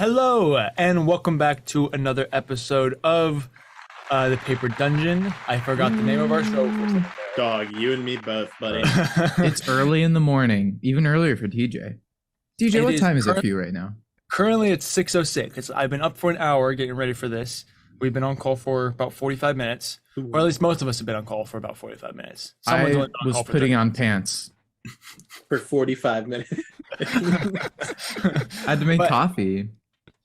Hello, and welcome back to another episode of the Paper Dungeon. I forgot the name of our show. Dog, you and me both, buddy. It's early in the morning, even earlier for TJ. TJ, what time is it for you right now? Currently, it's 6:06. I've been up for an hour getting ready for this. We've been on call for about 45 minutes, or at least most of us have been on call for about 45 minutes. I was putting on pants for 45 minutes. I had to make coffee.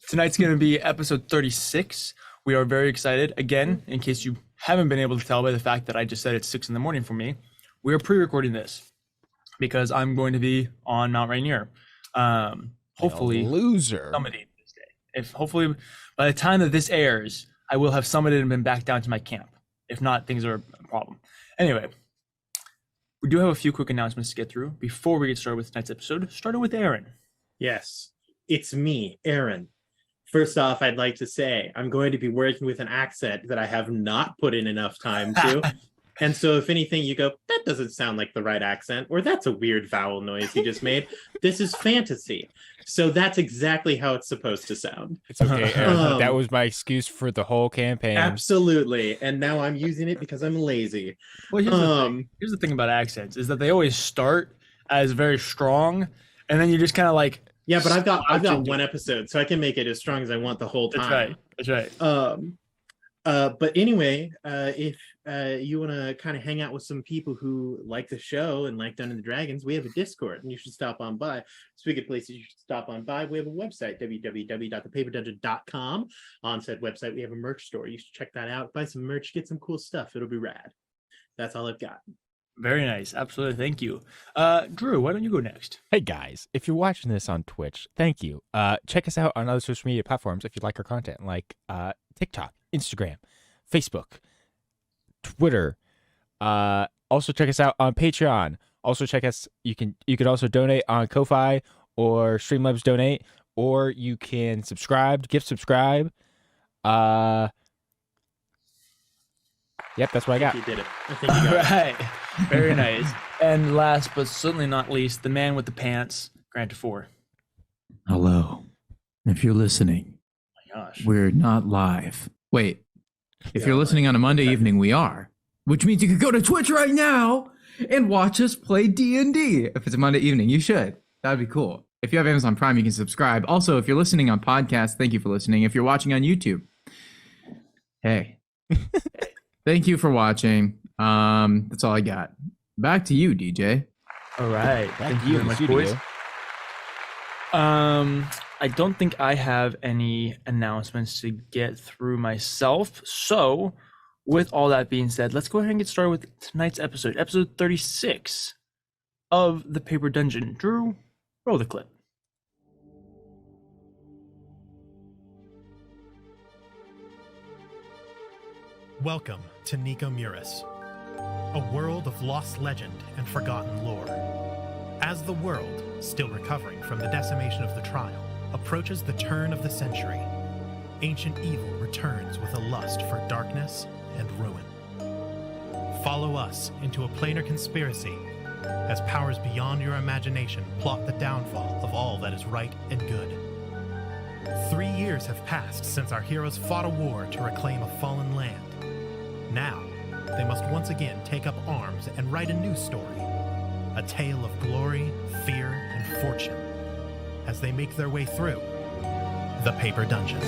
Tonight's going to be episode 36. We are very excited. Again, in case you haven't been able to tell by the fact that I just said it's 6 in the morning for me, we are pre-recording this because I'm going to be on Mount Rainier. Hopefully, summiting this day. If hopefully by the time that this airs, I will have summited and been back down to my camp. If not, things are a problem. Anyway, we do have a few quick announcements to get through before we get started with tonight's episode, starting with Aaron. Yes, it's me, Aaron. First off, I'd like to say I'm going to be working with an accent that I have not put in enough time to. And so if anything, you go, that doesn't sound like the right accent, or that's a weird vowel noise you just made. This is fantasy. So that's exactly how it's supposed to sound. It's okay, Aaron. That was my excuse for the whole campaign. Absolutely. And now I'm using it because I'm lazy. Well, here's the thing about accents is that they always start as very strong, and then you just kind of like, yeah, but I've got one episode, so I can make it as strong as I want the whole time. That's right. But anyway, if you want to kind of hang out with some people who like the show and like Dungeons and Dragons, we have a Discord, and you should stop on by. Speaking of places you should stop on by, we have a website, www.thepaperdungeon.com. On said website, we have a merch store. You should check that out. Buy some merch, get some cool stuff. It'll be rad. That's all I've got. Very nice. Absolutely. Thank you. Drew, why don't you go next? Hey guys, if you're watching this on Twitch, thank you. Check us out on other social media platforms if you like our content, like TikTok, Instagram, Facebook, Twitter. Also check us out on Patreon. Also check us. You can also donate on Ko-Fi or Streamlabs Donate, or you can gift subscribe. Yep, that's what I got. You did it. I think you got it. Right. Very nice. And last but certainly not least, the man with the pants, Grant 4. Hello. If you're listening, Oh my gosh. we're not live. Wait, if you're listening on a Monday evening, we are. Which means you could go to Twitch right now and watch us play D&D. If it's a Monday evening, you should. That would be cool. If you have Amazon Prime, you can subscribe. Also, if you're listening on podcast, thank you for listening. If you're watching on YouTube, hey. Thank you for watching. That's all I got. Back to you, DJ. All right. Thank you very much, boys. I don't think I have any announcements to get through myself. So, with all that being said, let's go ahead and get started with tonight's episode 36 of the Paper Dungeon. Drew, roll the clip. Welcome to Nico Muris, a world of lost legend and forgotten lore. As the world, still recovering from the decimation of the trial, approaches the turn of the century, ancient evil returns with a lust for darkness and ruin. Follow us into a planar conspiracy as powers beyond your imagination plot the downfall of all that is right and good. 3 years have passed since our heroes fought a war to reclaim a fallen land. Now, they must once again take up arms and write a new story, a tale of glory, fear, and fortune, as they make their way through the Paper Dungeon.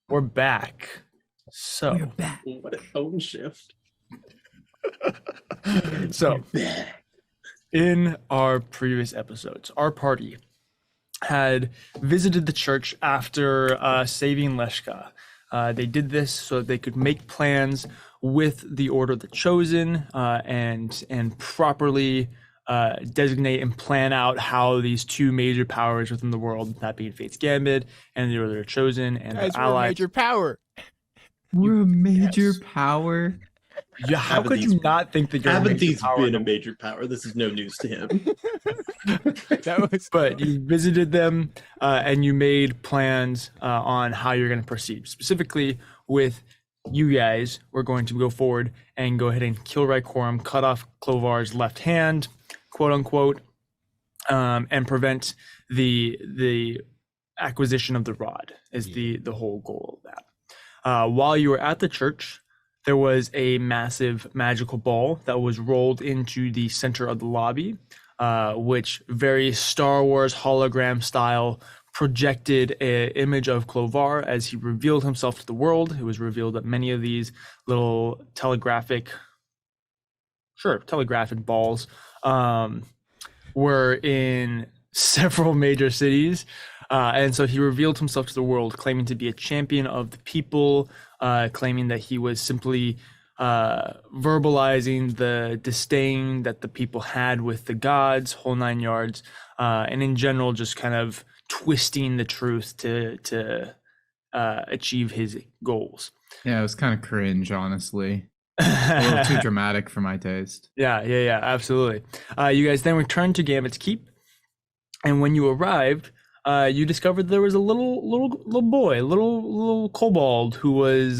We're back. So, We're back. What a tone shift. So, in our previous episodes, our party had visited the church after saving Leshka. They did this so that they could make plans with the Order of the Chosen and properly designate and plan out how these two major powers within the world, that being Fate's Gambit and the Order of Chosen and Guys, their we're a allies. major power. We're a major Yes. power. Yeah, how Haven't could these- you not think that you're a Haven't major these power? been a major power? This is no news to him. That was But you visited them and you made plans on how you're going to proceed. Specifically, with you guys, we're going to go forward and go ahead and kill Rycorum, cut off Clovar's left hand, quote unquote, and prevent the acquisition of the rod. Is the whole goal of that. While you were at the church, there was a massive magical ball that was rolled into the center of the lobby, which very Star Wars hologram style projected an image of Clovar as he revealed himself to the world. It was revealed that many of these little telegraphic balls were in several major cities. And so he revealed himself to the world, claiming to be a champion of the people, claiming that he was simply verbalizing the disdain that the people had with the gods, whole 9 yards, and in general, just kind of twisting the truth to achieve his goals. Yeah, it was kind of cringe, honestly. A little too dramatic for my taste. Yeah, absolutely. You guys then returned to Gambit's Keep, and when you arrived, you discovered there was a little boy, little kobold who was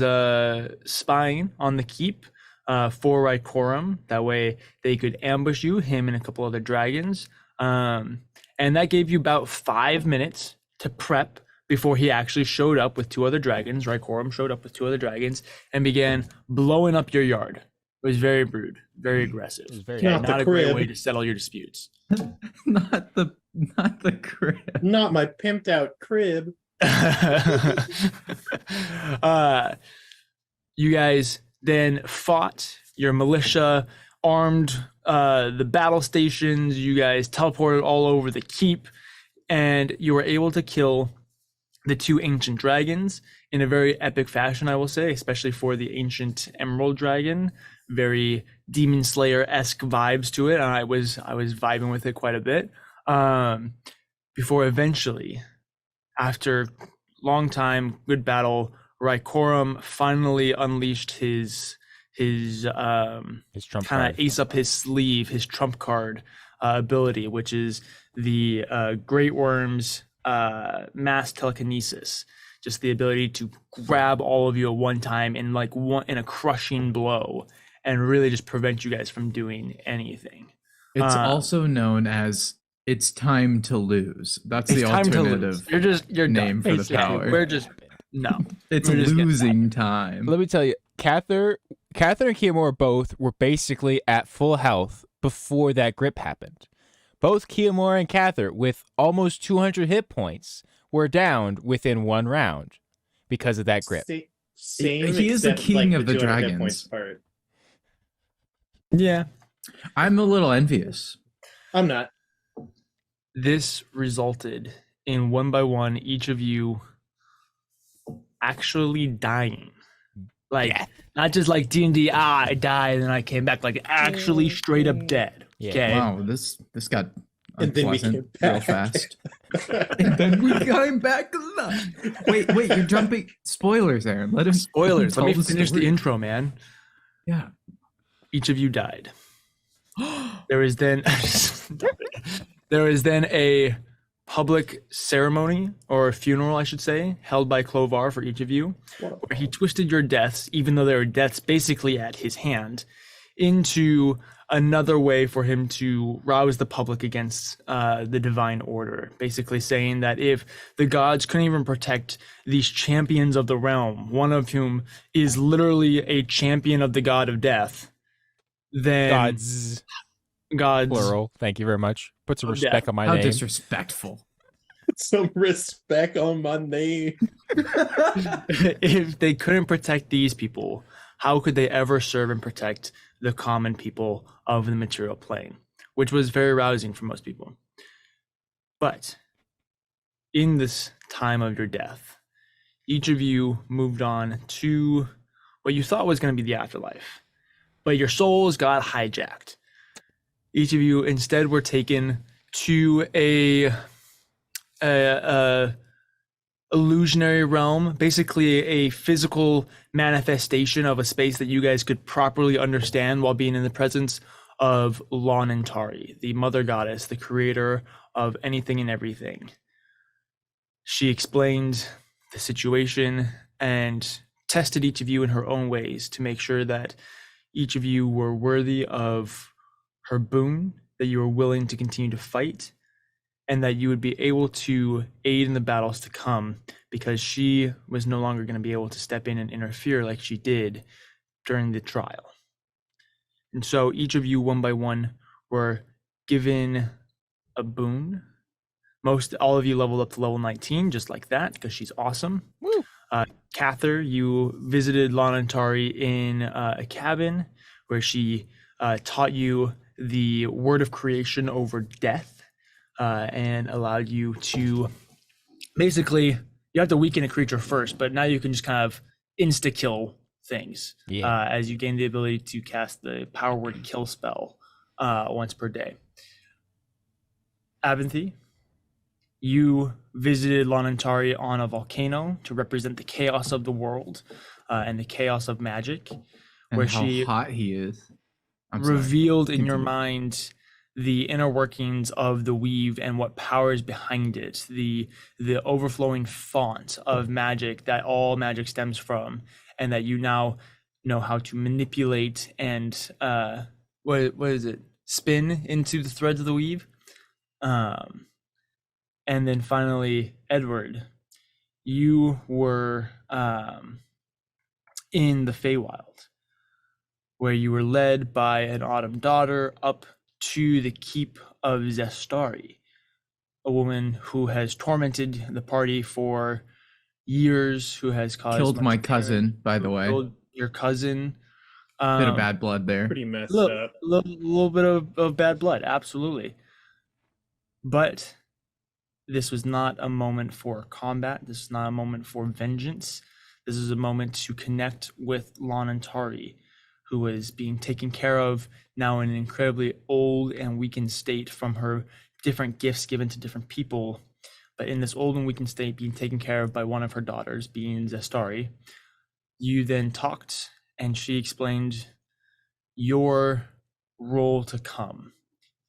spying on the keep for Rycorum. That way they could ambush you, him and a couple other dragons. And that gave you about 5 minutes to prep before he actually showed up with 2 other dragons. Rycorum showed up with 2 other dragons and began blowing up your yard. It was very rude, very aggressive. It was very Not Not the a great crib. way to settle your disputes. Not the crib. Not my pimped out crib. You guys then fought your militia, armed the battle stations. You guys teleported all over the keep, and you were able to kill the 2 ancient dragons in a very epic fashion, I will say, especially for the ancient emerald dragon. Very Demon Slayer-esque vibes to it, and I was vibing with it quite a bit. Before eventually, after long time, good battle, Rycorum finally unleashed his trump kind card. of ace up his sleeve, his trump card ability, which is the Great Worm's mass telekinesis. Just the ability to grab all of you at one time in in a crushing blow, and really just prevent you guys from doing anything. It's also known as "It's Time to Lose." That's the It's time to lose. alternative. You're name done. for the power. We're just no. It's We're just getting losing time. Let me tell you, Cather and Kiamora both were basically at full health before that grip happened. Both Kiamora and Cather, with almost 200 hit points, were downed within 1 round because of that grip. Same. He is the except, king like, of the 200 hit dragons. points part. Yeah. I'm a little envious. I'm not. This resulted in 1 by 1 each of you actually dying. Like Yeah. not just like D&D, I died and then I came back, like actually straight up dead. Yeah. Okay. Wow, this got And then we unpleasant came real back. fast. And then we came back alive. Wait, you're jumping spoilers, Aaron. Let him Spoilers. Let me tell finish the story. intro, man. Yeah. Each of you died. There is then a public ceremony, or a funeral, I should say, held by Clovar for each of you, where he twisted your deaths, even though they were deaths basically at his hand, into another way for him to rouse the public against the divine order, basically saying that if the gods couldn't even protect these champions of the realm, one of whom is literally a champion of the god of death, then Gods, plural. Thank you very much. Put some Yeah. respect on my How name. disrespectful. Some respect on my name. if they couldn't protect these people, how could they ever serve and protect the common people of the material plane? Which was very rousing for most people. But in this time of your death, each of you moved on to what you thought was going to be the afterlife, but your souls got hijacked. each of you instead were taken to a illusionary realm, basically a physical manifestation of a space that you guys could properly understand while being in the presence of Lanantari, the mother goddess, the creator of anything and everything. She explained the situation and tested each of you in her own ways to make sure that each of you were worthy of her boon, that you were willing to continue to fight, and that you would be able to aid in the battles to come, because she was no longer going to be able to step in and interfere like she did during the trial. And so each of you, one by one, were given a boon. All of you leveled up to level 19, just like that, because she's awesome. Woo. Cather, you visited Lanantari in a cabin where she taught you the word of creation over death, and allowed you to basically, you have to weaken a creature first, but now you can just kind of insta-kill things as you gain the ability to cast the power word kill spell once per day. Avanthy, you visited Lanantari on a volcano to represent the chaos of the world and the chaos of magic, And where how she hot he is. I'm sorry. revealed in your Continue. mind the inner workings of the weave and what power is behind it, the overflowing font of magic that all magic stems from, and that you now know how to manipulate and what is it, spin into the threads of the weave. And then finally, Edward, you were in the Feywild, where you were led by an autumn daughter up to the keep of Zestari, a woman who has tormented the party for years, who has caused Killed much my damage, cousin, by the who way. killed your cousin. Bit of bad blood there. Pretty messed Little, up. little bit of bad blood, absolutely. But this was not a moment for combat. This is not a moment for vengeance. This is a moment to connect with Lanantari, who is being taken care of now in an incredibly old and weakened state from her different gifts given to different people. But in this old and weakened state, being taken care of by one of her daughters, being Zestari. You then talked, and she explained your role to come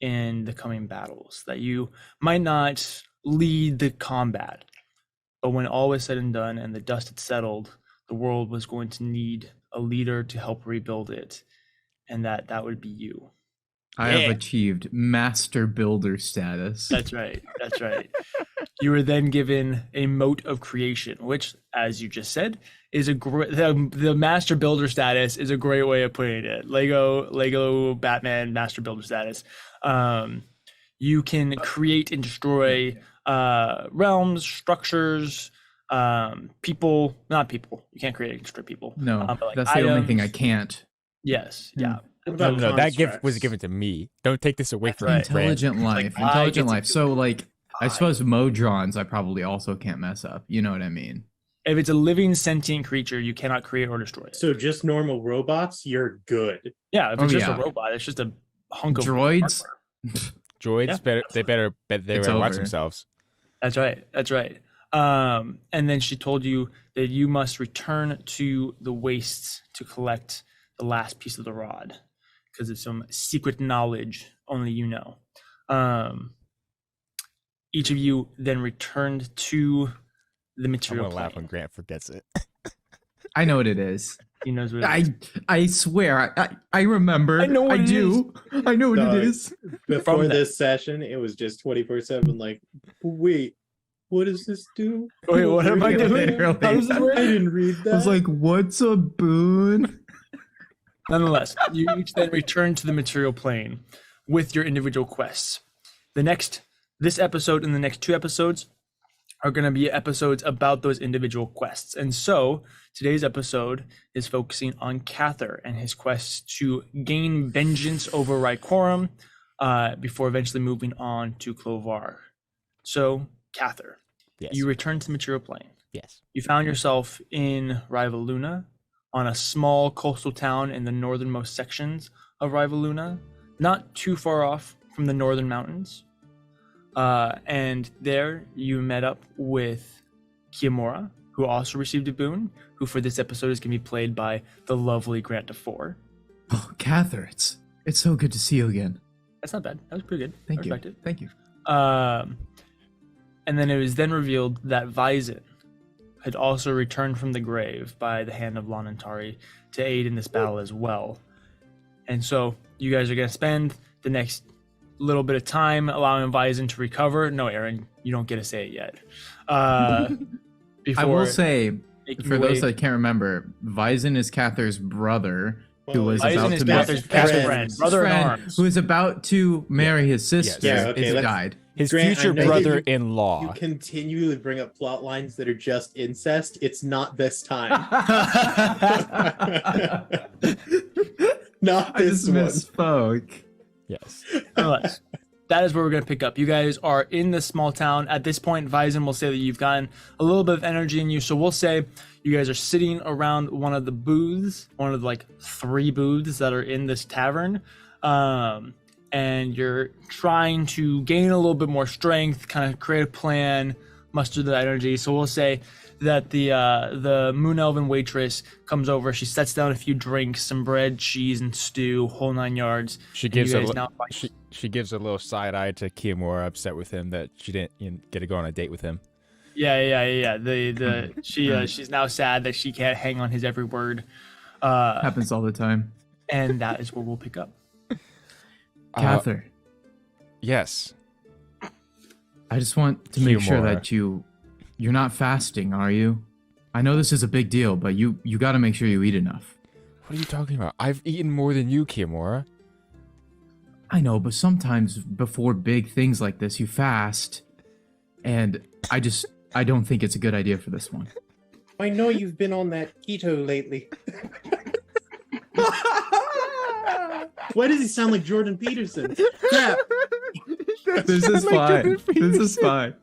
in the coming battles, that you might not lead the combat, but when all was said and done and the dust had settled, the world was going to need a leader to help rebuild it, and that would be you. I have achieved master builder status. That's right. That's right. You were then given a moat of creation, which, as you just said, is a great. The master builder status is a great way of putting it. Lego Batman master builder status. You can create and destroy realms, structures, people. Not people. You can't create and destroy people. No, but like that's the only thing I items. can't. Yes. Yeah. What No, about that gift was constructs? given to me. Don't take this away That's from right. me, Brand. Intelligent life. Like, I Intelligent get to life. do So, like, I suppose Modrons I probably also can't mess up. You know what I mean? If it's a living sentient creature, you cannot create or destroy it. So just normal robots, you're good. Yeah, if it's Oh, just yeah. a robot, it's just a hunk of Droids? hardware. Droids, Yeah. they better It's watch over. themselves. That's right. That's right. And then she told you that you must return to the wastes to collect the last piece of the rod, because of some secret knowledge only you know. Each of you then returned to the I'm material gonna laugh when plane. Grant forgets it. I know what it is. He knows what it is. I swear, I remember. I know what I it do. I know what Dog. it is. Before that- this session, it was just 24/7. Like, wait, what does this do? Wait, what am I doing? Literally. How does this work? I didn't read that. I was like, what's a boon? Nonetheless, you each then return to the material plane with your individual quests. This episode and the next 2 episodes are going to be episodes about those individual quests. And so today's episode is focusing on Cather and his quests to gain vengeance over Rycorum before eventually moving on to Clovar. So, Cather, Yes. you return to the material plane. Yes. You found yourself in Rivaluna, on a small coastal town in the northernmost sections of Rivaluna, not too far off from the northern mountains. And there you met up with Kiyomura, who also received a boon, who for this episode is going to be played by the lovely Grant DeFore. Oh, Cather, it's so good to see you again. That's not bad. That was pretty good. Thank I you. respect it. Thank you. And then it was then revealed that Vyzin had also returned from the grave by the hand of Lanantari to aid in this battle as well. And so you guys are going to spend the next little bit of time allowing Vyzin to recover. No, Aaron, you don't get to say it yet. I will say, making for your those way- that can't remember, Vyzin is Cather's brother, who was Vyzin about is to Cather's His best friend. friend, brother in friend, arms. who is about to marry his sister. Yeah, okay, is let's- died. His Grant, I future know that brother-in-law. You continually bring up plot lines that are just incest. It's not this time. Not I this just one. misspoke. Yes. Nonetheless, that is where we're going to pick up. You guys are in this small town. At this point, Vyzin will say that you've gotten a little bit of energy in you. So we'll say you guys are sitting around one of the booths, one of the, like 3 booths that are in this tavern. And you're trying to gain a little bit more strength, kind of create a plan, muster the energy. So we'll say that the Moon Elven waitress comes over. She sets down a few drinks, some bread, cheese, and stew, whole 9 yards. She And gives you a guys li- now- she gives a little side eye to Kiyomura, upset with him that she didn't get to go on a date with him. Yeah. She's now sad that she can't hang on his every word. Happens all the time. And that is where we'll pick up. Cather, Yes. I just want to make sure Kiyomura. that you're not fasting, are you? I know this is a big deal, but you got to make sure you eat enough. What are you talking about? I've eaten more than you, Kiyomura. I know, but sometimes before big things like this, you fast, and I don't think it's a good idea for this one. I know you've been on that keto lately. Why does he sound like Jordan Peterson? Crap. This is fine. This is fine.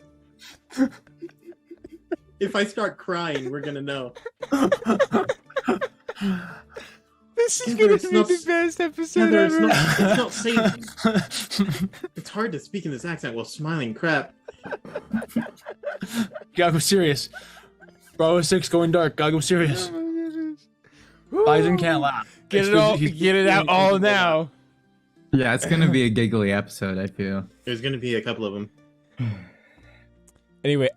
If I start crying, we're gonna know. This is Heather, gonna it's be not- the best episode Heather, it's ever. not safe. It's hard to speak in this accent while smiling. Crap. Gotta go serious. Bravo 6 going dark. Gotta go serious. Vyzin can't laugh. Get it all. Get it out all now. Yeah, it's gonna be a giggly episode, I feel. There's gonna be a couple of them. Anyway,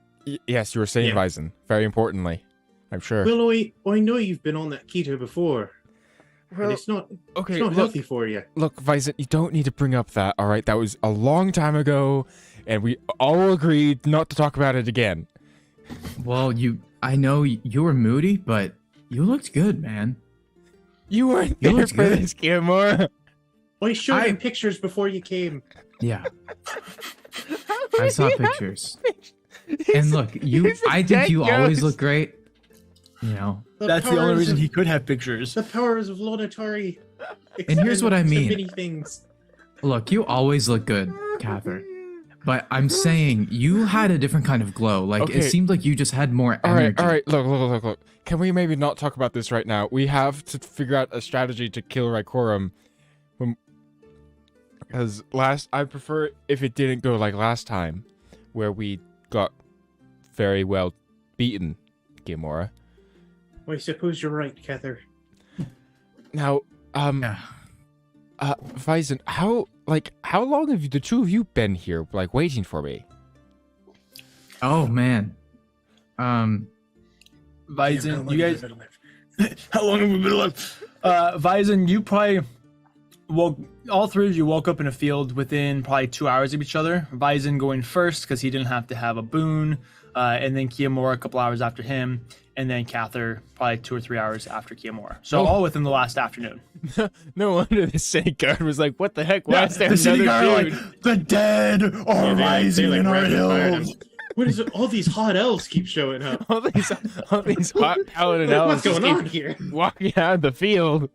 yes, you were saying Yeah. Vyzin. Very importantly, I'm sure. Well, I know you've been on that keto before, but it's not okay, it's not healthy for you. Look, Vyzin, you don't need to bring up that. All right, that was a long time ago, and we all agreed not to talk about it again. Well, I know you were moody, but you looked good, man. You weren't You there looked for good. this, Kiyomura. I showed you pictures before you came. Yeah, I saw pictures. And look, I think you always look great. You know, That's the only powers reason of- he could have pictures. The powers of Lonatari. And here's what I extend to mean. Many things. look, you always look good, Cather. But I'm saying you had a different kind of glow. Like Okay. it seemed like you just had more All energy. right. Look. Can we maybe not talk about this right now? We have to figure out a strategy to kill Rykorum. Because I prefer if it didn't go like last time, where we got very well beaten, Kiyomura. Well, I suppose you're right, Cather. Now, Yeah. Vyzin, how long have the two of you been here, like waiting for me? Oh man. Vyzin, you guys. How long have we been alive? Vyzin, you probably all 3 of you woke up in a field within probably 2 hours of each other. Vyzin going first because he didn't have to have a boon, and then Kiyomura a couple hours after him, and then Cather probably 2 or 3 hours after Kiyomura. So all within the last afternoon. No wonder the city guard was like, "What the heck? Why is there the city another guard are dude?" like, the dead are rising in our rapid fired hills. him. What is it? All these hot elves keep showing up. all these hot paladin Like, elves what's just going on keep here? walking out of the field.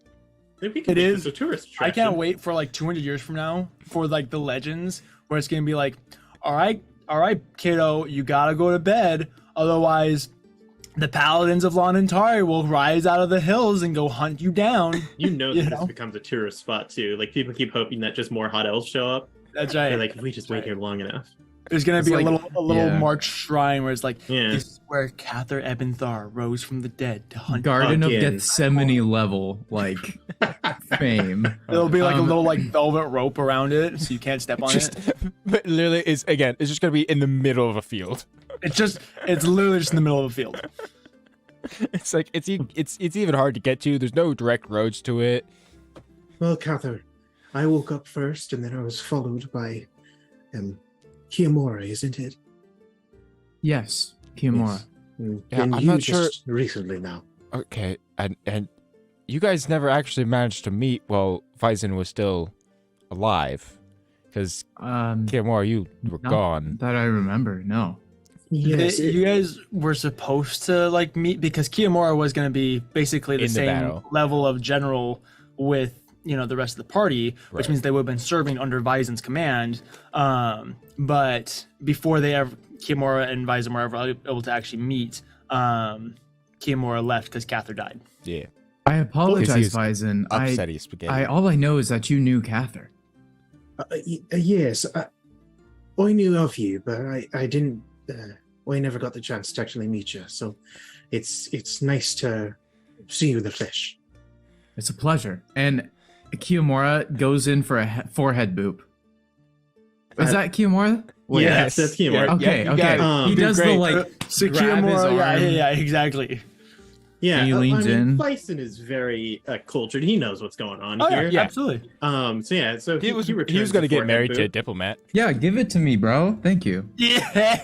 Maybe we can It make is. this a tourist I attraction. can't wait for like 200 years from now for like the legends where it's gonna be like, all right, kiddo, you gotta go to bed, otherwise the paladins of Lonantari will rise out of the hills and go hunt you down. You know You that know? this becomes a tourist spot too. Like people keep hoping that just more hot elves show up. That's right. They're like, if we just wait here long enough. There's gonna It's be like- a little yeah. march shrine where it's like, Yeah. this is where Cather Ebenthar rose from the dead to hunt. Garden of Fucking- Gethsemane level like fame. There'll be like a Um, little like velvet rope around it, so you can't step on Just, it. but literally, it's just gonna be in the middle of a field. It's literally just in the middle of a field. It's like it's even hard to get to. There's no direct roads to it. Well, Cather, I woke up first, and then I was followed by Kiyomura, isn't it? Yes, Kiyomura. Yes. Yeah, And I'm you not sure- just recently now. Okay, and you guys never actually managed to meet while Vyzen was still alive, because Kiyomura, you were No. gone. That I remember. No. Yes, You guys were supposed to like meet because Kiyomura was going to be basically the In the same battle. level of general with the rest of the party, which Right. means they would have been serving under Vyzen's command. But before Kiyomura and Vyzen were ever able to actually meet, Kiyomura left because Cather died. Yeah, I apologize, was Vyzen. upset he spaghetti. All I know is that you knew Cather. yes, I knew of you, but I didn't. I never got the chance to actually meet you. So, it's nice to see you in the flesh. It's a pleasure. And Kiyomura goes in for a forehead boop. Is that Kiyomura? Wait, Yes, that's Kiyomura. Yeah, Okay, you okay. got it. He You did does the great. like So grab his Kiyomura, arm. yeah, exactly. Yeah, And he leans in. Bison is very cultured. He knows what's going on Oh yeah, here. Yeah. absolutely. So he was returns going to the get forehead married to a boot. diplomat. Yeah, give it to me, bro. Thank you. Yeah,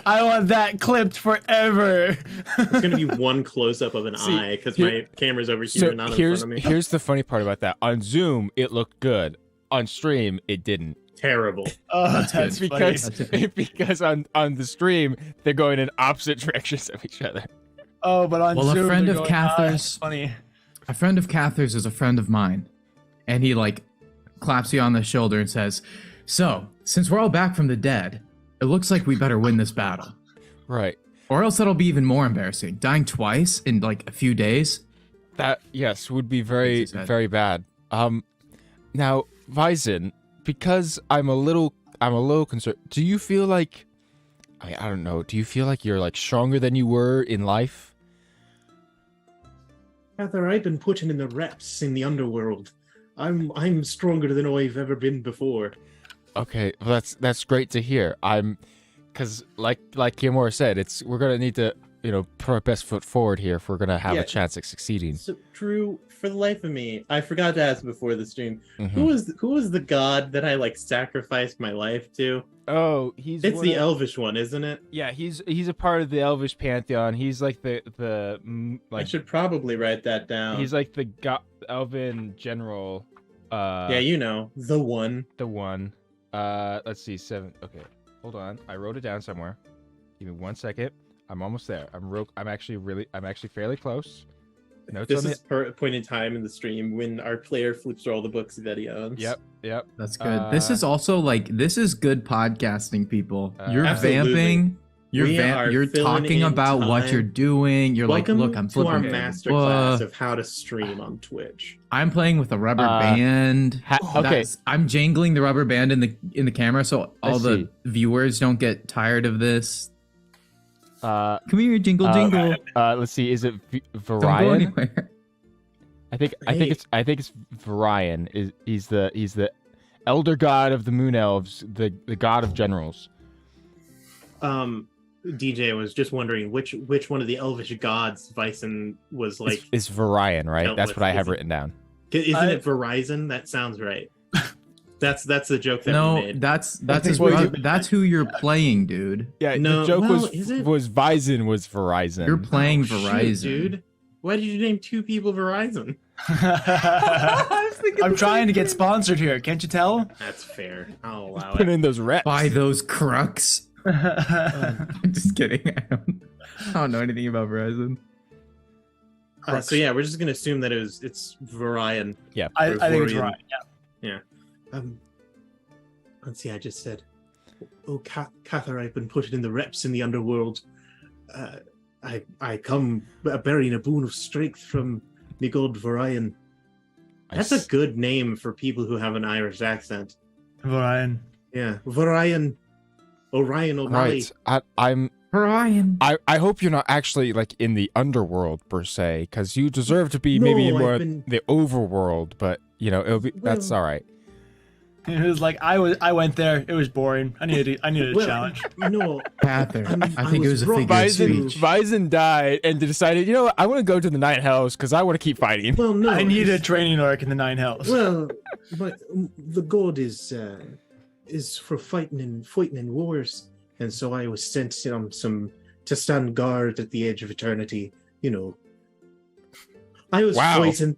I want that clipped forever. It's going to be one close up of an See, eye because here- my camera's over here, So not in here's front of me. here's the funny part about that. On Zoom, it looked good. On stream, it didn't. Terrible. Oh, That's that's good. funny. Because because on the stream they're going in opposite directions of each other. Oh, but on Well, a Zoom, friend they're of going, "Ah, Cather's- that's funny. A friend of Cather's is a friend of mine. And he like claps you on the shoulder and says, "So, since we're all back from the dead, it looks like we better win this battle. Right. Or else that'll be even more embarrassing. Dying twice in like a few days." That yes would be very As he said. very bad. Now Vyzen, because I'm a little concerned. Do you feel like I don't know. Do you feel like you're like stronger than you were in life? Cather, I've been putting in the reps in the underworld. I'm stronger than I've ever been before. Okay, well, that's great to hear. Because like Kiyomura said, we're gonna need to put our best foot forward here if we're gonna have Yeah. a chance at succeeding. So Drew, for the life of me, I forgot to ask before the stream. Mhm. Who was the god that I like sacrificed my life to? Oh, he's It's the elvish one, isn't it? Yeah, he's a part of the Elvish pantheon. He's like the I like should probably write that down. he's like the Elven general. yeah, the one. the one. Let's see, 7. Okay, hold on. I wrote it down somewhere. Give me 1 second. I'm almost there. I'm actually fairly close. Notes This on is per point in time in the stream when our player flips through all the books that he owns. Yep. That's good. This is also like this is good podcasting, people. You're Absolutely. vamping. You're We are you're filling talking in about what time. you're doing. You're Welcome like, look, I'm to our flipping. masterclass of how to stream on Twitch. I'm playing with a rubber band. okay. I'm jangling the rubber band in the camera so all Let's the see. viewers don't get tired of this. Come here, jingle jingle. Let's see. Is it Don't go Varian? anywhere. I think it's Varian. He's the elder god of the moon elves, the god of generals. DJ was just wondering which one of the elvish gods Vyson was like. It's Varian, right? dealt That's with, what I have is it? written down. Isn't it Verizon? That sounds right. That's the joke that we No, made. that's Well, that's who you're playing, dude. Yeah, No, the joke well, is it? was Vyzen was Verizon. You're playing Oh, shoot, Verizon, dude. Why did you name two people Verizon? I'm trying to get sponsored here. Can't you tell? That's fair. I'll allow Put it. in those reps. By those crooks. I'm just kidding. I don't know anything about Verizon. So yeah, we're just gonna assume that it's Varian. I think it's Vorian. right. Yeah. Let's see. I just said, "Oh, Cather, I've been putting in the reps in the underworld. I come bearing a boon of strength from the god Vorian. That's a good name for people who have an Irish accent. Ryan. Yeah, Vorian, Orion O'Malley. Right. I'm Ryan. I hope you're not actually like in the underworld per se, because you deserve to be maybe No, more I've been- the overworld. But it'll be that's Well- all right. It was like I went there. It was boring. I needed a challenge. No, Cather. I I think it was was a brought figure of by Bison, speech. Bison died and decided, what, I want to go to the Nine Hells because I want to keep fighting. well, no. I need a it's- training arc in the Nine Hells. Well, but the god is for fighting in wars, and so I was sent to stand guard at the edge of eternity. I was Wow. fighting.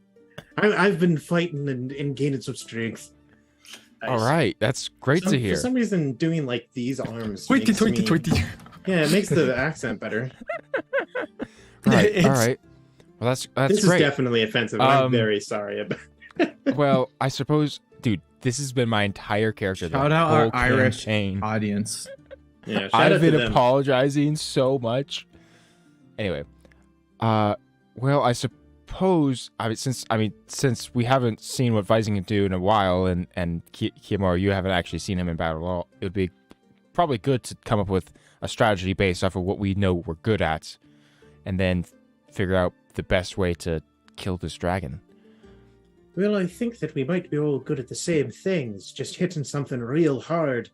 I've been fighting and gaining some strength. Nice. All right, that's great to hear. For some reason, doing like these arms. Tweety, makes tweety, me- tweety. Yeah, it makes the accent better. Right, It's- all right. Well, that's This great. is definitely offensive. I'm Um, very sorry about. Well, I suppose, dude, this has been my entire character. the Shout out our whole Irish campaign. audience. Yeah, shout I've out to been them. apologizing so much. Anyway, well, I suppose since we haven't seen what Vising can do in a while, and Kiyomura, you haven't actually seen him in battle at all, it would be probably good to come up with a strategy based off of what we know we're good at, and then figure out the best way to kill this dragon. Well, I think that we might be all good at the same things, just hitting something real hard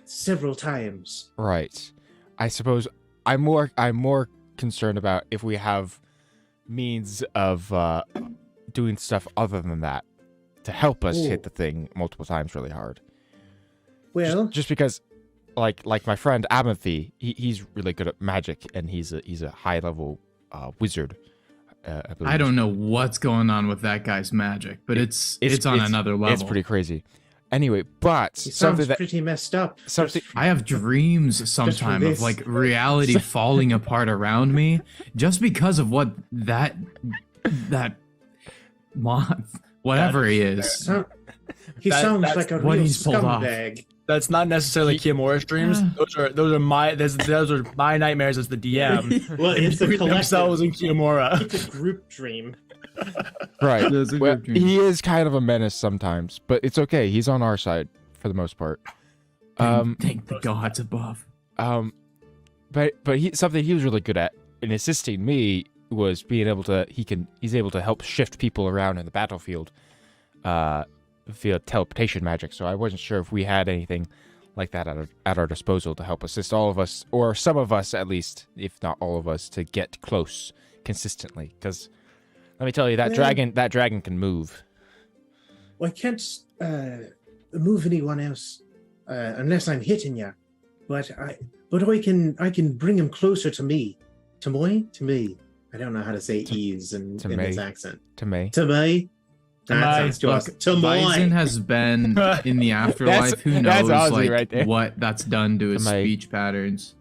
several times. Right. I suppose I'm more concerned about if we have means of doing stuff other than that to help us hit Ooh. the thing multiple times really hard. Well, Just because, like my friend Amethy, he's really good at magic, and he's a high level wizard. I believe. I don't know what's going on with that guy's magic, but it's on another level. It's pretty crazy. Anyway, but he something sounds that pretty messed up. something I have dreams sometime of this. like reality falling apart around me just because of what that whatever he is. He sounds that's like a what real he's pulled off. scumbag. That's not necessarily Kiyomura's dreams. Those are my nightmares as the DM. Well, it's a Between collective. themselves and Kiyomura. It's a group dream. right. That's a Well, good dream. he is kind of a menace sometimes, but it's okay. He's on our side for the most part. Thank the gods above. But something he was really good at in assisting me was being able to he's able to help shift people around in the battlefield via teleportation magic. So I wasn't sure if we had anything like that at our disposal to help assist all of us, or some of us at least, if not all of us, to get close consistently. Because let me tell you, that Well- dragon can move. Well, I can't move anyone else unless I'm hitting you. But I can bring him closer to me. To me. I don't know how to say ease in to in me. his accent. To me, To me. To That me. sounds too Look, awesome. To Bison me. has been in the afterlife. Who that's knows Ozzy right there. what that's done to his To me. speech patterns.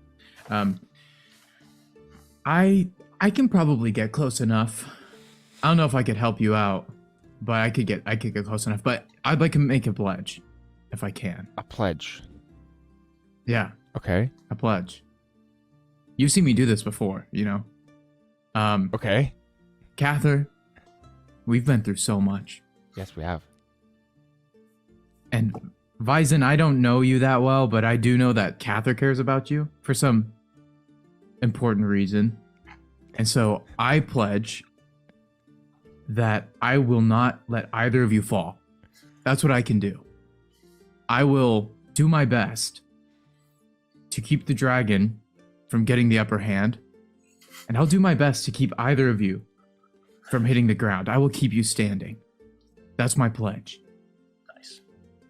I can probably get close enough. I don't know if I could help you out, but I could get close enough. But I'd like to make a pledge, if I can. a pledge. Yeah, Okay. a pledge. You've seen me do this before, Okay. Cather, we've been through so much. Yes, we have. And Vison, I don't know you that well, but I do know that Cather cares about you for some important reason. And so I pledge that I will not let either of you fall. That's what I can do. I will do my best to keep the dragon from getting the upper hand, and I'll do my best to keep either of you from hitting the ground. I will keep you standing. That's my pledge. Nice.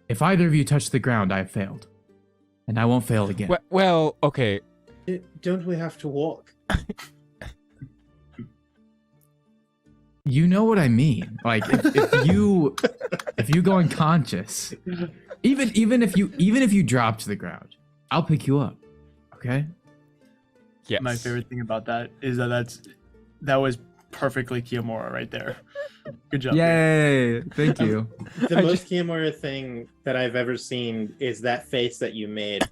If either of you touch the ground, I have failed. And I won't fail again. Well, okay. Don't we have to walk? You know what I mean. Like if you go unconscious, even if you drop to the ground, I'll pick you up. Okay? Yes. My favorite thing about that is that was perfectly Kiyomura right there. Good job. Yay! Thank you. The most Kiyomura thing that I've ever seen is that face that you made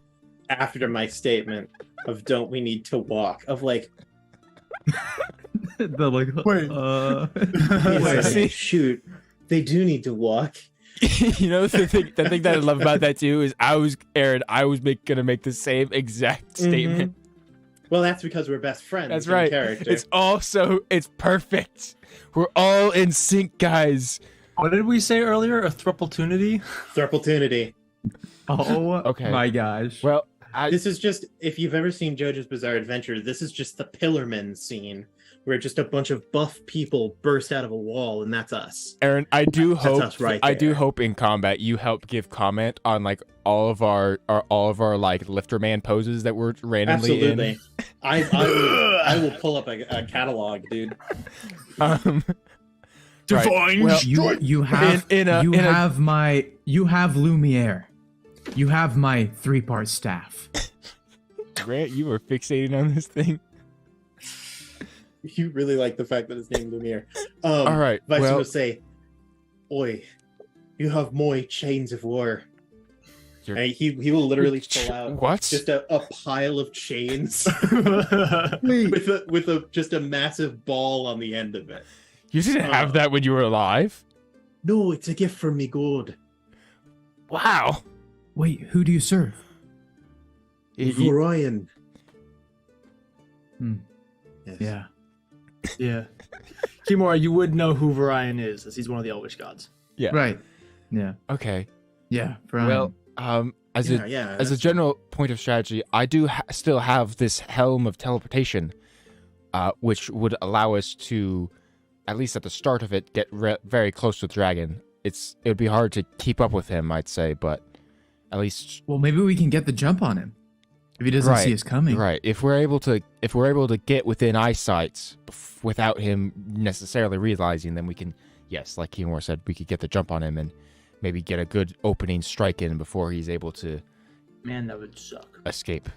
after my statement of "Don't we need to walk?" Of like, They're like, Wait. Yeah, shoot, they do need to walk. You know, the thing that I love about that too is I was gonna make the same exact statement. Well, that's because we're best friends. That's in right. Character. It's perfect. We're all in sync, guys. What did we say earlier? A thruppletunity? Thruppletunity. oh Okay. my gosh. Well, This is just, if you've ever seen JoJo's Bizarre Adventure, this is just the Pillarmen scene, where just a bunch of buff people burst out of a wall, and that's us. Aaron, I do hope us right I do there. hope in combat you help give comment on like all of our like lifter man poses that we're randomly Absolutely. in. I will pull up a catalog, dude. Divine Well, You have you have Lumiere. You have my 3-part staff. Grant, you were fixating on this thing. You really like the fact that it's named Lumiere. All right. Vice Well, will say, "Oi, you have more chains of war." You're- And he will literally pull out what? just a pile of chains Wait. with a just a massive ball on the end of it. You didn't have that when you were alive? No, it's a gift from me god. Wow. Wait, who do you serve? Orion. Hmm. Yes. Yeah. Yeah. Kimura, you would know who Orion is, as he's one of the Elvish gods. Yeah. Right. Yeah. Okay. Yeah. Brian. Well, as a that's- general point of strategy, I do still have this helm of teleportation, which would allow us to, at least at the start of it, get very close to the dragon. It would be hard to keep up with him, I'd say, but at least well, maybe we can get the jump on him if he doesn't see us coming. right. If we're able to get within eyesight without him necessarily realizing, then we can, yes, like Kimura said, we could get the jump on him and maybe get a good opening strike in before he's able to Man, that would suck. escape.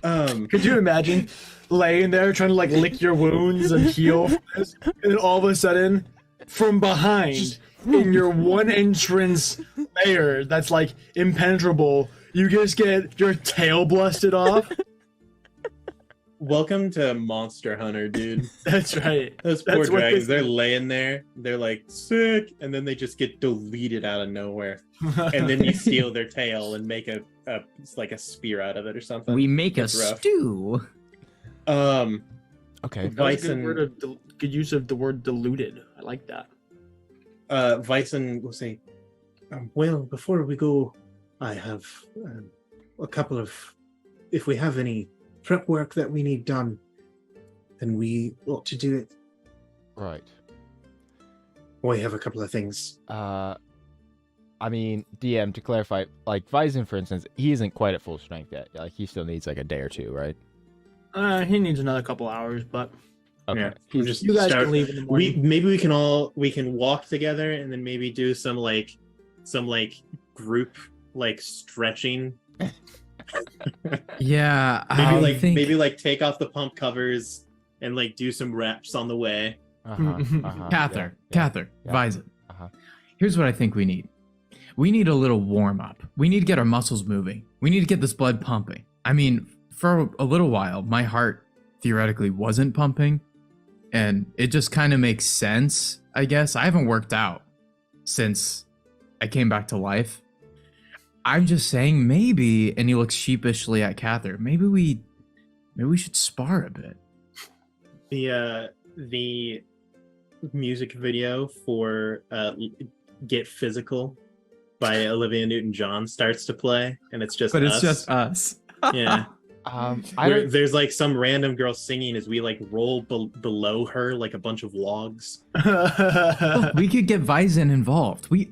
Could you imagine laying there trying to like lick your wounds and heal from this, and then all of a sudden, from behind, in your one entrance layer that's like impenetrable, you just get your tail blasted off? Welcome to Monster Hunter, dude. That's right. Those That's poor what dragons, they- they're laying there, they're like sick, and then they just get deleted out of nowhere. And then you steal their tail and make a like a spear out of it or something. We make a It's rough. stew. Okay. That was a Bison- good use of the word diluted. I like that. Bison will say, well, before we go, I have a couple of, if we have any prep work that we need done, then we ought to do it. Right. We have a couple of things. I mean, DM, to clarify, like Vyzen, for instance, he isn't quite at full strength yet. Like, he still needs like a day or two, right? He needs another couple hours, but Okay. Yeah, we'll just you guys start- can leave in the morning. we can walk together and then maybe do some group like stretching. Yeah. Maybe like take off the pump covers and like do some reps on the way. Cather, yeah, Vyzen. Uh-huh. Here's what I think we need. We need a little warm up. We need to get our muscles moving. We need to get this blood pumping. I mean, for a little while, my heart theoretically wasn't pumping, and it just kind of makes sense, I guess. I haven't worked out since I came back to life. I'm just saying maybe, and he looks sheepishly at Cather, maybe we should spar a bit. The music video for Get Physical by Olivia Newton-John starts to play, and it's just But it's us. just us. Yeah. There's like some random girl singing as we like roll below her like a bunch of logs. Look, we could get Vyzen involved. We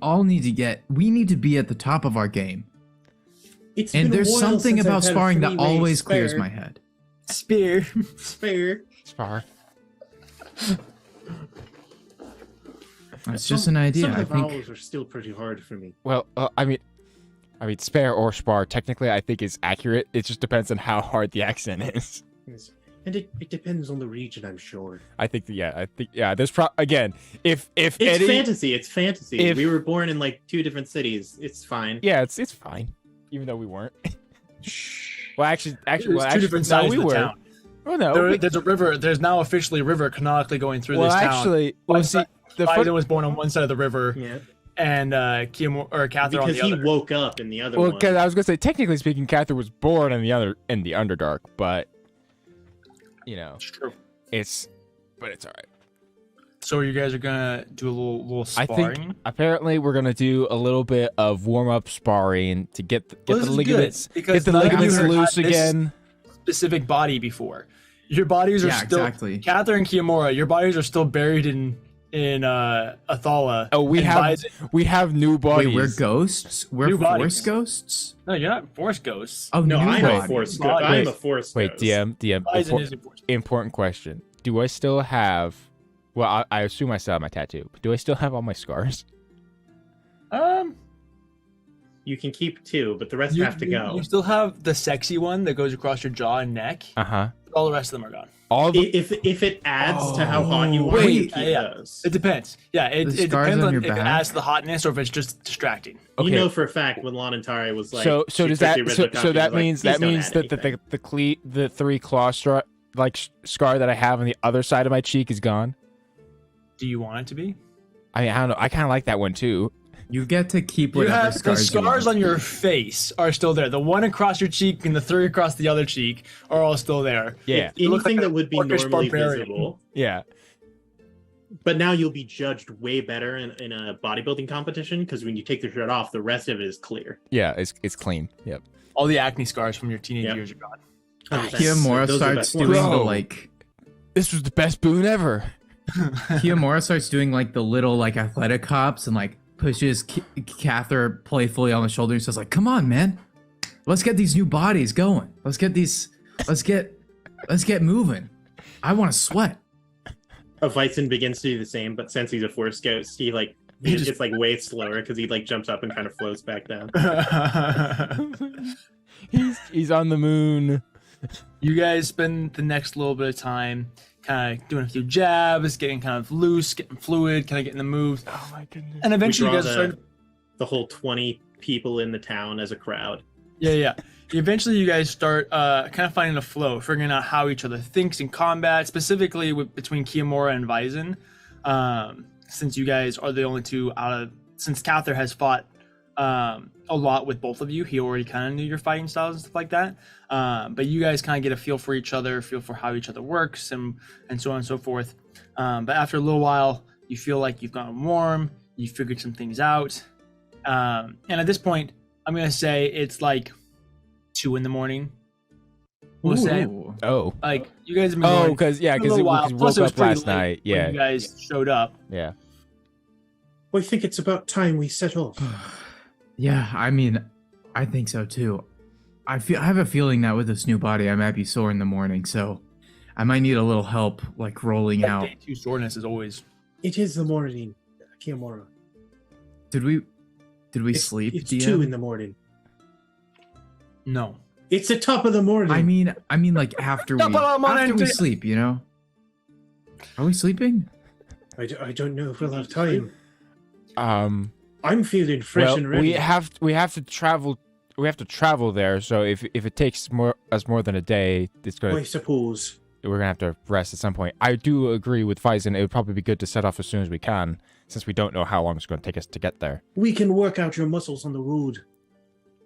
need to be at the top of our game. It's And been a there's while something since I've about had a sparring that three-way always spare. clears my head. Spear. Spare. Spar. It's just an idea. Some I of the think vowels are still pretty hard for me. Well, I mean, spare or spar, technically, I think is accurate. It just depends on how hard the accent is. Yes. And it depends on the region, I'm sure. I think, there's again, if It's Eddie, fantasy. It's fantasy. if- We were born in like 2 different cities. It's fine. yeah, it's fine, even though we weren't. Well, actually, There's two different sides we of the were. town. Oh no. There's a river. There's now officially a river canonically going through Well, this town. actually, well, see, the Bison was born on one side of the river, Yeah. and Cather on Because the he other. woke up in the other well, one. because I was gonna say, technically speaking, Cather was born in the Underdark, but you know, It's true. it's all right. So you guys are gonna do a little I sparring. think apparently we're gonna do a little bit of warm up sparring to get the Well, this is good, ligaments because get the none of you ligaments have had loose this again. specific body before. Your bodies are Yeah, still exactly. Cather and Kiamora. Your bodies are still buried in Athala. Oh, we and have Bison. new bodies. Wait, we're ghosts? We're New bodies. force ghosts? No, you're not force ghosts. Oh, No, new I'm bodies. a force Wait, ghost. I'm a force Wait, ghost. DM, Bison is a force. important question. Do I still have? Well, I assume I still have my tattoo. But do I still have all my scars? You can keep 2, but the rest have to go. You still have the sexy one that goes across your jaw and neck. Uh-huh. All the rest of them are gone. All the If it adds to how hot you are, Wait. you keep Yeah. those. It depends. Yeah, it The scars depends on on your if it back? adds to the hotness or if it's just distracting. okay. You know for a fact when Lon and Tari was like, so she does quickly that read so, the copy, so and that was like, means "Please that don't means add that anything." the 3 claw scar that I have on the other side of my cheek is gone. Do you want it to be? I don't know. I kind of like that one too. You get to keep You whatever have the scars you scars want. on your face are still there. The one across your cheek and the 3 across the other cheek are all still there. Yeah. You look Anything like a that would be orcish normally barbarian. visible. Yeah. But now you'll be judged way better in a bodybuilding competition because when you take the shirt off, the rest of it is clear. Yeah. It's clean. Yep. All the acne scars from your teenage Yep. years are gone. Kiamora Those are the starts best doing ones. the Bro. like. This was the best boon ever. Kiamora starts doing like the little like athletic hops and like pushes Cather playfully on the shoulder and says like, "Come on, man, let's get these new bodies going. Let's get moving. I want to sweat." Bison begins to do the same, but since he's a force ghost, he it's like way slower because he like jumps up and kind of floats back down. He's on the moon. You guys spend the next little bit of time kind of doing a few jabs, getting kind of loose, getting fluid, kind of getting the moves. Oh my goodness. And eventually you We guys draw start... the whole 20 people in the town as a crowd. Yeah. Eventually you guys start kind of finding a flow, figuring out how each other thinks in combat, specifically between Kiamora and Bison. Since you guys are the only two since Cather has fought a lot with both of you, he already kind of knew your fighting styles and stuff like that. But you guys kind of get a feel for each other, feel for how each other works, and so on and so forth. But after a little while, you feel like you've gotten warm, you figured some things out. And at this point, I'm going to say it's like 2 a.m. We'll say. Ooh. Oh. Like, you guys have been Oh, going because for a little while. we Plus, woke it was up pretty last late night. when Yeah. you guys showed up. Yeah. Well, I think it's about time we set off. Yeah, I mean, I think so too. I have a feeling that with this new body, I might be sore in the morning, so I might need a little help, like rolling out. Day 2 soreness is always... It is the morning, Kiamora. Did we sleep? It's DM? 2 in the morning. No. It's the top of the morning. I mean, like after we sleep, you know? Are we sleeping? I don't know if we'll have time. I'm feeling fresh Well, and ready. we have to travel. We have to travel there. So if it takes more than a day, it's I gonna suppose. we're gonna have to rest at some point. I do agree with Faison. It would probably be good to set off as soon as we can, since we don't know how long it's going to take us to get there. We can work out your muscles on the road.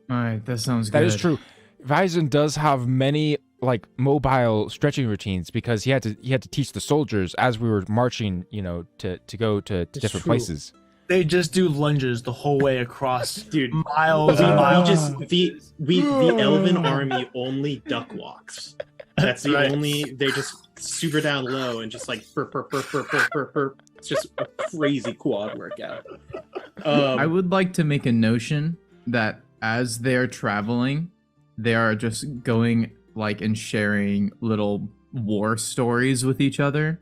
All right, that sounds good. That is true. Faison does have many like mobile stretching routines because he had to teach the soldiers as we were marching, you know, to go to different true. places. They just do lunges the whole way across Dude, miles and miles. the elven army only duck walks. That's the Right. only. They're just super down low and just like burp, burp, burp, burp, burp, burp, burp. It's just a crazy quad workout. I would like to make a notion that as they're traveling, they are just going like and sharing little war stories with each other.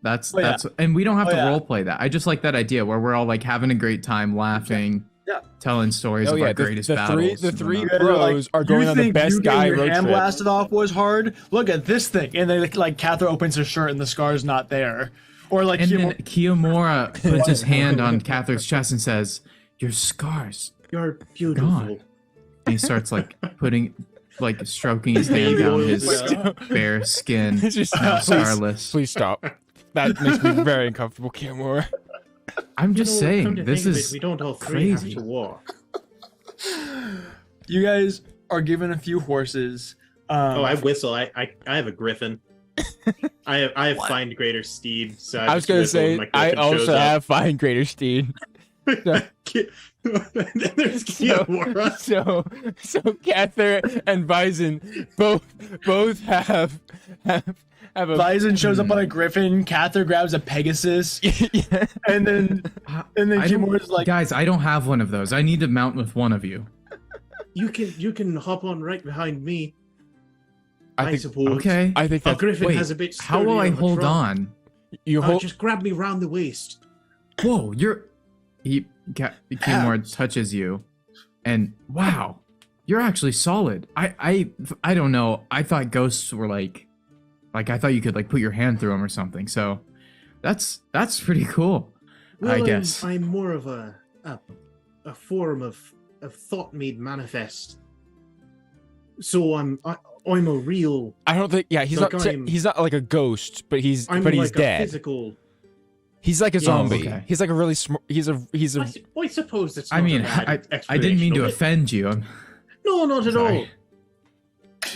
That's and we don't have to role play that. I just like that idea where we're all like having a great time, laughing, telling stories of our greatest battles. The three They're bros are going on the best guy your road hand trip. blasted off was hard. Look at this thing, and then like Cather opens her shirt and the scar's not there, or like And then Kiamora puts his hand on Cather's chest and says, "Your scars." You're beautiful. Gone. And he starts like putting like stroking his hand down his bare skin, It's just now please, starless. please stop. That makes me very uncomfortable, Kimura. I'm just Come saying, to this think of is it, we don't all three crazy. have to walk. You guys are given a few horses. Oh, I whistle. I have a griffin. I have find greater steed. So I was gonna say I also have find greater steed. There's Kiamura. So Cather and Bison both have a Bison shows up on a griffin. Cather grabs a Pegasus, yeah. and then Kimura's like, guys, I don't have one of those. I need to mount with one of you. You can hop on right behind me. I think- suppose. Okay. I think A that griffin Wait, has a bit. how will I sturdier of a hold trunk. on? you hold. Just grab me round the waist. Whoa, Kimura touches you, and wow, you're actually solid. I don't know. I thought ghosts were like I thought you could like put your hand through them or something. So that's pretty cool. Well, I guess. I'm more of a form of thought made manifest. So I'm a real. I don't think. Yeah, he's Like not. I'm- He's not like a ghost, but he's I'm but like he's a dead. physical. He's like a zombie. okay. He's like a really smart. He's a. I suppose it's. I not mean, a bad I didn't mean to explanation of it. offend you. No, not at Sorry.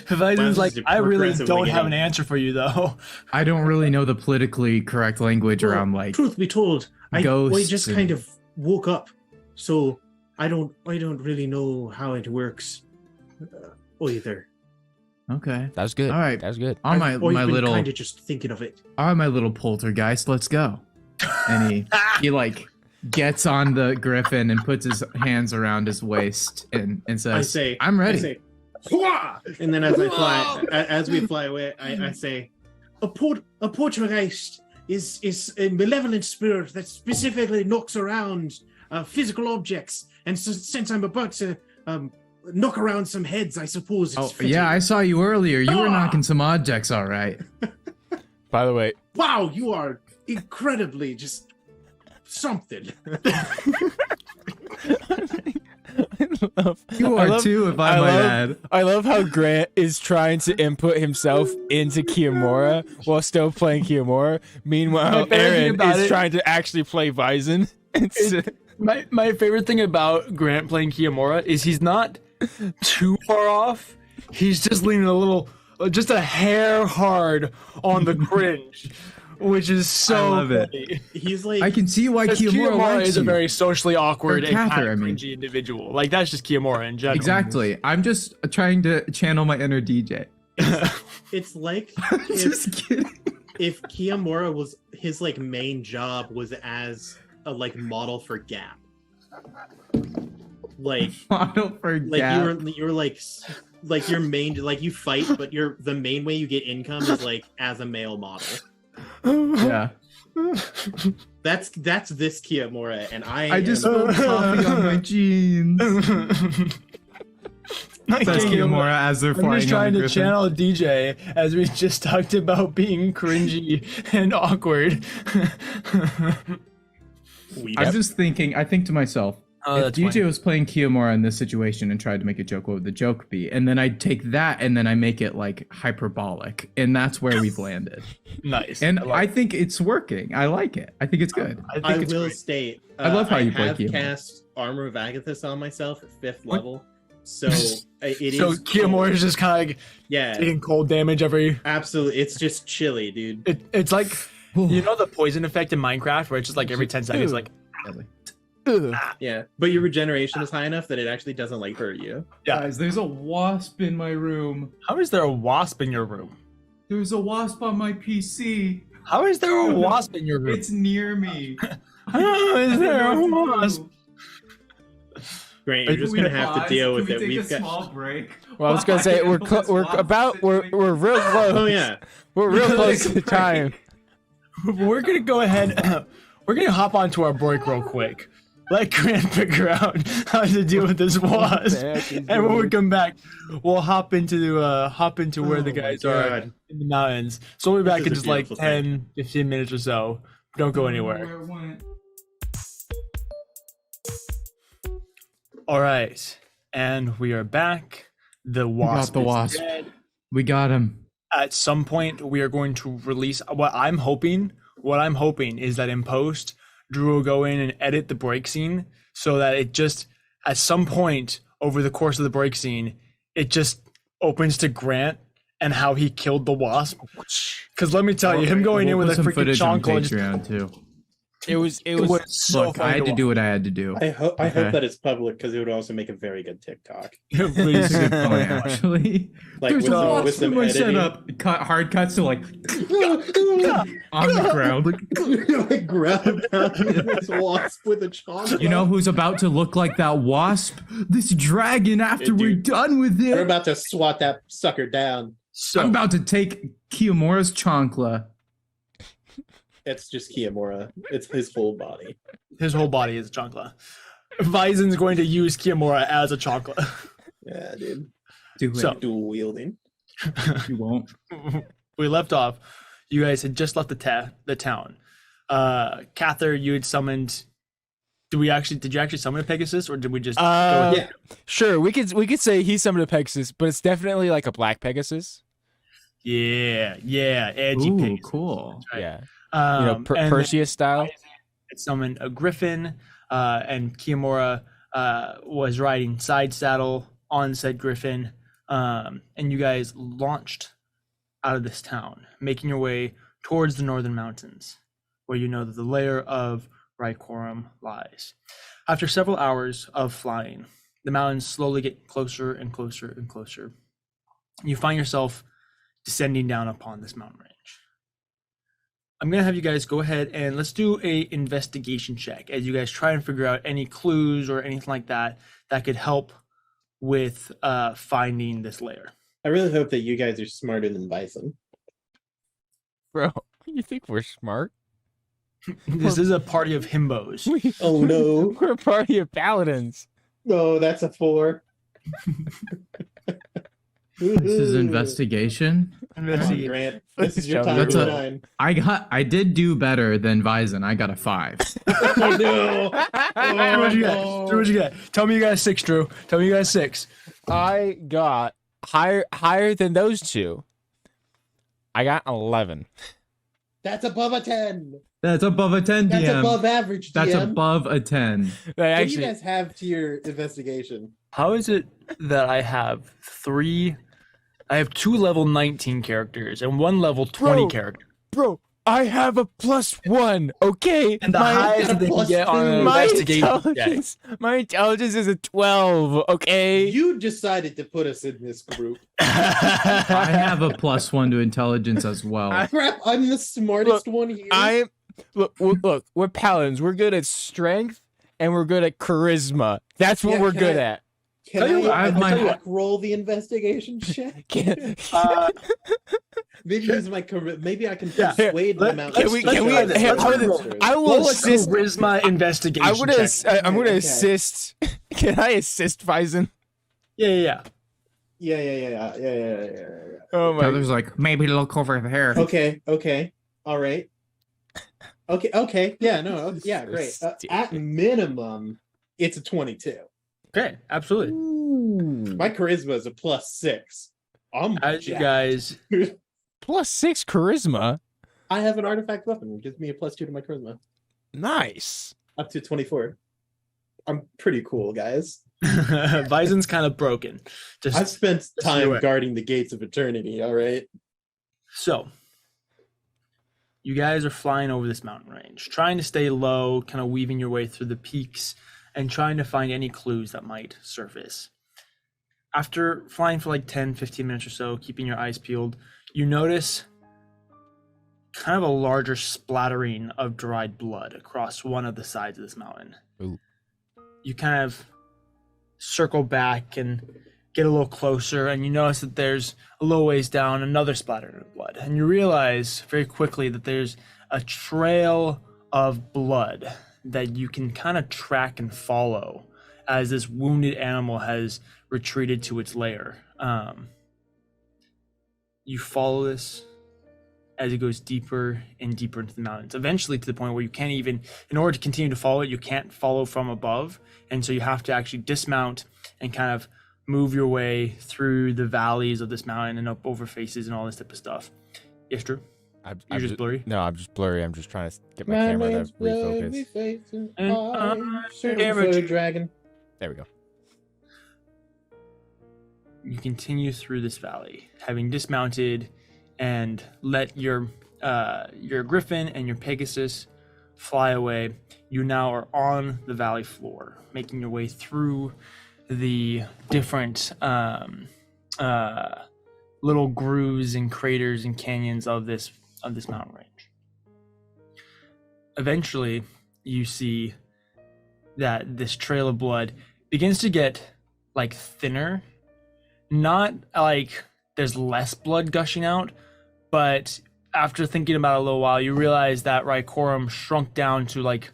all. Bison's like, Wow, I really progressively don't have an getting- answer for you though. I don't really know the politically correct language Well, around like truth be told, I ghosts just and- kind of woke up, so I don't really know how it works either. okay. That was good. All right. That was good. On I've my been little kind of just thinking of it. poltergeist, let's go. And he like gets on the griffin and puts his hands around his waist and says, I say, I'm ready. I say, "Hwah!" And then as we fly away, I say, a poltergeist is a malevolent spirit that specifically knocks around physical objects. And so, since I'm about to knock around some heads, I suppose it's fitting. Yeah, I saw you earlier. You were Ah! knocking some objects, all right. By the way, Wow, you are incredibly just something. You are too, if I might add. I love how Grant is trying to input himself into Kiamura while still playing Kiamura. Meanwhile, My favorite thing Aaron about is it- trying to actually play Bison. My favorite thing about Grant playing Kiamura is he's not too far off. He's just leaning a little, just a hair hard on the cringe, which is so I love it. funny. He's like, I can see why Because Kiamura Kiamura likes is a you. very socially awkward Or and kind Cather, I of mean. cringy individual. Like that's just Kiamura in general. Exactly. I'm just trying to channel my inner DJ. it's like Just kidding. if Kiamura was his like main job was as a like model for Gap. Like Model for like Gap. you're like your main like you fight, but the main way you get income is like as a male model. Yeah. That's this Kiamura, and I just am- spilled coffee on my jeans. Says Kiamura as they're I'm flying just trying on the to griffin. channel DJ as we just talked about being cringy and awkward. I'm just thinking, I think to myself, Oh, if that's DJ funny. was playing Kiamura in this situation and tried to make a joke, what would the joke be? And then I'd take that and then I make it like hyperbolic. And that's where we've landed. Nice. And I, I think it's working. I like it. I think it's good. think I it's will great. state. I love how you play have Kiamura. cast Armor of Agathis on myself at 5th What? level, so it is. So Kiamura is just kind of like yeah, taking cold damage every. absolutely. It's just chilly, dude. It's like you know the poison effect in Minecraft where it's just like every 10 seconds, like Ugh. Yeah, but your regeneration is high enough that it actually doesn't like hurt you. yeah. Guys, there's a wasp in my room. How is there a wasp in your room? There's a wasp on my PC. How is there a wasp in your room? It's near me. How is there a wasp? Grant, you're just gonna have to deal with it. We've got. break. Well, I was gonna say we're real close. Oh yeah, We're real close to Break. time. We're gonna go ahead. We're gonna hop onto our break real quick. Let Grant figure out how to deal with this wasp, and when we come back, we'll hop into where the Oh my guys are God. in the mountains. So we'll be back This in is a just like beautiful thing. 10, 15 minutes or so. Don't go anywhere. All right, and we are back. The We wasp got the is wasp. dead. We got him. At some point, we are going to release what I'm hoping is that in post, Drew will go in and edit the break scene so that it just, at some point over the course of the break scene, it just opens to Grant and how he killed the wasp. Because let me tell you, him going in with a We'll put some freaking footage on chonkle, just, Patreon too. It was so Look, funny I had to watch. do what I had to do. I hope Okay. that it's public because it would also make a very good TikTok. Please. That's a good point, actually. Like There's with a some, wasp with some in my editing. setup. Hard cuts to like on the ground. Like ground pounding this wasp with a chonk. You know who's about to look like that wasp? This dragon after Dude, we're done with We're it. about to swat that sucker down. So I'm about to take Kiyomora's chancla. It's just Kiyomura. It's his whole body. his whole body is a chancla. Vizen's going to use Kiyomura as a chancla. Yeah, dude. Do it. So- Dual wielding. You won't. We left off. You guys had just left the town. Cather, you had summoned. Did you actually summon a Pegasus, or did we just? go with- Yeah. Sure, we could say he summoned a Pegasus, but it's definitely like a black Pegasus. Yeah, edgy Ooh, Pegasus. cool. Right. Yeah, And then Perseus style. it summoned a griffin, and Kiyomura was riding side saddle on said griffin, and you guys launched out of this town, making your way towards the northern mountains, where you know that the lair of Rycorum lies. After several hours of flying, the mountains slowly get closer and closer and closer. You find yourself descending down upon this mountain range. I'm gonna have you guys go ahead and let's do a investigation check as you guys try and figure out any clues or anything like that that could help with finding this lair. I really hope that you guys are smarter than Bison. Bro, you think we're smart? This is a party of himbos. Oh no. We're a party of paladins. No, that's a 4. This is investigation. Come on, Grant. This is your time That's to a- shine. I did do better than Vizen. I got a 5. Oh no. Drew, what'd you get? Drew, what'd you get? Tell me you got 6, Drew. Tell me you got 6. I got higher than those two. I got 11. That's above a 10. That's above a 10, That's DM. above average, DM. That's above a 10. That What do you actually, guys have to your investigation? How is it that I have 2 level 19 characters and 1 level 20 Bro. character? bro, I have a +1. Okay, And the highest that they can plus get on an 2. my intelligence is a 12. Okay. You decided to put us in this group. I have a +1 to intelligence as well. Crap, I'm the smartest one here. Look, we're paladins. We're good at strength and we're good at charisma. That's what Yeah, we're can good I- at. Can Tell you what, I have my- attack roll the investigation check? Maybe use my maybe I can Yeah, persuade here, them out. can we- can we- let's here, roll this. I will Roll a assist. charisma investigation I'm gonna check. I'm gonna Okay. assist. Can I assist Vizen? Yeah. Yeah. Oh my. Tyler's like, maybe look over there. Okay. All right. Okay. Yeah, no. Yeah, great. Stupid. At minimum, it's a 22. Okay, absolutely. My charisma is a +6. I'm As you jacked. guys, +6 charisma. I have an artifact weapon. It gives me a +2 to my charisma. Nice. Up to 24. I'm pretty cool, guys. Vizen's kind of broken. I've spent do time it. guarding the gates of eternity, all right? So, you guys are flying over this mountain range, trying to stay low, kind of weaving your way through the peaks and trying to find any clues that might surface. After flying for like 10, 15 minutes or so, keeping your eyes peeled, you notice kind of a larger splattering of dried blood across one of the sides of this mountain. Ooh. You kind of circle back and get a little closer, and you notice that there's a little ways down another splattering of blood. And you realize very quickly that there's a trail of blood that you can kind of track and follow as this wounded animal has retreated to its lair. You follow this as it goes deeper and deeper into the mountains, eventually to the point where you can't even, in order to continue to follow it, you can't follow from above. And so you have to actually dismount and kind of move your way through the valleys of this mountain and up over faces and all this type of stuff. Yes, Drew? You're just blurry? No, I'm just blurry. I'm just trying to get my camera to refocus. I'm searching for a dragon. There we go. You continue through this valley, having dismounted and let your griffin and your Pegasus fly away. You now are on the valley floor, making your way through the different little grooves and craters and canyons of this mountain range. Eventually, you see that this trail of blood begins to get like thinner. Not like there's less blood gushing out, but after thinking about it a little while, you realize that Rycorum shrunk down to like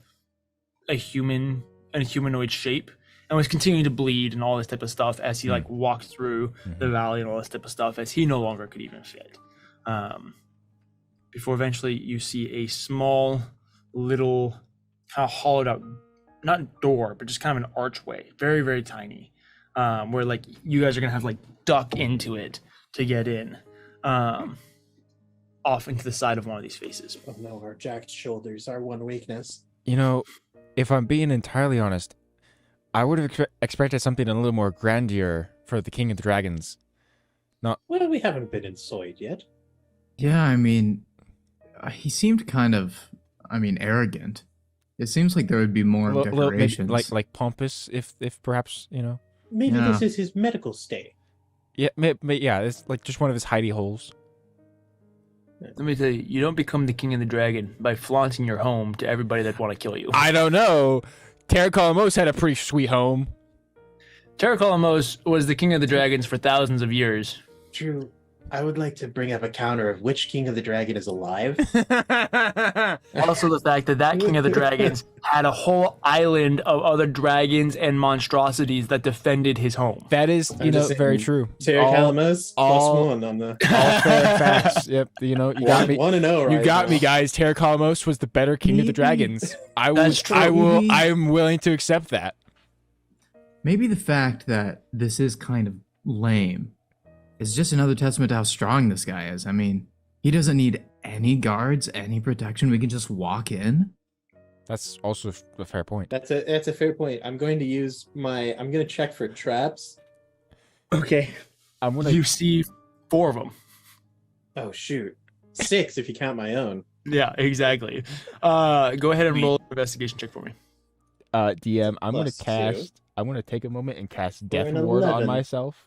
a humanoid shape and was continuing to bleed and all this type of stuff as he like walked through the valley and all this type of stuff as he no longer could even fit. Before eventually you see a small little kind of hollowed out, not door, but just kind of an archway, very, very tiny, where like you guys are gonna have to like duck into it to get in, off into the side of one of these faces. Oh no, our jacked shoulders, our one weakness. You know, if I'm being entirely honest, I would have expected something a little more grandeur for the King of the Dragons. Well, we haven't been in Soid yet. Yeah, I mean, he seemed kind of, arrogant. It seems like there would be more decorations. Maybe like pompous, if perhaps, you know. Maybe this is his medical stay. Yeah, yeah, it's like just one of his hidey holes. Let me tell you, you don't become the King of the Dragon by flaunting your home to everybody that want to kill you. I don't know. Terracolamos had a pretty sweet home. Terracolamos was the King of the Dragons for thousands of years. True. I would like to bring up a counter of which King of the Dragon is alive. Also the fact that King of the Dragons had a whole island of other dragons and monstrosities that defended his home. That is, very true. Terracolamos +1 on the all fair facts. Yep, you got me. 1-0, right? You got me, guys. Terracolamos was the better King of the Dragons. That's true. I'm willing to accept that. Maybe the fact that this is kind of lame is just another testament to how strong this guy is. I mean, he doesn't need any guards, any protection. We can just walk in. That's also a fair point. That's a fair point. I'm going to check for traps. Okay. You see 4 of them. Oh shoot. 6 if you count my own. Yeah, exactly. Go ahead and roll an investigation check for me. DM, I'm going to +2. I'm going to take a moment and cast We're Death an Ward on 11. myself.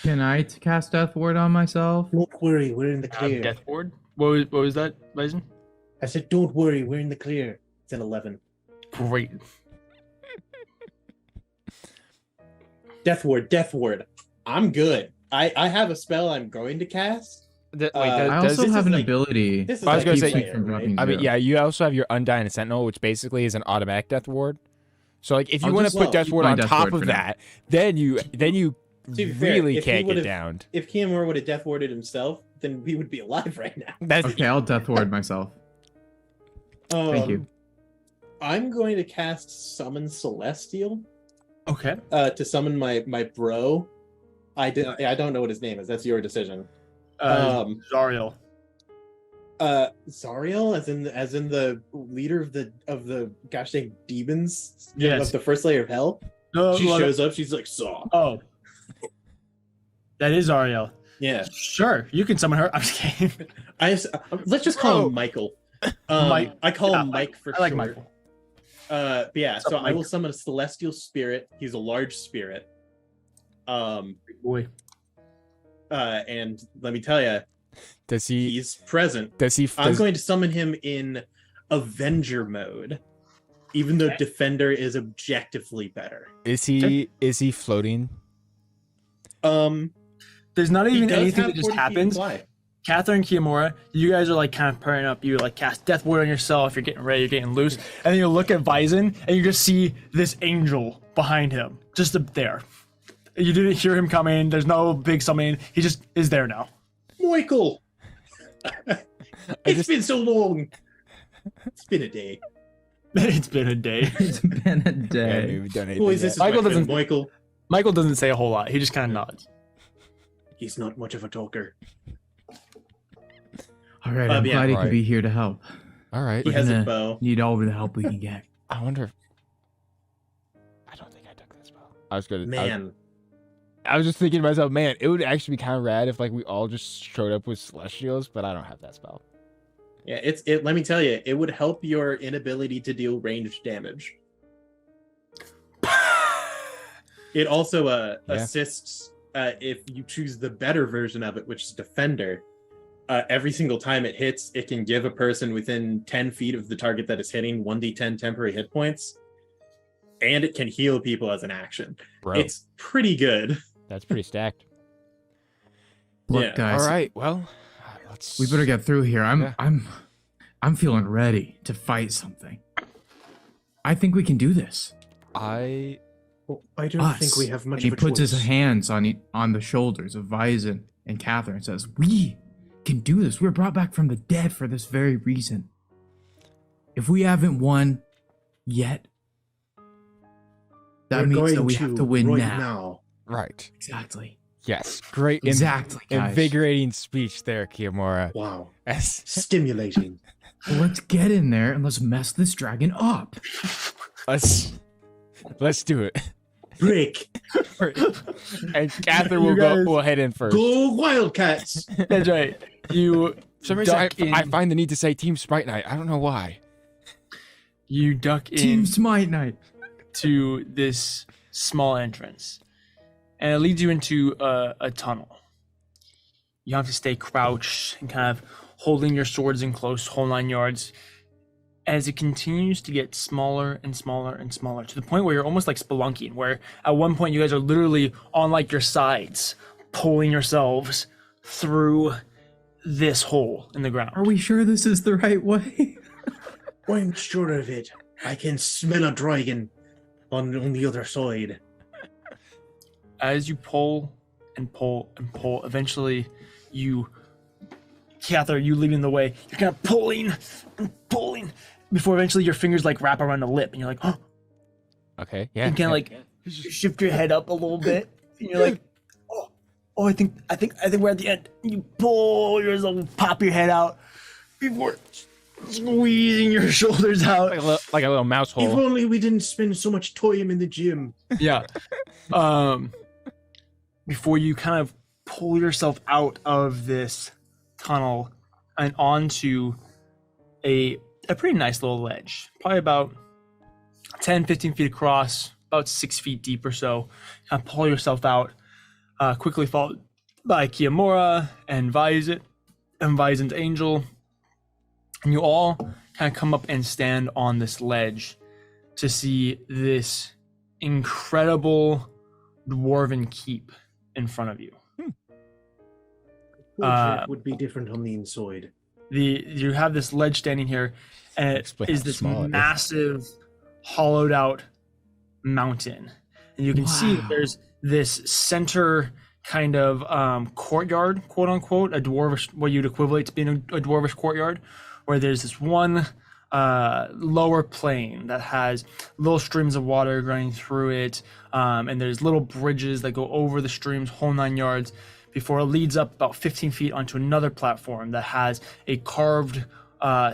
Can I cast Death Ward on myself? Don't worry, we're in the clear. Death Ward? What was that, Bison? I said, don't worry, we're in the clear. It's an 11. Great. Death Ward. I'm good. I have a spell I'm going to cast. I also have an ability. This is I was like gonna say- each layer, right? I mean, yeah, you also have your Undying Sentinel, which basically is an automatic Death Ward. So, like, if you I'll want just- to put well, Death keep Ward my on Death top Ward of for now. that, then you be fair, really if he can't get would've- downed. If Kiamor would have Death Warded himself, then we would be alive right now. That's Okay, I'll Death Ward myself. Thank you. I'm going to cast Summon Celestial Okay. to summon my bro. I don't know what his name is. That's your decision. Zariel. Zariel, as in the leader of the gosh dang demons Yes. of the first layer of hell. No, She shows up. She's like, "Saw." Oh. That is Zariel. Yeah. Sure, you can summon her. I'm just kidding. Let's just call him Michael. Mike. I call Yeah, him Mike for I like short. Michael. But yeah, What's up, so I Mike? will summon a celestial spirit. He's a large spirit. Boy. And let me tell you, does he? he's present. Does he? I'm Does, going to summon him in Avenger mode, even though Defender is objectively better. is he? Is he floating? There's not He even does anything have that just 40 feet happens. fly. Catherine Kiamura, you guys are like kind of pairing up. You like cast Death Ward on yourself. You're getting ready. You're getting loose, and then you look at Bison, and you just see this angel behind him, just up there. You didn't hear him coming. There's no big summoning. He just is there now. Michael, it's been so long. It's been a day. It's been a day. It's been a Yeah, day. we've done Boys, this is Michael my friend doesn't- Michael. Michael doesn't say a whole lot. He just kind of nods. He's not much of a talker. All right, Oh, I'm yeah, glad he right. could be here to help. All right. He We're has a gonna bow. Need all the help we can get. I wonder if I don't think I took that spell. I was good. Man, I was just thinking to myself, man, it would actually be kind of rad if like we all just showed up with celestials, but I don't have that spell. yeah, it. Let me tell you, it would help your inability to deal ranged damage. It also Yeah. assists if you choose the better version of it, which is Defender. Every single time it hits, it can give a person within 10 feet of the target that is hitting 1d10 temporary hit points, and it can heal people as an action. Bro, It's pretty good. that's pretty stacked. Look, Yeah, guys, All right, well, let's. we better get through here. Yeah. I'm feeling ready to fight something. I think we can do this. I Well, I don't Us. think we have much And he of a puts choice. his hands on the shoulders of Vizon and Catherine and says, "We can do this. We were brought back from the dead for this very reason. If we haven't won yet, that We're means going that we have to win right now." right. Exactly. Yes, great. Exactly, guys. Invigorating speech there, Kiyomura. Wow. Yes. Stimulating. Well, let's get in there and let's mess this dragon up. Let's do it. Break. And Catherine You will guys- will head in first. Go Wildcats. That's right. You For some reason, duck in. I find the need to say Team Smite Night. I don't know why. You duck Team in Smite Night. to this small entrance, and it leads you into a tunnel. You have to stay crouched and kind of holding your swords in close, whole 9 yards, as it continues to get smaller and smaller and smaller, to the point where you're almost like spelunking, where at one point you guys are literally on like your sides, pulling yourselves through this hole in the ground. Are we sure this is the right way? I'm sure of it. I can smell a dragon on the other side. As you pull and pull and pull, eventually you, Cather, you leading the way, you're kind of pulling and pulling before eventually your fingers like wrap around the lip and you're like, oh, Okay. Yeah. and kind of like shift your head up a little bit and you're like, oh, I think we're at the end. You pull yourself, pop your head out before squeezing your shoulders out. like a little mouse If hole. only we didn't spend so much time in the gym. Yeah. Before you kind of pull yourself out of this tunnel and onto a pretty nice little ledge, probably about 10, 15 feet across, about 6 feet deep or so. Kind of pull yourself out, quickly followed by Kiyomura and Vizon's angel. And you all kind of come up and stand on this ledge to see this incredible dwarven keep in front of you. Portrait would be different on the inside. You have this ledge standing here, and it Explain is how this small it is. massive, hollowed out mountain, and you can see that Wow. there's this center kind of courtyard, quote unquote, a dwarvish, what you'd equivalent to being a dwarvish courtyard, where there's this one lower plane that has little streams of water running through it, and there's little bridges that go over the streams, whole 9 yards, before it leads up about 15 feet onto another platform that has a carved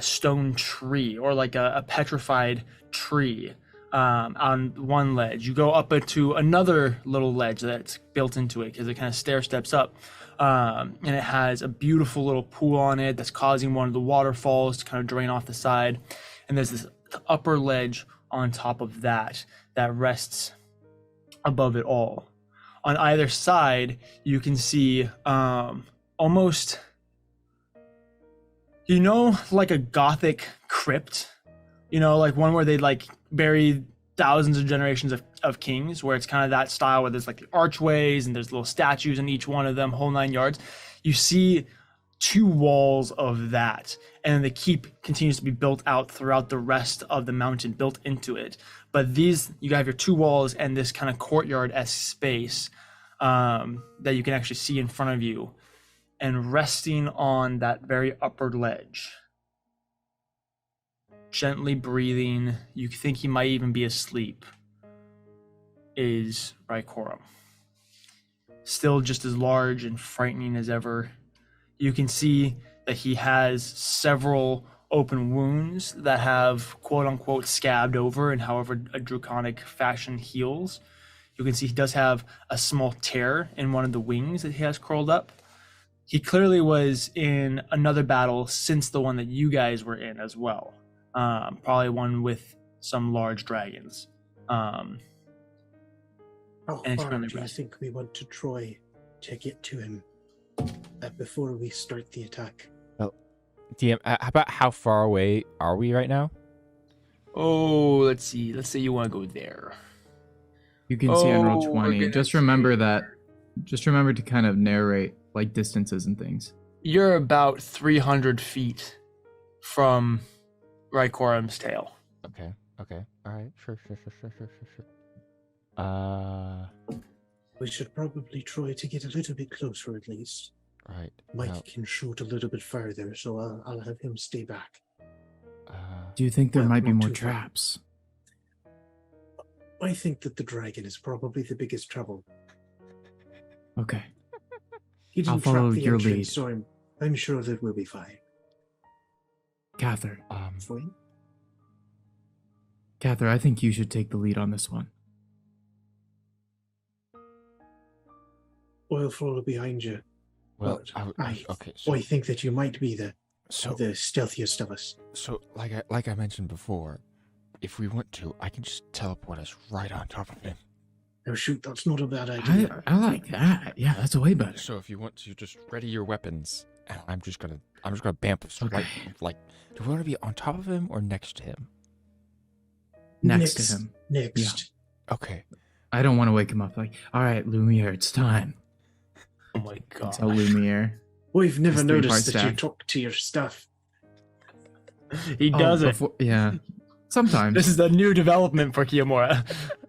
stone tree, or like a petrified tree on one ledge. You go up into another little ledge that's built into it because it kind of stair steps up. And it has a beautiful little pool on it that's causing one of the waterfalls to kind of drain off the side. And there's this upper ledge on top of that rests above it all. On either side, you can see almost, like a Gothic crypt, like one where they like bury thousands of generations of kings, where it's kind of that style where there's like the archways and there's little statues in each one of them, whole 9 yards. You see 2 walls of that, and the keep continues to be built out throughout the rest of the mountain, built into it. But these, you have your 2 walls and this kind of courtyard-esque space that you can actually see in front of you, and resting on that very upper ledge gently breathing, you think he might even be asleep, is Rykorum. Still just as large and frightening as ever. You can see that he has several open wounds that have quote-unquote scabbed over in however a draconic fashion heals. You can see he does have a small tear in one of the wings that he has curled up. He clearly was in another battle since the one that you guys were in as well. Probably one with some large dragons. How And it's far currently do you resting. think we want to try to get to him before we start the attack? DM, how about how far away are we right now? Oh, let's see. Let's say you want to go there. You can see on roll Oh, we're 20. gonna Just see. remember that. Just remember to kind of narrate like distances and things. You're about 300 feet from Rykorum's tail. Okay. All right. Sure. We should probably try to get a little bit closer at least. Right. Mike Now, can shoot a little bit further, so I'll have him stay back. Do you think there Well, might be not more too far. traps? I think that the dragon is probably the biggest trouble. Okay. He I'll didn't follow trap the your entrance, lead. so I'm sure that we'll be fine. Cather, Fine? I think you should take the lead on this one. I'll follow behind you. well, But okay. I think that you might be the So stealthiest of us. like I mentioned before, if we want to, I can just teleport us right on top of him. Oh shoot, that's not a bad idea. I like that. Yeah, that's way better. So if you want to, just ready your weapons, and I'm just gonna bamf us Okay. like. Do we want to be on top of him or next to him? Next to him. Next. Okay. I don't want to wake him up like, all right, Lumiere, it's time. Oh my god. Tell Lumiere. We've never His three-part noticed that you staff. talk to your stuff. He Oh, does it. Yeah. Sometimes. This is the new development for Kiyomura.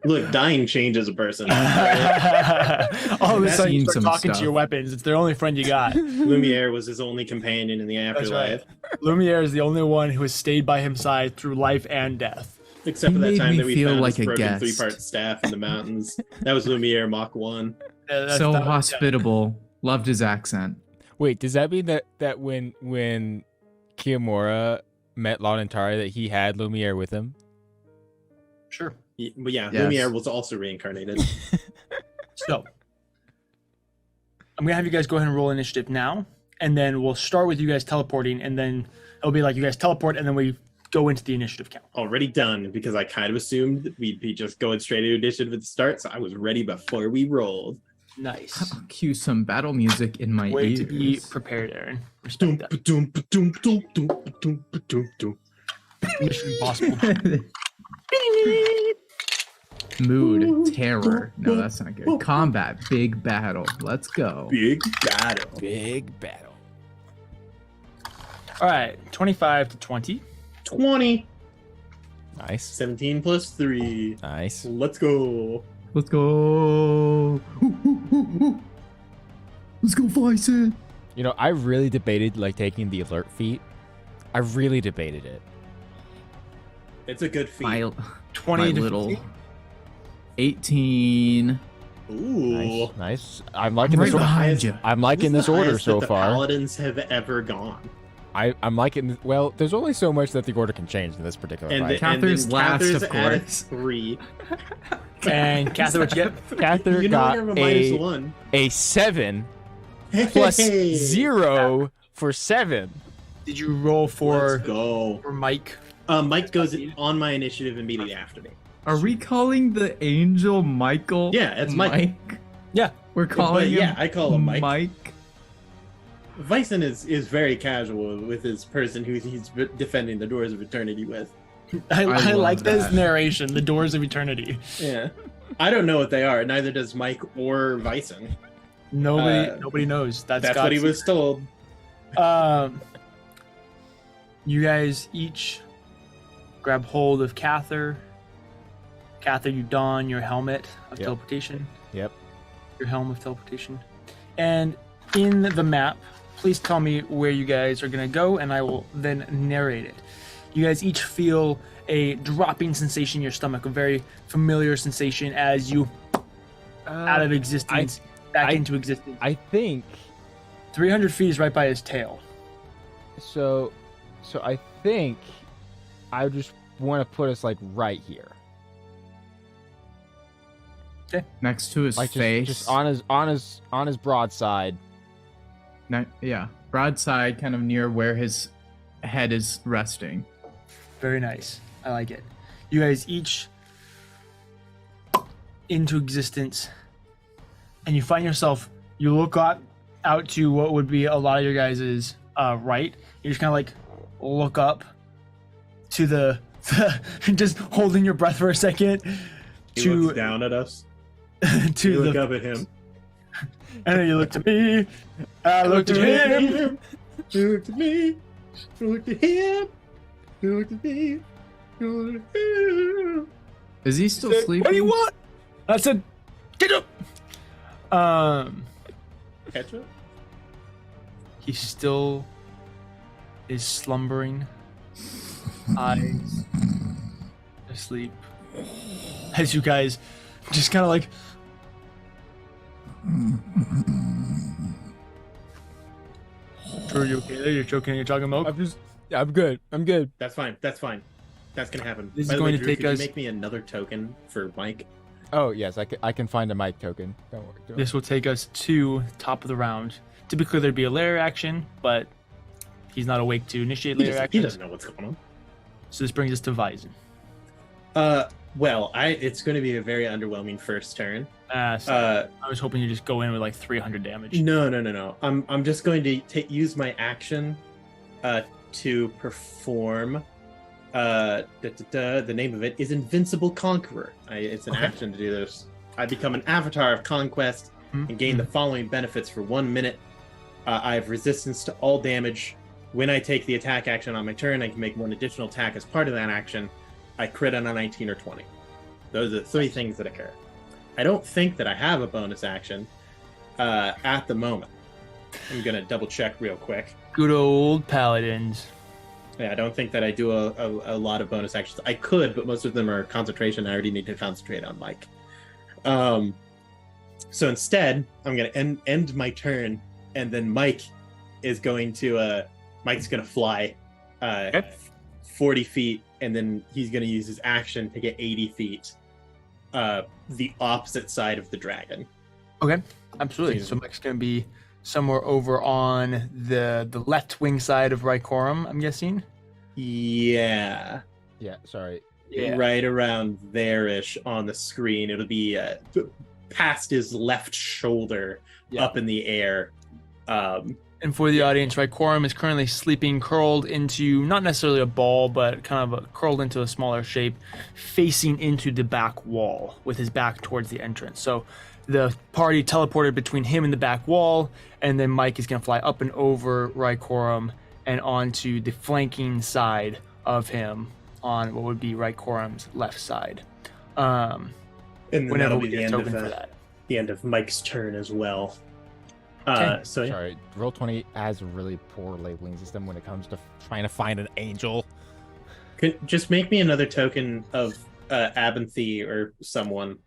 Look, dying changes a person. All of a sudden, you Seen start some talking to stuff. your weapons. It's their only friend you got. Lumiere was his only companion in the That's afterlife. right. Lumiere is the only one who has stayed by his side through life and death. Except He for that made time me that we feel found like his a broken guest. three-part staff in the mountains. That was Lumiere Mach 1. So hospitable. Loved his accent. Wait, does that mean that when Kiyomura met Launantari that he had Lumiere with him? Sure. But yeah, Yes. Lumiere was also reincarnated. So, I'm gonna have you guys go ahead and roll initiative now, and then we'll start with you guys teleporting, and then it'll be like you guys teleport, and then we go into the initiative count. Already done, because I kind of assumed that we'd be just going straight to initiative at the start, so I was ready before we rolled. Nice. I'll cue some battle music in my Way ears. to be prepared, Aaron. Respect that. Mission Impossible. Mood, terror. No, that's not good. Combat, big battle. Let's go. Big battle. Big battle. All right, 25 to 20. 20. Nice. 17 plus 3. Nice. Let's go. Let's go. Let's go, Vicent. You know, I really debated like taking the alert feat. I really debated it. It's a good feat. My 20 to little 15. 18. Ooh. Nice. I'm liking right this order. behind you. I'm liking This is this the order highest so that the far. Paladins have ever gone. I'm liking. Well, there's only so much that the order can change in this particular And, fight. Cather's then last, Cather's of at a course. 3. And Cather, what you get? Cather You know got you have a minus a 1. 7 plus Hey. 0 for 7. Did you roll Let's for go. Mike? Mike goes on my initiative immediately after me. Are we calling the angel Michael? Yeah, it's Mike. Yeah. We're calling him. yeah, I call him Mike. Mike. Vicen is very casual with his person who he's defending the doors of eternity with. I love like this that. narration, the doors of eternity. Yeah. I don't know what they are. Neither does Mike or Vicen. Nobody knows. That's That's what he was told. You guys each grab hold of Cather. Cather, you don your helmet of Yep. teleportation. Yep. Your helm of teleportation. And in the map, please tell me where you guys are going to go, and I will then narrate it. You guys each feel a dropping sensation in your stomach, a very familiar sensation as you out of existence, back into existence. I think 300 feet is right by his tail. so. I think I just want to put us like right here, Next to his like face. just on his broadside. Yeah, broadside, kind of near where his head is resting. Very nice. I like it. You guys each into existence, and you find yourself. You look out to what would be a lot of your guys' right. You just kind of like look up to the just holding your breath for a second. He looks down at us. To You look up at him. and then you look to me. I looked at him. You looked at me. You looked at him. You looked at me. You looked at him. Is he still Said, sleeping? what do you want? I said, get up. Ketchup? He still is slumbering, eyes asleep. As you guys just kind of like. Are you okay there? You're choking. You're talking milk. I'm good. I'm good. That's fine. That's fine. That's gonna happen. This is By the way, going to Drew, take could you us- make me another token for Mike? Oh yes, I can find a mic token. Don't worry. This will take us to top of the round. Typically, there'd be a layer action, but he's not awake to initiate He layer doesn't, action. know what's going on. So this brings us to Vyzen. Well, it's going to be a very underwhelming first turn. So I was hoping you just go in with like 300 damage. No. I'm just going to use my action to perform. The name of it is Invincible Conqueror. It's an action to do this. I become an avatar of conquest and gain the following benefits for 1 minute. I have resistance to all damage. When I take the attack action on my turn, I can make one additional attack as part of that action. I crit on a 19 or 20. Those are the 3 things that occur. I don't think that I have a bonus action at the moment. I'm going to double check real quick. Good old paladins. Yeah, I don't think that I do a lot of bonus actions. I could, but most of them are concentration. I already need to concentrate on Mike. So instead, I'm going to end my turn, and then Mike's going to fly 40 feet, and then he's going to use his action to get 80 feet the opposite side of the dragon. Okay, absolutely. So Mike's going to be somewhere over on the left wing side of Rycorum, I'm guessing. Yeah. Yeah. Sorry. Yeah. Right around there-ish on the screen. It'll be past his left shoulder, up in the air. And for the audience, Rycorum is currently sleeping, curled into not necessarily a ball, but kind of curled into a smaller shape, facing into the back wall with his back towards the entrance. So the party teleported between him and the back wall, and then Mike is going to fly up and over Rycorum and onto the flanking side of him on what would be Rycorum's left side. And then Whenever that'll we be get a the token for that. end of Mike's turn as well. Okay. So yeah. Sorry. Roll20 has a really poor labeling system when it comes to trying to find an angel. Just make me another token of Abinthy or someone.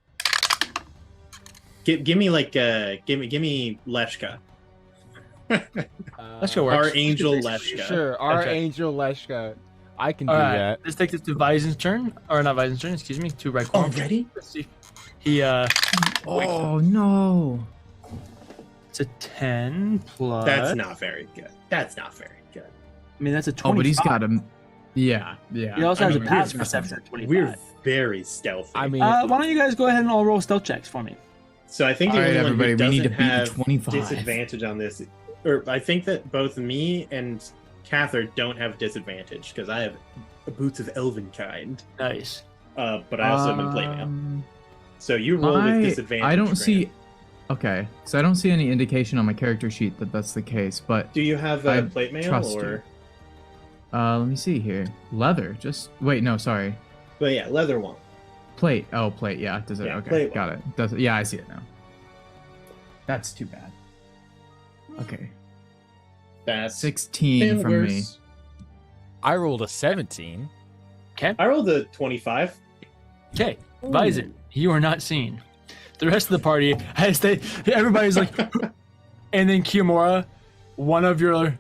Give me Leshka. Let's go work. Our angel Leshka. Sure, our Okay. angel Leshka. I can do All right, that. let's take this to Vyzen's turn, or not Vyzen's turn, excuse me, to Rycorum. Already? Let's see. He Oh no! it's a 10 plus. That's not very good. That's not very good. I mean, that's a 25. Oh, but he's got him. Yeah. He also I has a mean, pass we're- perception at 25. We're very stealthy. I mean, why don't you guys go ahead and all roll stealth checks for me? So I think the All right, only one who everybody, we need doesn't to beat the have 25. disadvantage on this, or I think that both me and Cather don't have disadvantage because I have boots of elven kind. Nice. But I also have been plate mail. So you roll with disadvantage. I don't Grant. see. Okay, so I don't see any indication on my character sheet that that's the case. But Do you have I plate mail trust or? let me see here. Leather. Just wait. No, sorry. But yeah, leather one. Plate. Oh, plate. Yeah. Does it? Yeah, Okay, plate got it. Does it? Yeah, I see it now. That's too bad. Okay, That's 16 been from me. worse. I rolled a 17. I rolled a 25. Okay, Visor, you are not seen. The rest of the party, everybody's like, and then Kiyomura, one of your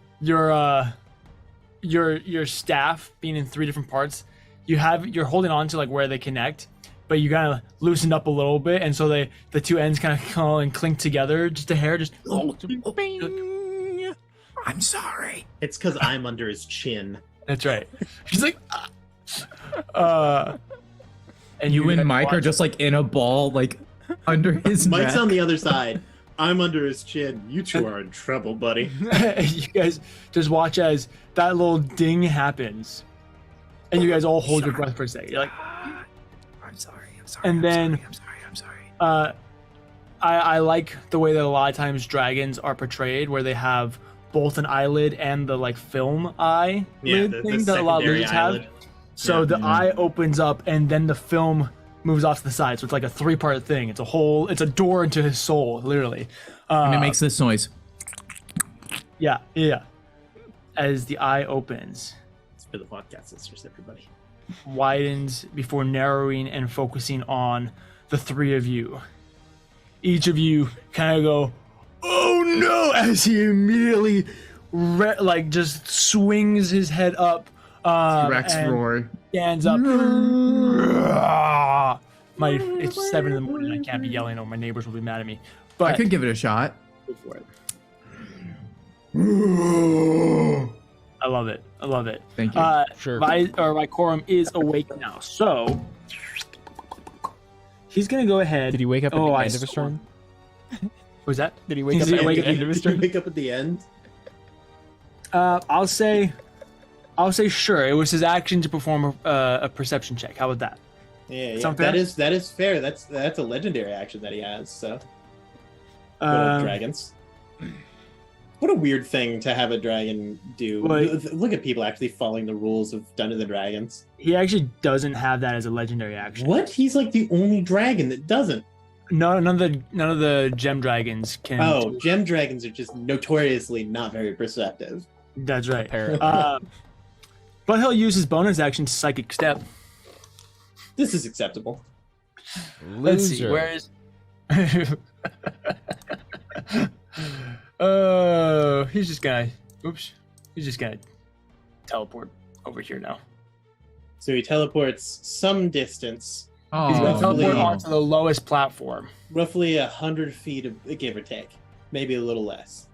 staff being in 3 different parts, you're holding on to like where they connect, but you kind of loosened up a little bit, and so the 2 ends kind of come and clink together, just a hair, just. I'm sorry. It's because I'm under his chin. That's right. She's like, and You and Mike are watch- just like in a ball, like under his Mike's neck. on the other side. I'm under his chin. You two are in trouble, buddy. you guys just watch as that little ding happens, and you guys all hold your breath for a second. You're like, I'm sorry. And then- I'm sorry. I like the way that a lot of times dragons are portrayed, where they have both an eyelid and the like film eye Yeah, lid the thing that a lot of secondary lizards have. eyelid. So Yeah. the eye opens up, and then the film moves off to the side. So it's like a 3-part thing. It's a door into his soul, literally. And it makes this noise. Yeah. As the eye opens, It's for the podcast sisters, everybody. widens before narrowing and focusing on the 3 of you. Each of you kind of go, "Oh no!" as he immediately just swings his head up. Rex and roar. stands up. It's 7 in the morning. I can't be yelling, or my neighbors will be mad at me. But I could give it a shot. go for it. I love it. Thank you. Sure. Vycorum is awake now, so he's gonna go ahead. Did he wake up at Oh, the I end of his swore. turn? Was that? Did he wake Is up he at awake the at end of his Did you turn? wake up at the end? I'll say sure. It was his action to perform a perception check. How about that? Yeah, Sound that fair? is fair. That's a legendary action that he has. So good old Um, dragons. What a weird thing to have a dragon do. Like- Look at people actually following the rules of Dungeons and Dragons. He actually doesn't have that as a legendary action. What? He's like the only dragon that doesn't. No, none of the gem dragons can. Oh, gem dragons are just notoriously not very perceptive. That's right. Apparently. But he'll use his bonus action to psychic step. This is acceptable. Let's see. Loser. Where is? Oh, he's just gonna. Oops. He's just gonna teleport over here now. So he teleports some distance, Oh, He's gonna roughly- teleport no. onto the lowest platform. roughly 100 feet, give or take, maybe a little less.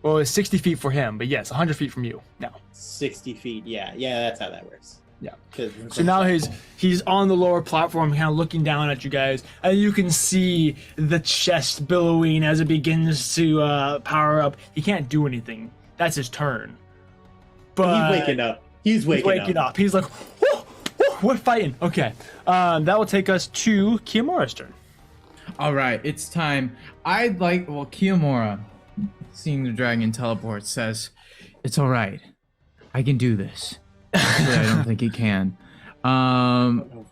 Well, it's 60 feet for him, but yes, 100 feet from you now. 60 feet. Yeah, that's how that works. Yeah. 'Cause- So now he's on the lower platform, kind of looking down at you guys, and you can see the chest billowing as it begins to power up. He can't do anything. That's his turn. But he's waking up. He's waking up. He's like, "Whoo, whoo, we're fighting. Okay. That will take us to Kiyomura's turn. All right, it's time. Kiyomura, seeing the dragon teleport, says, "It's all right. I can do this." Actually, I don't think he can.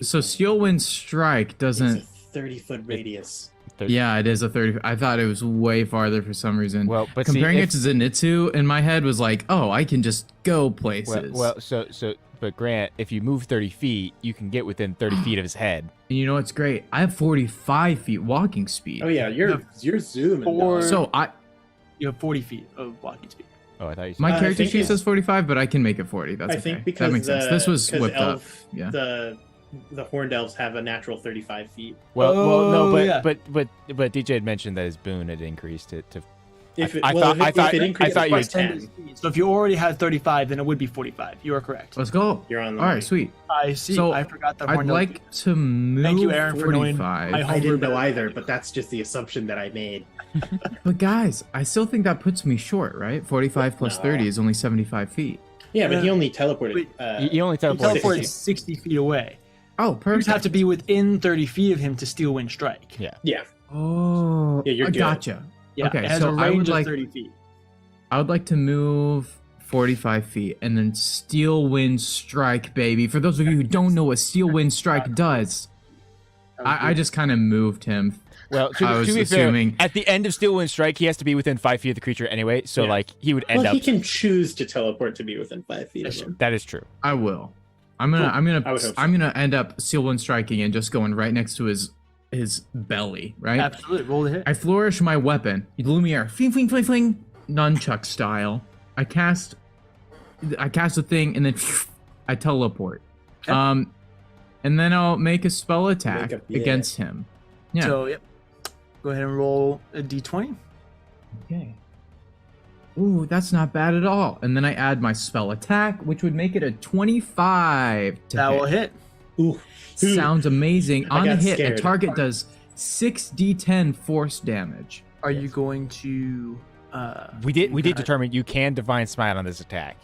So Steel Wind Strike It's doesn't. a 30-foot radius. Yeah, it is a 30. I thought it was way farther for some reason. Well, but comparing see, it to Zenitsu in my head was like, oh, I can just go places. but Grant, if you move 30 feet, you can get within 30 feet of his head. And you know what's great? I have 45 feet walking speed. Oh yeah, you're zooming. Four- dog. So You have 40 feet of walking speed. Oh, I thought you said my I character think sheet it's- says 45, but I can make it 40. That's I okay. think because that makes sense. This was 'cause whipped up. elf, Yeah. the horned elves have a natural 35 feet. well, no, Oh, but yeah. but DJ had mentioned that his boon had increased it to. If it, I well, thought- if it I increases thought you by had 10, So if you already had 35, then it would be 45. You are correct. Let's go. you're on the All money. right, sweet. I see. So, I forgot that. I'd horned like to move Thank you, Aaron, for knowing 45. my I didn't know Homebrew either, but that's just the assumption that I made. But guys, I still think that puts me short, right? 45 plus No. 30 is only 75 feet. Yeah, but he Yeah. only teleported. Wait, You only He teleport. teleported 60. 60 feet away. Oh, You just perfect. have to be within 30 feet of him to steal wind strike. Yeah. Yeah, Oh, Yeah, you're I good. gotcha. Yeah, Okay, it has so a I would range of like- 30 feet. I would like to move 45 feet and then Steel Wind Strike, baby. For those of you who don't know what Steel Wind Strike does, I just kind of moved him. Well, I was to be assuming- fair, at the end of Steel Wind Strike, he has to be within 5 feet of the creature anyway. So Yeah. like he would end Well, up. he can choose to teleport to be within 5 feet of him. That is true. I will. I'm I would hope so. gonna end up seal one striking and just going right next to his belly, right? Absolutely. Roll the hit. I flourish my weapon, Lumiere, fling, fling, fling, fling, nunchuck style. I cast a thing, and then I teleport. Okay. And then I'll make a spell attack yeah. against him. Yeah. So, yep. Go ahead and roll a d20. Okay. Ooh, that's not bad at all. And then I add my spell attack, which would make it a 25 to That hit. will hit. Ooh. Sounds amazing. I On a got hit, scared. a target does 6d10 force damage. Are you going to... We did determine you can Divine Smite on this attack.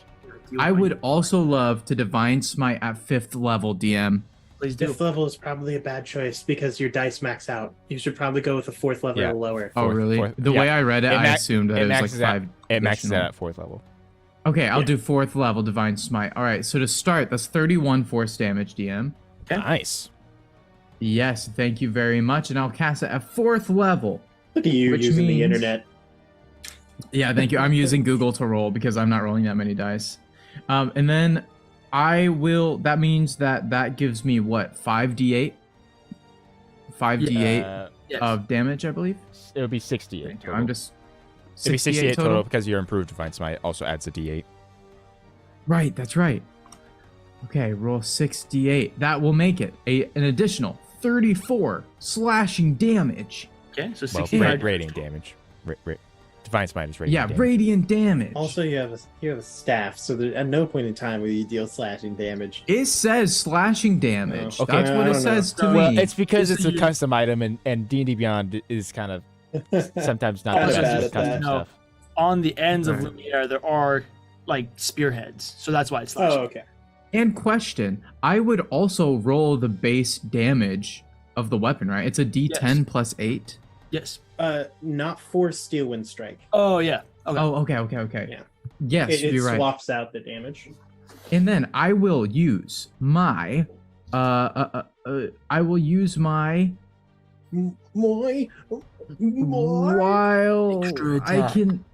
I would also love to Divine Smite at 5th level, DM. Please do. Fifth level is probably a bad choice because your dice max out. You should probably go with a 4th level Yeah. or lower. Oh, really? fourth- The yeah. way I read it, It I ma- assumed that it was like maxes out- 5. It maxes additional. out at 4th level. Okay, I'll Yeah. do 4th level Divine Smite. All right, so to start, that's 31 force damage, DM. Okay. Nice. Yes, thank you very much. And I'll cast it at 4th level. Look at you Which using the means- internet. Yeah, thank you. I'm using Google to roll because I'm not rolling that many dice. And then that means that gives me what, 5d8? 5d8 Yes. of damage, I believe. It would be 68 Thank you. total. I'm just It'd be 68 total because your improved Divine Smite also adds a d8. Right, that's right. Okay, roll 68. That will make it an additional 34 slashing damage. Okay, so Well, 65. radiant damage. Divine Smite is radiant Yeah, damage. radiant damage. Also, you have a staff, so there, at no point in time will you deal slashing damage. It says slashing damage. Oh, okay. That's what I it don't says to know. me. Well, it's because Just it's a you- custom item, and D&D Beyond is kind of sometimes not the That's best bad with at custom that. No. stuff. On the ends of Right. Lumiere, there are like spearheads, so that's why it's slashing. Oh, okay. And question, I would also roll the base damage of the weapon, right? It's a d10 Yes. plus 8. Yes. Not for Steel Wind Strike. Oh yeah. Okay. Oh, okay. Yeah. Yes, It you're right. swaps out the damage. And then I will use my I will use my while Extra I attack. can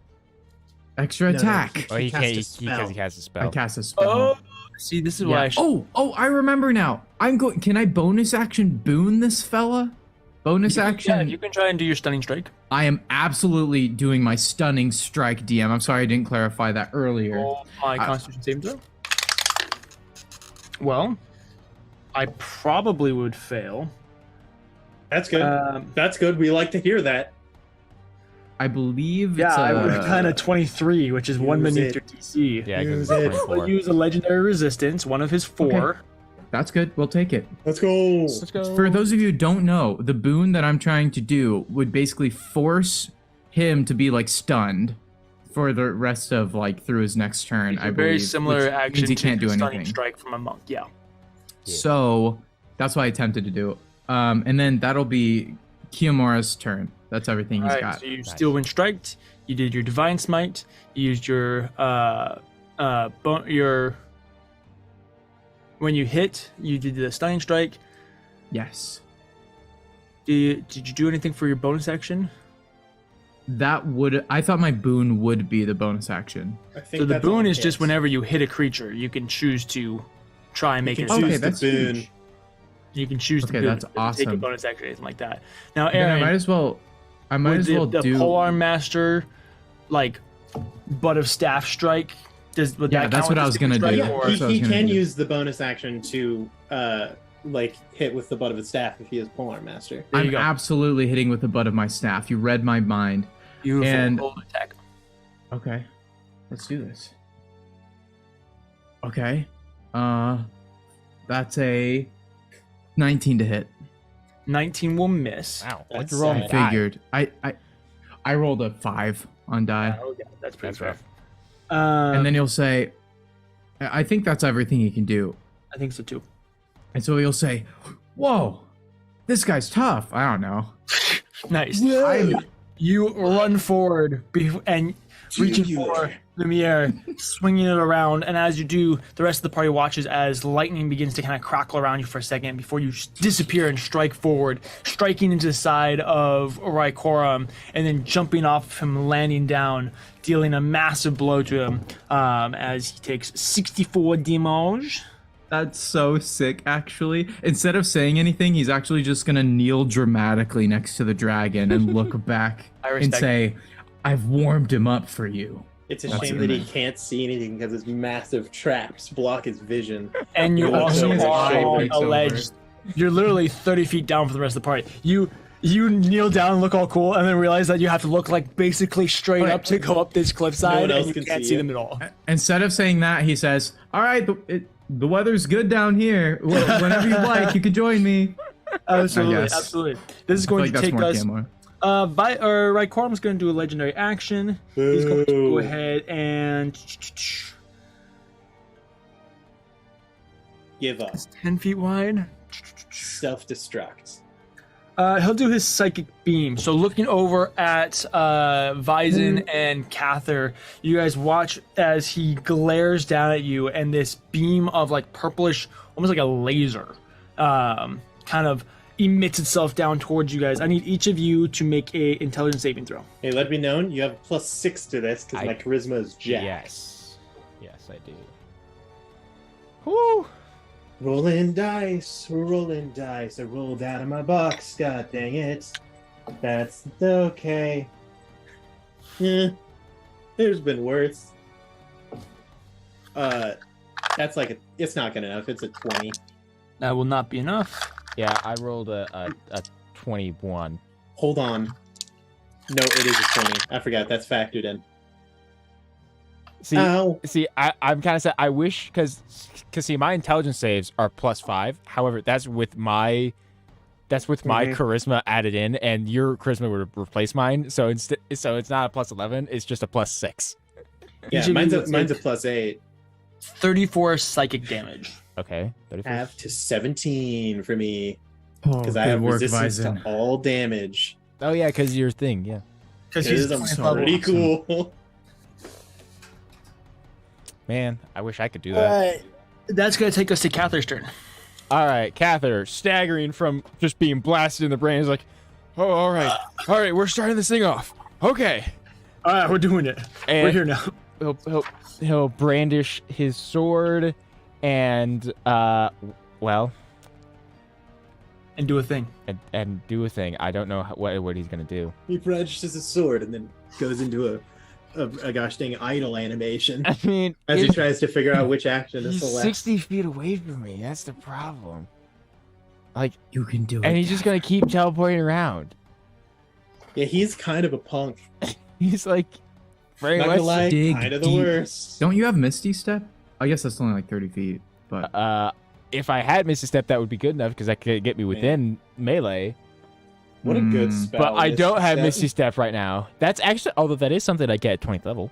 extra No, attack. Oh, he cast can't a because spell. he has a I spell. cast a spell. Oh, see, this is why I should. I remember now. I'm going. Can I bonus action boon this fella? Bonus action. Yeah, you can try and do your stunning strike. I am absolutely doing my stunning strike, DM. I'm sorry I didn't clarify that earlier. Roll my Constitution saving throw. Well, I probably would fail. That's good. Um, That's good. We like to hear that. I believe yeah, it's I would have a- gotten a 23, which is one use beneath it. your DC. Yeah, because Use it's it. 24. We'll use a legendary resistance, one of his 4. That's good. We'll take it. Let's go. Let's go. For those of you who don't know, the boon that I'm trying to do would basically force him to be like stunned for the rest of like through his next turn. It's I a believe, very similar which action means he to can't do the stunning anything. strike from a monk. Yeah. So that's what I attempted to do. And then that'll be Kiyomora's turn. That's everything he's All right, got. so you still win striked. You did your divine smite. You used your when you hit, you did the stunning strike. Yes. Did you do anything for your bonus action? That would. I thought my boon would be the bonus action. I think So the that's boon all is it just whenever you hit a creature, you can choose to try and make You it. can Okay, choose the that's boon. huge. You can choose Okay, the boon. that's It doesn't Take a awesome. bonus action or anything like that. Now, Then Aaron, I might as well. I might would as well the do. polearm master, like, butt of staff strike. Would Yeah, that that's count what I as was a gonna strike, do. Yeah, or- That's what I was he gonna can do. use the bonus action to like hit with the butt of his staff if he is polearm master. There you I'm go. absolutely hitting with the butt of my staff. You read my mind. Beautiful. and- Roll the attack. Okay, let's do this. Okay, that's a 19 to hit. 19 will miss. Wow. That's What'd you roll on sad. the die? Figured. I rolled a 5 on die, Okay, that's pretty That's rough. and then he'll say, "I think that's everything he can do." I think so too. And so he'll say, "Whoa, this guy's tough." I don't know. Nice. I'm- You run forward, and reaching for Lumiere, swinging it around, and as you do, the rest of the party watches as lightning begins to kind of crackle around you for a second before you disappear and strike forward, striking into the side of Rykorum, and then jumping off him, landing down, dealing a massive blow to him as he takes 64 damage. That's so sick, actually. Instead of saying anything, he's actually just gonna kneel dramatically next to the dragon and look back and say, I've warmed him up for you. It's a shame that he can't see anything because his massive traps block his vision. And you also are shame alleged. You're literally 30 feet down from the rest of the party. You kneel down and look all cool, and then realize that you have to look like basically straight up to go up this cliffside, No one else and you can can't see see you. them at all. Instead of saying that, he says, all right, the weather's good down here. Whenever you like, you can join me. Absolutely, I guess. absolutely. This is I feel going like to that's take more us. Gamor. Rykorum's going to do a legendary action. He's going to go ahead and Give up. 10 feet wide. Self-destruct. He'll do his psychic beam. So looking over at Vyzen and Cather, you guys watch as he glares down at you, and this beam of like purplish, almost like a laser, kind of emits itself down towards you guys. I need each of you to make a intelligence saving throw. Hey, let me know. You have +6 to this because my charisma is jacked. Yes, I do. Woo! Rolling dice, rolling dice. I rolled out of my box. God dang it. That's okay. There's been worse. That's like it's not good enough. It's a 20. That will not be enough. Yeah, I rolled a 21. Hold on. No, it is a 20. I forgot. That's factored in. See, I'm kind of sad. I wish because see, my intelligence saves are +5. However, that's with my charisma added in, and your charisma would replace mine. So it's not a +11. It's just a +6. Yeah, mine's a +8. 34 psychic damage. Okay, 34. Have to 17 for me Oh, because I have resistance to all damage. Oh yeah, because your thing, yeah. Because It is pretty cool. Man, I wish I could do that. Alright. That's going to take us to Cather's turn. All right, Cather, staggering from just being blasted in the brain, is like, oh, all right, we're starting this thing off. Okay. Alright, we're doing it. And we're here now. He'll brandish his sword and And do a thing. and do a thing. I don't know what he's gonna do. He brandishes his sword and then goes into a gosh dang idle animation I mean, as he tries to figure out which action to he's select. 60 feet away from me. That's the problem. Like, You can do it. and he's just gonna keep teleporting around. Yeah, he's kind of a punk. He's like, very Not much. gonna lie, dig kind of the deep. worst. Don't you have Misty Step? I guess that's only like 30 feet. But If I had missed a step, that would be good enough because that could get me within melee. What a good spell. But I don't have Step. Misty Step right now. That's actually, although that is something I get at 20th level.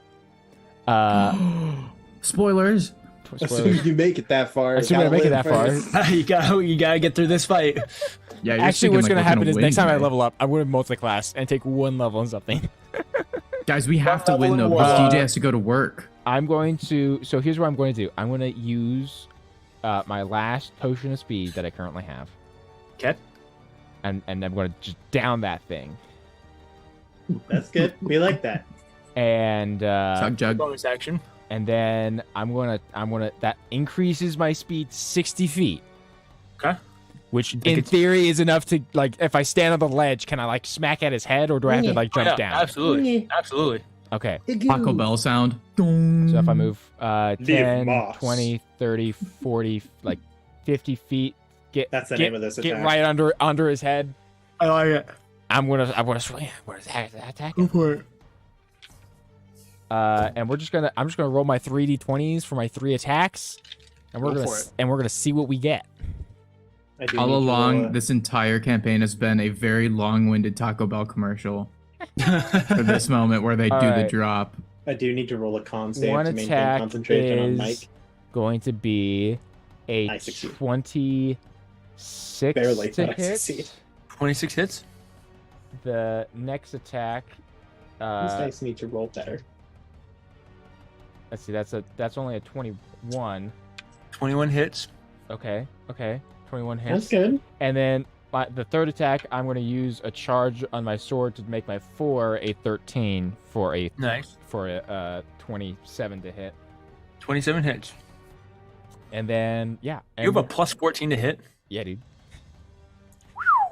spoilers. Assuming you make it that far. Assuming I make it that far. you gotta get through this fight. Yeah. You're Actually, thinking, what's like, going to we're happen is win next time I today. level up, I'm going to multi-class and take 1 level on something. Guys, we have to win though level because one. DJ has to go to work. I'm going to, so here's what I'm going to do. I'm going to use my last potion of speed that I currently have. Okay. And I'm going to just down that thing. That's good. We like that. And Suck jug. Bonus action. and then I'm gonna that increases my speed 60 feet. Okay. Which in theory is enough to, like, if I stand on the ledge, can I like smack at his head, or do I have to like jump down? Absolutely. Absolutely. Okay. Taco Bell sound. So if I move 10, moss. 20, 30, 40, like 50 feet, That's the name of this get attack. right under his head. I like it. I'm gonna swing. I'm gonna attack Go him. for it. And I'm just gonna roll my 3d20s for my 3 attacks, and we're Go gonna for it. and we're gonna see what we get. I do All need to along, roll a- this entire campaign has been a very long-winded Taco Bell commercial for this moment where they do the Alright. drop. I do need to roll a con save One to maintain attack concentration on is Mike. going to be a I succeed. 26 Barely, to but I hit. succeed. 26 hits. The next attack, These dice need to roll better. let's see. That's only a 21. 21 hits. Okay. 21 hits. That's good. And then the third attack, I'm going to use a charge on my sword to make my 4 a 13 for a Nice. 27 to hit. 27 hits. And then You have a plus 14 to hit. Yeah, dude.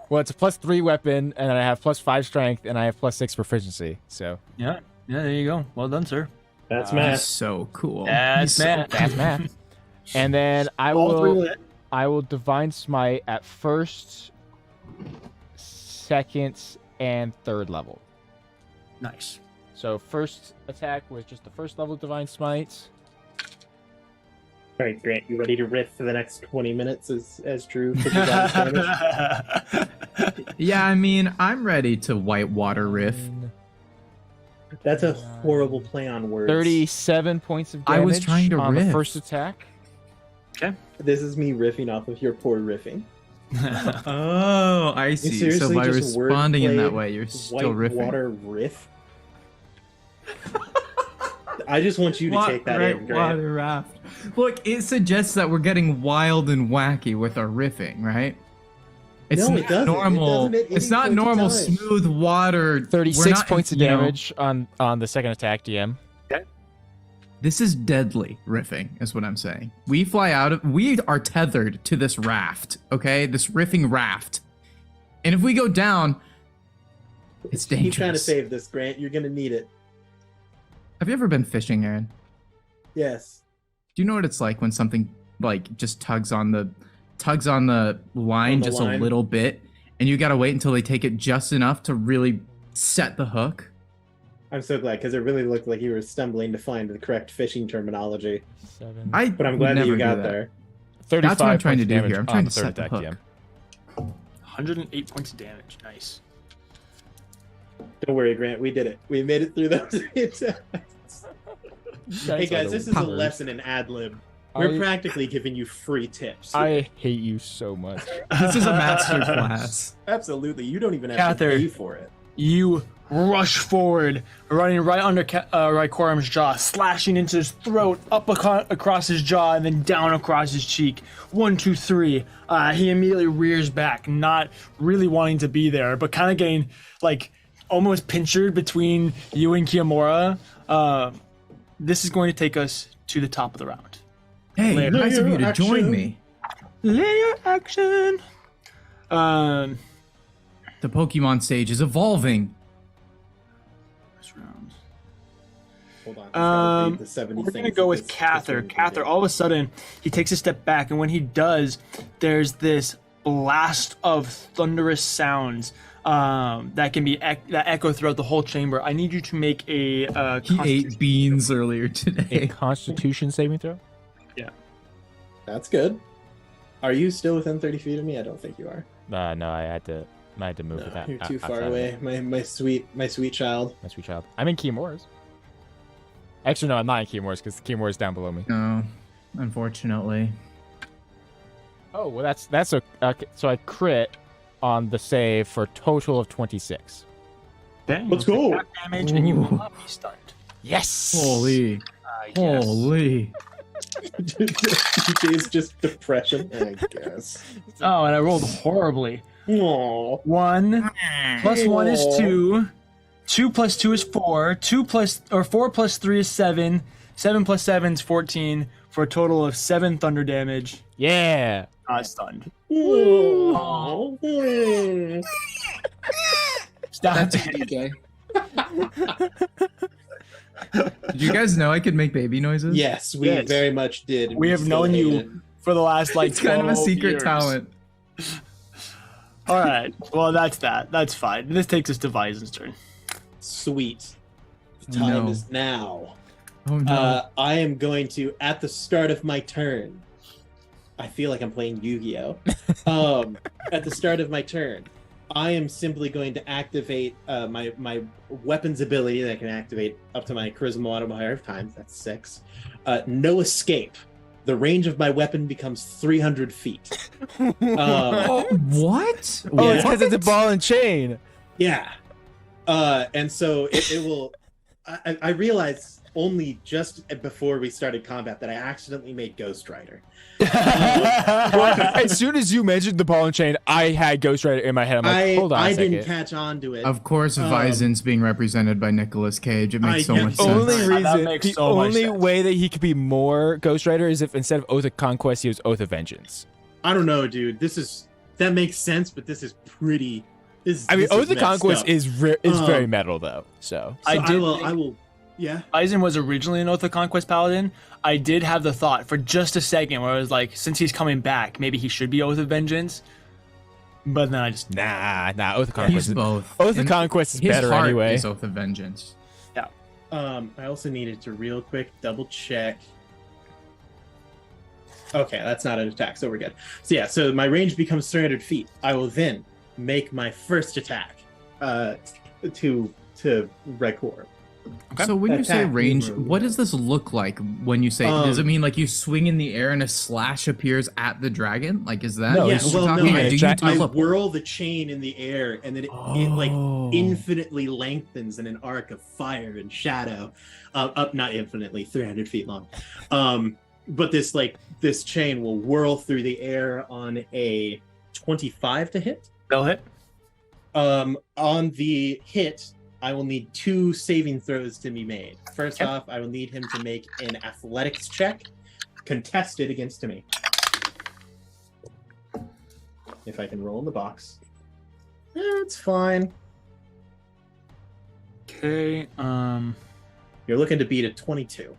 Well, it's a +3 weapon, and I have +5 strength, and I have +6 proficiency. So Yeah, there you go. Well done, sir. That's He's math. so cool. That's He's so math. that's math. And then All three lit. I will divine smite at first, second, and third level. Nice. So first attack was just the first level divine smite. All right, Grant, you ready to riff for the next 20 minutes as Drew for the damage? Yeah, I mean, I'm ready to whitewater riff. That's a horrible play on words. 37 points of damage I was trying to on the riff. first attack. This is me riffing off of your poor riffing. Oh, I see. So seriously by just responding in that wordplayed way, you're still riffing. Whitewater riff? I just want you to take that in, Grant. Whitewater raft. Look, it suggests that we're getting wild and wacky with our riffing, right? It's No, it not doesn't. It normal. doesn't at It's any not point in normal time. smooth water. We're 36 not, points of you know, damage on the second attack, DM. This is deadly riffing, is what I'm saying. We fly out of. We are tethered to this raft, okay? This riffing raft. And if we go down, it's dangerous. Keep trying to save this, Grant. You're gonna need it. Have you ever been fishing, Aaron? Yes. Do you know what it's like when something like just tugs on the line On the just line? a little bit, and you gotta wait until they take it just enough to really set the hook? I'm so glad because it really looked like you were stumbling to find the correct fishing terminology. 7. But I'm glad that you got there. 35 That's what I'm trying points to of do here. damage I'm trying on to the third set the attack, hook. DM. 108 points of damage. Nice. Don't worry, Grant. We did it. We made it through those attacks. Hey guys, this is a powers. lesson in ad lib. We're I- practically giving you free tips. I hate you so much. This is a master class. Absolutely. You don't even have Cather. to pay for it. You rush forward, running right under Rykorum's jaw, slashing into his throat, up across his jaw, and then down across his cheek. 1, 2, 3. He immediately rears back, not really wanting to be there, but kind of getting like almost pinchered between you and Kiyomura. This is going to take us to the top of the round. Hey, Layer nice of you to action. join me. Layer action. The Pokemon stage is evolving. This round. Hold on. he's gotta read the 70 We're gonna things go that with this Cather. person Cather, did. all of a sudden, he takes a step back, and when he does, there's this blast of thunderous sounds that can be that echo throughout the whole chamber. I need you to make a He Constitution- ate beans earlier A today. Constitution saving throw? That's good. Are you still within 30 feet of me? I don't think you are. No, I had to move with No, that. you're too outside far of away. it. My sweet child. My sweet child. I'm in Keymore's. Actually, no, I'm not in Keymore's because Keymore's is down below me. No, unfortunately. Oh, well, that's okay. So I crit on the save for a total of 26. Bang. Let's go. Attack damage, and you will Ooh. not be stunned. Yes. Holy, Yes. holy. DJ's just depression, I guess. Oh, and I rolled horribly. Aww. 1 plus 1 is Aw. 2. 2 plus 2 is 4. 4 plus 3 is 7. 7 plus 7 is 14 for a total of 7 thunder damage. Yeah. Stunned. Aww. Stop That's a it. DJ. Did you guys know I could make baby noises? Yes, we Yes. very much did. We have still known hate you it. for the last like It's kind of a 12 secret years. talent. All right. Well, that's that. That's fine. This takes us to Visen's turn. Sweet. The Oh, time no. is now. Oh no. I am going to, at the start of my turn, I feel like I'm playing Yu-Gi-Oh. At the start of my turn, I am simply going to activate my weapons ability that I can activate up to my charisma modifier of times. That's 6. No escape. The range of my weapon becomes 300 feet. Oh, what? Oh, Yeah. it's because it's a ball and chain. Yeah. And so it will. I realize only just before we started combat that I accidentally made Ghost Rider. As soon as you mentioned the ball and chain, I had Ghost Rider in my head. I'm like, hold on I a second. didn't catch on to it. Of course, Vizen's being represented by Nicolas Cage. It makes so much sense. Only That reason, makes the so much only sense. way that he could be more Ghost Rider is if instead of Oath of Conquest, he was Oath of Vengeance. I don't know, dude. That makes sense, but this is pretty. I mean, this Oath is of Conquest up. is very metal though. So So I I will. Yeah. Bison was originally an Oath of Conquest paladin. I did have the thought for just a second where I was like, since he's coming back, maybe he should be Oath of Vengeance. But then I just nah. Oath of Conquest. He's both. Oath of And Conquest is his better heart anyway. is Oath of Vengeance. I also needed to real quick double check. Okay, that's not an attack, so we're good. So yeah, so my range becomes 300 feet. I will then make my first attack to Rekor. Okay. So when you say Attack range, numeral. what does this look like when you say? Does it mean like you swing in the air and a slash appears at the dragon? Like is that? No, what Yeah, it's we're well, talking no, about? Do you Jack- I teleport? whirl the chain in the air, and then it like Oh. infinitely lengthens in an arc of fire and shadow, up not infinitely, 300 feet long. But this chain will whirl through the air on a 25 to hit. they'll hit. On the hit, I will need 2 saving throws to be made. First Okay. off, I will need him to make an athletics check, contested against me. If I can roll in the box. It's fine. Okay. You're looking to beat a 22.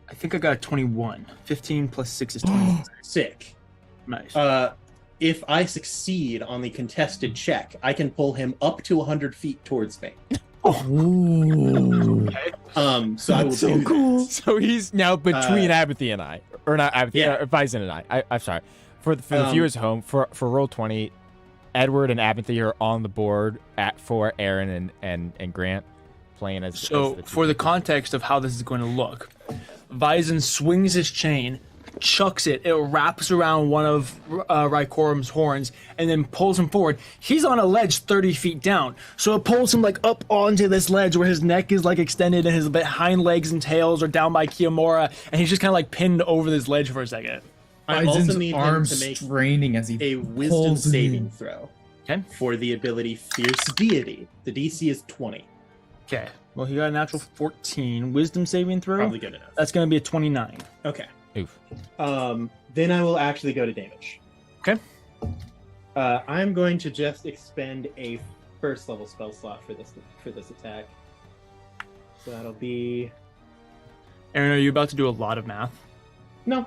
I think I got a 21. 15 plus 6 is 21. Sick. Nice. If I succeed on the contested check, I can pull him up to 100 feet towards me. Ooh. So I will That's so do cool. that. So he's now between Abithy and I, or not Abithy, Yeah. Bison and I. I'm sorry. For the viewers at home, for roll 20, Edward and Abithy are on the board for Aaron and Grant playing as. So, as the two for the people. context of how this is going to look, Vizen swings his chain, chucks it, it wraps around one of Rykorum's horns, and then pulls him forward. He's on a ledge 30 feet down, so it pulls him like up onto this ledge where his neck is like extended and his hind legs and tails are down by Kiyomura, and he's just kind of like pinned over this ledge for a second. I also Bizen's need him arms to make straining as he a wisdom pulls him saving in. throw. Okay. For the ability Fierce Deity. The DC is 20. Okay, well, he got a natural 14. Wisdom saving throw? Probably good enough. That's going to be a 29. Okay. Oof. Then I will actually go to damage. Okay. I'm going to just expend a first level spell slot for this attack. So that'll be Aaron, are you about to do a lot of math? no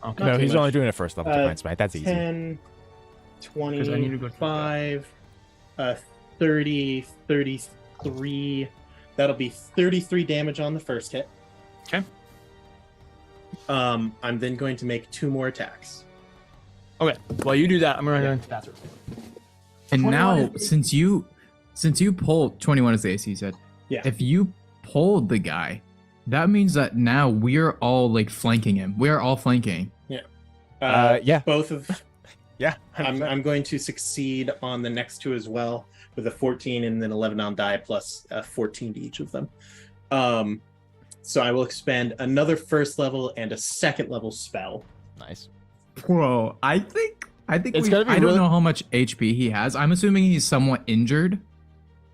Okay. Not No, too he's much. only doing a first level defense, Smite. That's easy. 10, 'Cause I need to go through 25, 30, 33. That'll be 33 damage on the first hit. Okay. I'm then going to make 2 more attacks. Okay, while you do that, I'm going to run into the bathroom. And 21 now, is- since you pulled 21 is the AC, you said. Yeah. If you pulled the guy, that means that now we're all like flanking him. We are all flanking. Yeah. Both of Yeah. I'm going to succeed on the next 2 as well with a 14 and then 11 on die plus 14 to each of them. So I will expend another first level and a second level spell. Nice. Bro, I think It's gotta be I don't really- know how much HP he has. I'm assuming he's somewhat injured.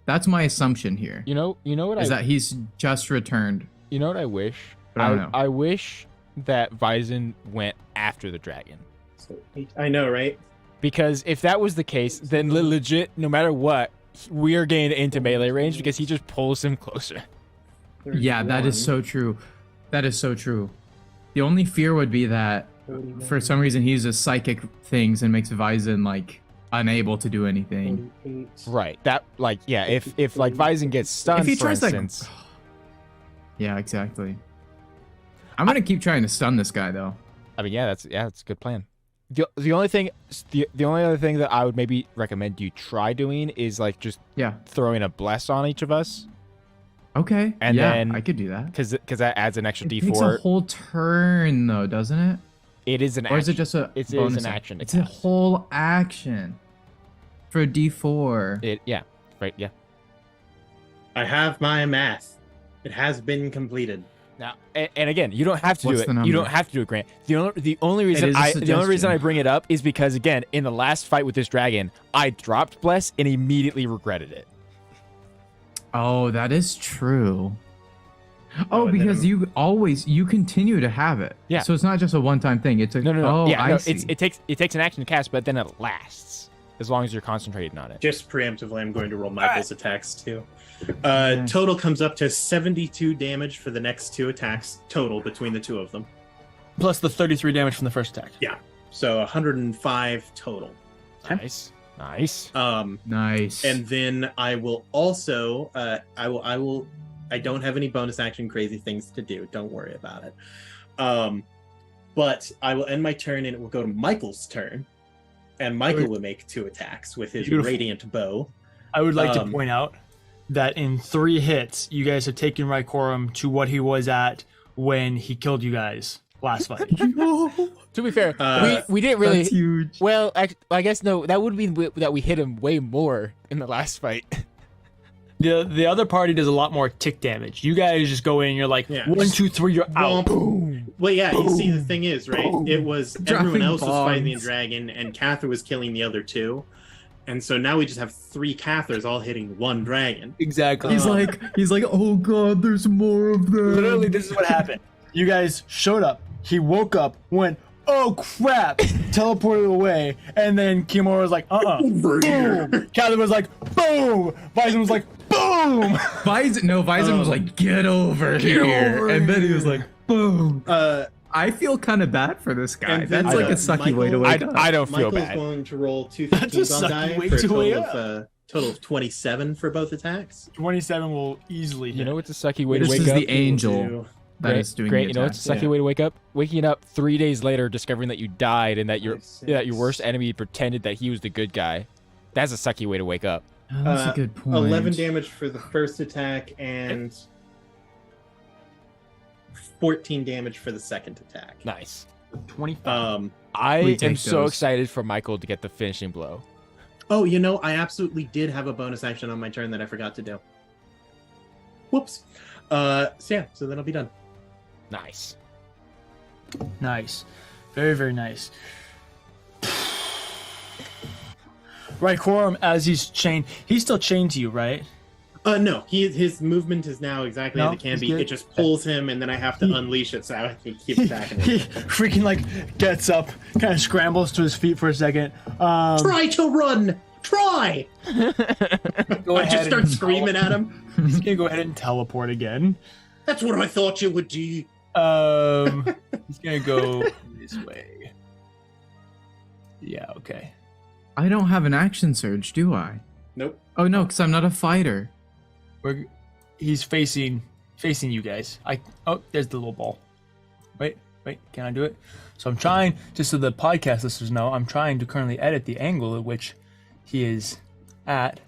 That's my assumption here. You know what Is I that he's just returned. you know what I wish? But I don't know. I wish that Vizen went after the dragon. So I know, right? Because if that was the case, then legit, no matter what, we are getting into melee range because he just pulls him closer. Yeah, that is 31, so true. That is so true. The only fear would be that 39, for some reason he uses psychic things and makes Vizen like unable to do anything. 48. Right. That like yeah. If like Vizen gets stunned, If he for tries to- instance, Yeah, exactly. I'm gonna keep trying to stun this guy though. I mean that's a good plan. The only thing the only other thing that I would maybe recommend you try doing is like just Yeah. throwing a bless on each of us Okay. And yeah, then- I could do that. because that adds an extra It takes a D4. whole turn though, doesn't it? It is an Or is it action. just a It is bonus an action to It's a cast. whole action for a D4. Yeah right yeah. I have my math. It has been completed. Now, and again, you don't have to What's do the it. number? You don't have to do it, Grant. The only reason is a the only reason suggestion. I bring it up is because again, in the last fight with this dragon, I dropped bless and immediately regretted it. Oh, that is true. Oh, and then because you continue to have it. Yeah. So it's not just a one-time thing. It's a No. Oh, Yeah, I no, see. it takes an action to cast, but then it lasts as long as you're concentrating on it. Just preemptively, I'm going to roll Michael's attacks too. Nice. Total comes up to 72 damage for the next 2 attacks total between the 2 of them. Plus the 33 damage from the first attack. So 105 total. Nice. Nice. And then I will also I don't have any bonus action crazy things to do. Don't worry about it. But I will end my turn and it will go to Michael's turn. And Michael will make 2 attacks with his Beautiful. radiant bow. I would like to Um, point out that in 3 hits, you guys have taken Rycorum to what he was at when he killed you guys last fight. To be fair, Uh, we didn't really. That's huge. Well, I guess no. That would mean that we hit him way more in the last fight. The other party does a lot more tick damage. You guys just go in, you're like, Yeah. 1, 2, 3, you're out. Womp. Well, yeah, you see, the thing is, right? It was Dropping everyone else was fighting the bombs. dragon, and Cather was killing the other 2. And so now we just have 3 Cathers all hitting 1 dragon. Exactly. He's like, oh god, there's more of them. Literally, this is what happened. You guys showed up. He woke up, went, oh crap, teleported away, and then Kimura was like, boom. Cather was like, boom. Bison was like, boom. Bison was like, get over here. over and then he here. was like, boom. Uh, I feel kind of bad for this guy. And then, That's like a uh, sucky way to Michael- wake up. I don't feel Michael's bad. going to roll 2 That's a 15s on sucky die way for a to wake total of 27 for both attacks. 27 will easily hit. You know what's a sucky way to This wake is up? the angel Two. that is doing Great. the You know what's a attack. sucky Yeah. way to wake up? Waking up 3 days later, discovering that you died and that your worst enemy pretended that he was the good guy. That's a sucky way to wake up. Oh, that's a good point. 11 damage for the first attack and 14 damage for the second attack. Nice. 25. I We am take so those. excited for Michael to get the finishing blow. Oh, you know, I absolutely did have a bonus action on my turn that I forgot to do. Whoops. So then I'll be done. Nice. Nice. Very, very nice. Right, Quorum, as he's chained, he's still chained to you, right? No, his movement is now exactly No, as it can he's be. good. It just pulls him, and then I have to unleash it, so I can keep attacking He him. freaking like gets up, kind of scrambles to his feet for a second. Try to run! Try! Go I ahead just start and screaming at him. He's gonna go ahead and teleport again. That's what I thought you would do. He's gonna go this way. Yeah. Okay. I don't have an action surge, do I? Nope. Oh no, because I'm not a fighter. He's facing you guys. There's the little ball. Wait, can I do it? So I'm trying, just so the podcast listeners know, I'm trying to currently edit the angle at which he is at.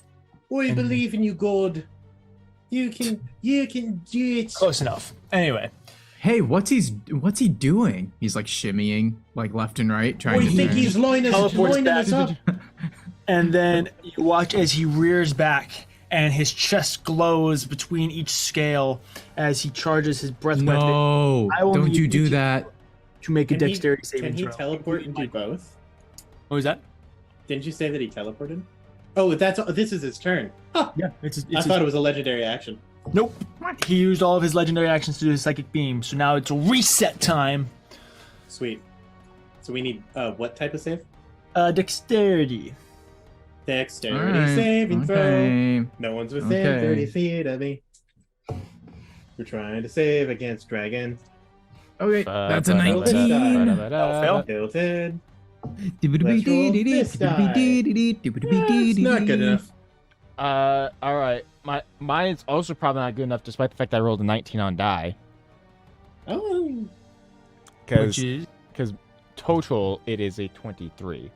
I believe in you, God. You can do it. Close enough. Anyway, Hey, what's he doing? He's like shimmying like left and right, trying I to think turn. he's lining Teleports us back. up. and then you watch as he rears back and his chest glows between each scale as he charges his breath weapon No, I will don't need you you do to- that. to make a Can he- dexterity Can saving he throw. teleport and do both? What was that? Didn't you say that he teleported? Oh, this is his turn. Huh. Yeah, it's I thought it was a legendary action. Nope. He used all of his legendary actions to do his psychic beam, so now it's reset time. Sweet. So we need what type of save? Dexterity. Dexterity Alright, saving throw. okay. No one's within Okay. 30 feet of me. We're trying to save against dragons. Okay, that's a Roll this die. 19. Fail. Tilted. It's It's not good enough. All right. Mine's also probably not good enough, despite the fact that I rolled a 19 on die. Oh. Which is Total it is a 23.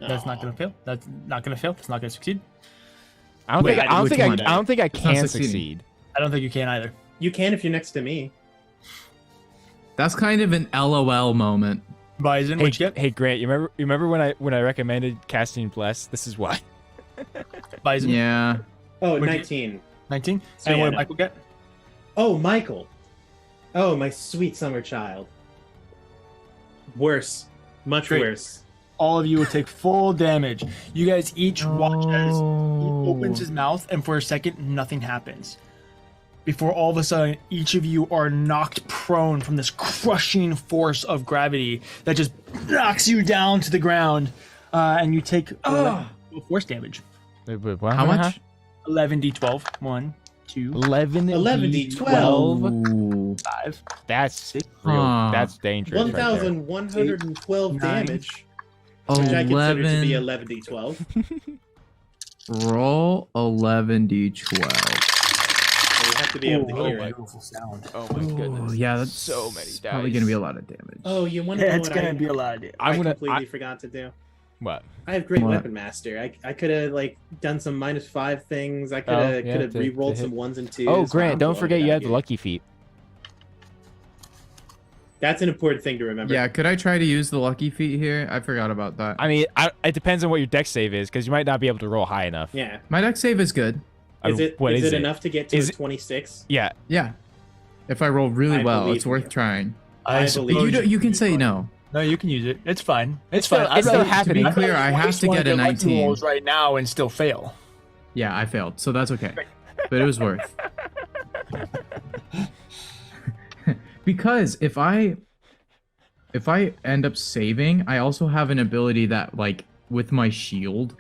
that's not gonna fail. That's not gonna fail. That's not gonna succeed. I don't Wait, think I don't which think one? I don't think I not can succeeding. succeed. I don't think you can either. You can if you're next to me. That's kind of an LOL moment. Bison, what you get? Hey Grant, you remember when I recommended casting bless? This is why. Bison, Yeah. Oh, Would you- 19. 19. So And yeah, what did no. Michael get? Oh, Michael. Oh, my sweet summer child. Worse. Much Great. worse. All of you will take full damage. You guys each watch as he opens his mouth, and for a second, nothing happens. Before all of a sudden, each of you are knocked prone from this crushing force of gravity that just knocks you down to the ground, and you take force damage. How much? 11d12. 1, 2, 11 11d12. Ooh. 5. That's Huh. That's dangerous. right there. 1,112 9. damage. Which I consider to be 11. 11d12. Roll 11d12. So you have to be able to hear it. beautiful sound. Oh my goodness. Oh, yeah, that's so many dice. probably gonna be a lot of damage. Oh, you want to know It's what gonna I, be a lot of damage. I I'm gonna. completely forgot to do? What? I have great What? weapon master. I could have like done some -5 things. I could Oh, have yeah, to re-rolled hit. some 1s and 2s. Oh, Grant, I'm don't blowing forget it you out have the here. lucky feet. That's an important thing to remember. Yeah, could I try to use the lucky feat here? I forgot about that. I mean, it depends on what your dex save is, because you might not be able to roll high enough. Yeah. My dex save is good. Is it What is is it enough to get to Is a 26? Yeah. Yeah. If I roll really I well, believe it's worth you. trying. I suppose believe You can say no. No, you can use it. It's fine. It's still- fine. it's still rather- happening. To be clear, I have waste to one get of a your lucky 19. rolls right now and still fail. Yeah, I failed, so that's okay. But it was worth. Because if I end up saving, I also have an ability that, like, with my shield,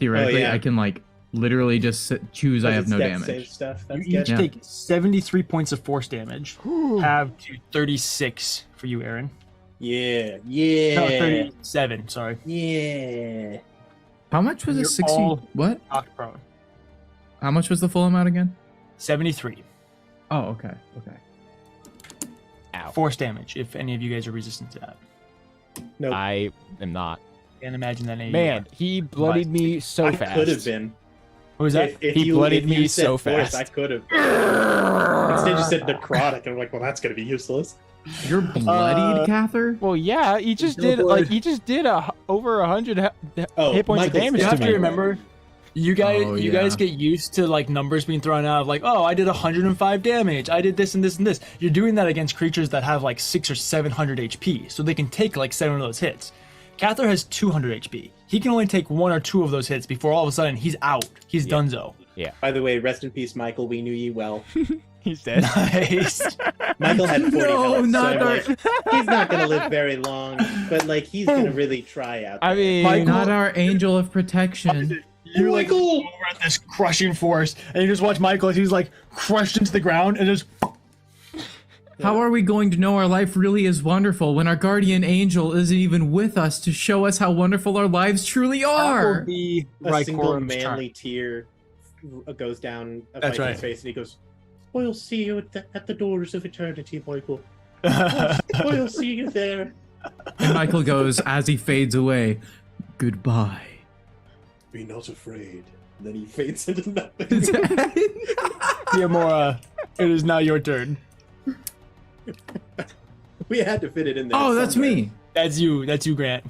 theoretically, yeah. I can, like, literally just choose I Because have it's no dex save damage. stuff. You That's each good. Yeah. take 73 points of force damage. Have to 36 for you, Aaron. Yeah. Yeah. No, 37. Sorry. Yeah. How much was it? You're 60? all- What? Knocked prone. How much was the full amount again? 73 Oh, okay. Okay. force damage. If any of you guys are resistant to that, Nope. I am not. can't imagine that any. of you Man, are. he bloodied me so I fast. could have been. What was that? If He you, bloodied if me you said so force, fast. I could have. Instead, you said necrotic. I'm like, well, that's gonna be useless. You're bloodied, Cather? Well, yeah, he just No did blood. over 100 Oh, hit points of Michael's damage You to have me. to remember, you guys, Oh, you yeah. guys get used to like numbers being thrown out of like, oh, I did 105 damage. I did this and this and this. You're doing that against creatures that have like 600 or 700 HP, so they can take like 7 of those hits. Cather has 200 HP. He can only take 1 or 2 of those hits before all of a sudden he's out. He's donezo. By the way, rest in peace, Michael. We knew you well. He's dead. Nice. Michael had 40 No, health, not so I'm our- like, he's not gonna live very long, but like he's gonna really try out. I there. mean, Michael- Not our angel of protection. You're like Michael! over at this crushing force, and you just watch Michael as he's like crushed into the ground and just. How are we going to know our life really is wonderful when our guardian angel isn't even with us to show us how wonderful our lives truly That will are? be A single Rykorum's manly turn. tear goes down a That's Viking's right. face, and he goes, "We'll see you at the doors of eternity, Michael. We'll see you there." And Michael goes as he fades away, "Goodbye." Be not afraid. And then he fades into nothing. Yamura, it is now your turn. We had to fit it in there. Oh, that's somewhere. me. That's you, Grant.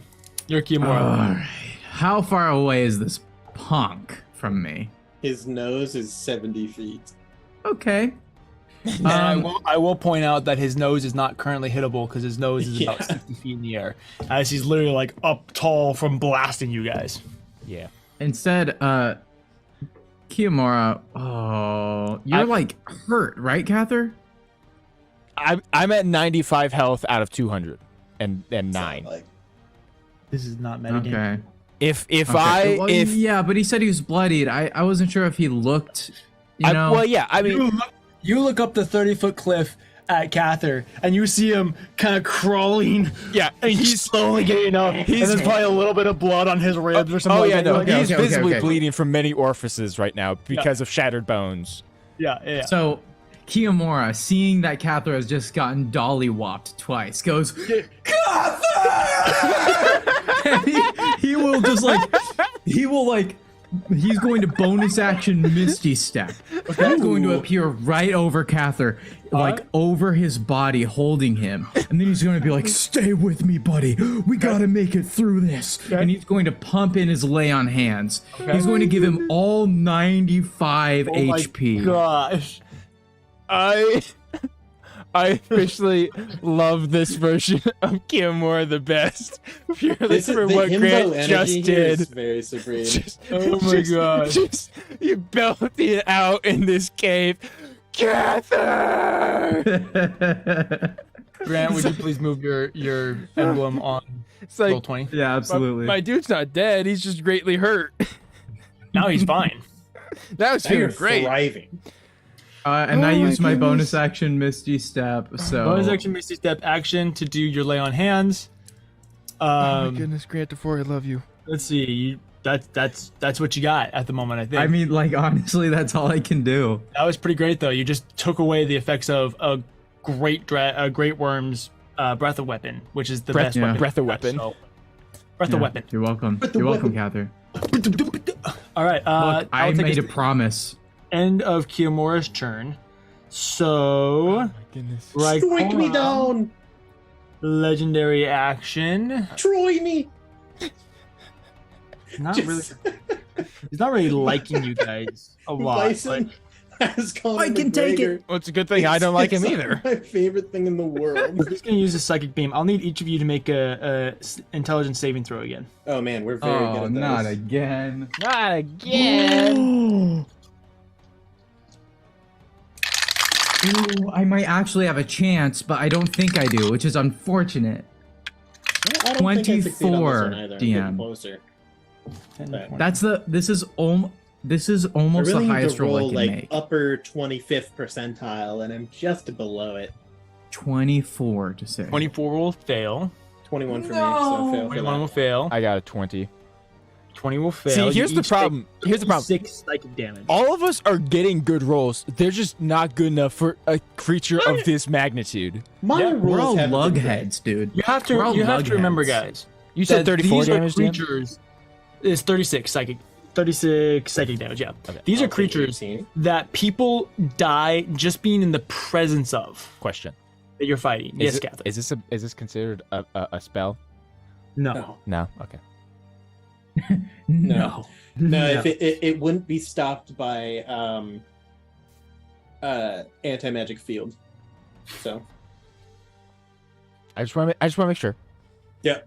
You're Kimura. Alright. How far away is this punk from me? His nose is 70 feet. Okay. And I will point out that his nose is not currently hittable because his nose is about 60 feet in the air, as he's literally like up tall from blasting you guys. yeah. Instead, Kiyomura, oh, you're like hurt, right, Cather? I'm at 95 health out of 200 and 9. Like, This is not metagame. Okay. If Okay. Well, yeah, but he said he was bloodied. I wasn't sure if he looked, you know. well, yeah, I mean, You look up the 30-foot cliff at Cather, and you see him kind of crawling. yeah, And he's slowly getting up. And there's probably a little bit of blood on his ribs or something. oh like yeah, that. no, Like, he's okay, visibly okay. bleeding from many orifices right now because of shattered bones. yeah. So Kiyomura, seeing that Cather has just gotten dolly-whopped twice, goes, and he will just like, he's going to bonus action Misty Step. Okay. He's going to appear right over Cather, like over his body, holding him. And then he's going to be like, "Stay with me, buddy. We gotta make it through this." And he's going to pump in his lay on hands. He's going to give him all 95 Oh my HP. gosh. I officially love this version of Kiamura the best, purely for what Grant just did. Very supreme. Oh my god. Just, you belted it out in this cave. Cather! Grant, would you please move your emblem on It's like, roll 20? Yeah, absolutely. my dude's not dead. He's just greatly hurt. Now he's fine. That was Now you're feeling great. thriving. And Oh I my used my bonus goodness. action Misty Step. So Bonus action, Misty Step action to do your lay on hands. Oh my goodness, Grant DeFore, I love you. Let's see. That's what you got at the moment, I think. I mean, like honestly, that's all I can do. that was pretty great though. You just took away the effects of a great worm's breath of weapon, which is the best yeah. weapon. Breath of weapon. So, breath of Yeah, weapon. You're welcome. But the You're welcome, weapon- Cather. All right. Look, I I'll take made us a promise. to end of Kiyomora's turn. So, Oh my goodness. Strike me Raikkonen, down. legendary action. Troy me. Not Just- really. He's not really liking you guys a lot. Bison has Conor I can take McGregor. it. Well, it's a good thing I don't like him It's either. My favorite thing in the world. But he's gonna use a psychic beam. I'll need each of you to make a intelligence saving throw again. Oh man, we're very good Oh, at not those. again. Not again. Ooh, I might actually have a chance, but I don't think I do, which is unfortunate. I don't think I succeed on this 24 one either. I'm getting DM. closer. Okay. This is I almost really the need highest to roll I roll can like make. upper 25th percentile, and I'm just below it. 24 to say. 24 will fail. 21 for me, so I fail for 21 will that. fail. I got a 20. 20 will fail. See, You here's the each problem. take Here's the problem. 6 psychic damage. All of us are getting good rolls. They're just not good enough for a creature of this magnitude. My Yeah, We're all rolls have lug heads, dude. You have We're all to lug remember, heads. guys. You said that 34 these damage, are Dan? creatures. It's 36 psychic. 36 psychic damage. Yeah. Okay. These are I'll take creatures 18. that people die just being in the presence of Question. that you're fighting. Yes, Catherine. Is this considered a spell? No. No, No. Okay. no, no. If it wouldn't be stopped by anti-magic field. So I just want to make sure. yeah,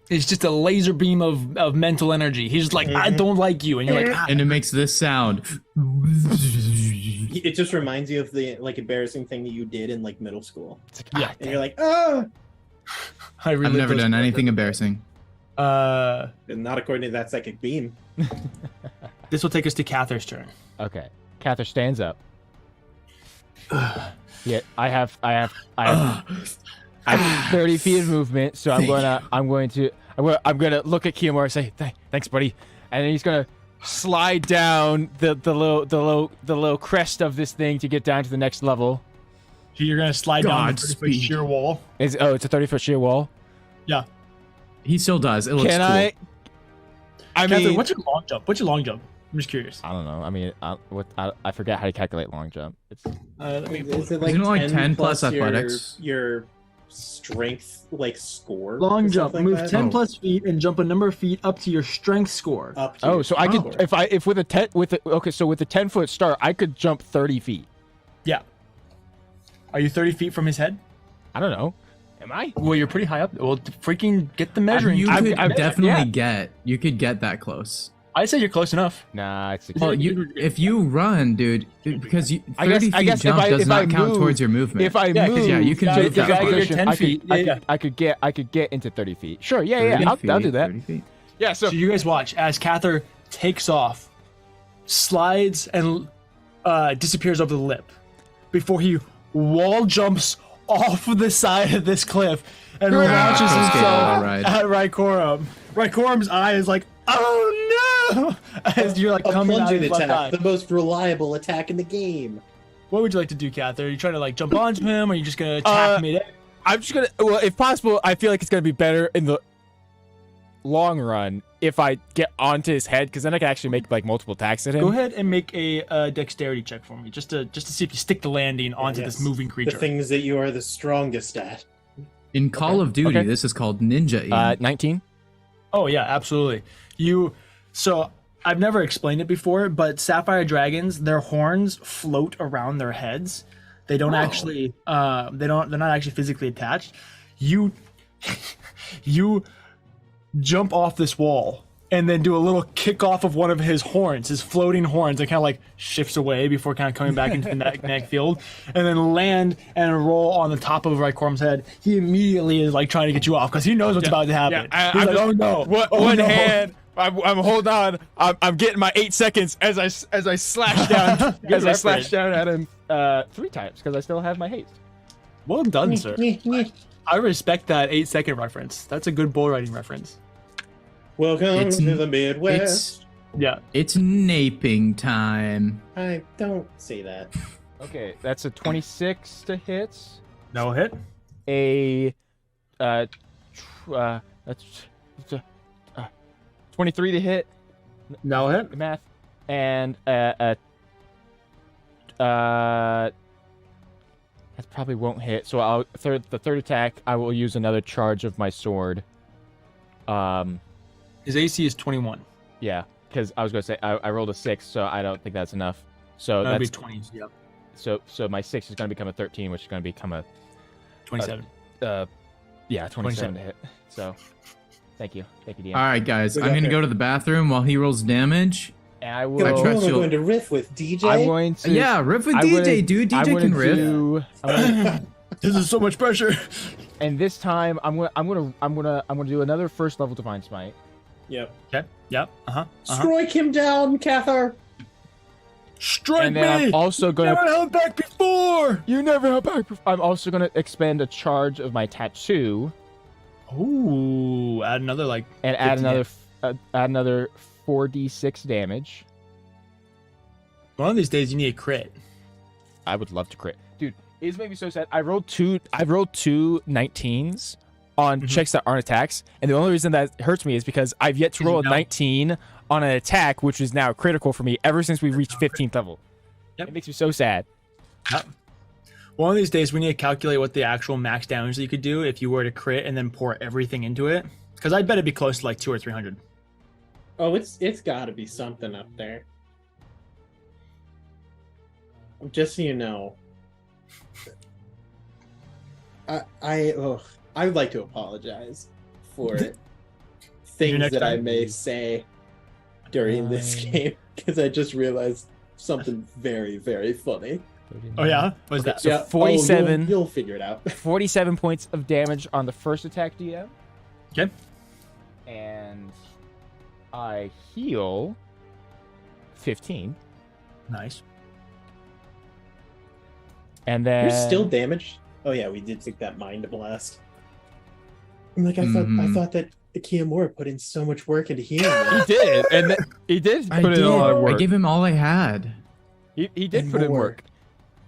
It's just a laser beam of mental energy. He's just like, I Mhm. don't like you, and you're like, ah. And it makes this sound. it just reminds you of the like embarrassing thing that you did in like middle school, It's like, Yeah. and you're like, ah. I I've relived never those done moments. anything embarrassing. And not according to that psychic beam. This will take us to Cather's turn. okay. Cather stands up. Yeah, I have 30 feet of movement, so I'm going to look at Kiyomaru and say, "Thanks, buddy," and then he's gonna slide down the little crest of this thing to get down to the next level. So you're gonna slide down the 30-foot Godspeed. sheer wall. It's a 30-foot sheer wall. Yeah. He still does. It looks Can cool. I Catherine, mean, what's your long jump? What's your long jump? I'm just curious. I don't know. I mean, I forget how to calculate long jump. It's Let me Is it Isn't it like 10 plus your- athletics? Your strength like score. long or jump. something Move like that? 10 Oh. plus feet and jump a number of feet up to your strength score. Up to oh, your so I could score. if with a 10 so with a 10-foot start, I could jump 30 feet. Yeah. Are you 30 feet from his head? I don't know. Am I? Well, you're pretty high up. Well, freaking get the measuring. You I've- could I've- definitely you could get that close. I'd say you're close enough. Nah, it's Well, if you run, dude, because I guess- 30 I feet guess if jump I- does if I not count move- towards your movement. If I Yeah, 'cause move, yeah, you can gotta- jump that you gotta far. get your 10 feet. Yeah. I could get into 30 feet. Sure, yeah, 30 yeah. I'll do feet, that. 30 feet. Yeah, so So you guys watch as Cather takes off, slides, and disappears over the lip before he wall jumps off of the side of this cliff and launches Pro skateboard himself ride. at Raikorum. Raikorum's eye is like, oh no! As you're like A coming out of plunging his left attack, eye. the most reliable attack in the game. What would you like to do, Cather? Are you trying to like jump onto him, or are you just gonna attack mid? I'm just gonna. Well, if possible, I feel like it's gonna be better in the long run if I get onto his head, because then I can actually make like multiple attacks at him. Go ahead and make a dexterity check for me, just to see if you stick the landing onto Yes. this moving The creature. things that you are the strongest at. In Call of Duty, Okay. this is called Ninja. Ian. 19. Oh yeah, absolutely. So I've never explained it before, but sapphire dragons, their horns float around their heads. They don't Oh. actually they're not actually physically attached. You you jump off this wall and then do a little kick off of one of his horns, his floating horns, and kind of like shifts away before kind of coming back into the neck field, and then land and roll on the top of Rykorm's head. He immediately is like trying to get you off because he knows what's about to happen. He's like, oh no, One hand. I'm holding on. I'm getting my 8 seconds as I slash down slash down at him 3 times because I still have my haste. Well done, sir. I respect that 8-second reference. That's a good bull riding reference. Welcome It's- to the Midwest. Yeah. It's naping time. I don't say that. Okay, that's a 26 to hit. No hit. That's 23 to hit. No hit. Math. And that probably won't hit. So the third attack, I will use another charge of my sword. His AC is 21. Yeah, because I was gonna say I rolled a 6, so I don't think that's enough. So That'd be that's 20. Yep. so my 6 is gonna become a 13, which is gonna become a 27. 27 to hit. So thank you, DM. All right, guys. We I'm got gonna it. go to the bathroom while he rolls damage. And I I will. trust I'm you'll- going to riff with DJ. I'm going to. Yeah, riff with I DJ, wanna- dude. I DJ wanna can riff. I'm gonna- This is so much pressure. and this time I'm gonna do another first level divine smite. Yep. Okay. Yep. Strike him down, Cathar. Strike And then me. I'm also gonna. Never held back before. You never held back. I'm also gonna expend a charge of my tattoo Ooh, add another like. and add 50 another 4d6 damage. One of these days you need a crit. I would love to crit, dude. It's made me so sad. I rolled two 19s on Mhm. checks that aren't attacks, and the only reason that hurts me is because I've yet to roll a No. 19 on an attack, which is now critical for me ever since we reached 15th level. Yep. It makes me so sad. Yep. One of these days we need to calculate what the actual max damage that you could do if you were to crit and then pour everything into it. Because I bet it'd be close to like 200 or 300. Oh, it's got to be something up there. Just so you know, I would like to apologize for things next that I time. may say during this game because I just realized something very, very funny. Oh yeah, what is that? So Yeah, 47 you'll figure it out. 47 points of damage on the first attack, DM. Okay. And I heal 15. Nice. And then You're still damaged. Oh yeah, we did take that mind blast. I'm like, I thought that Kiyomura put in so much work into healing. he it. did, and he did I put in did. a lot of I work. gave him all I had. He did And put in more. work.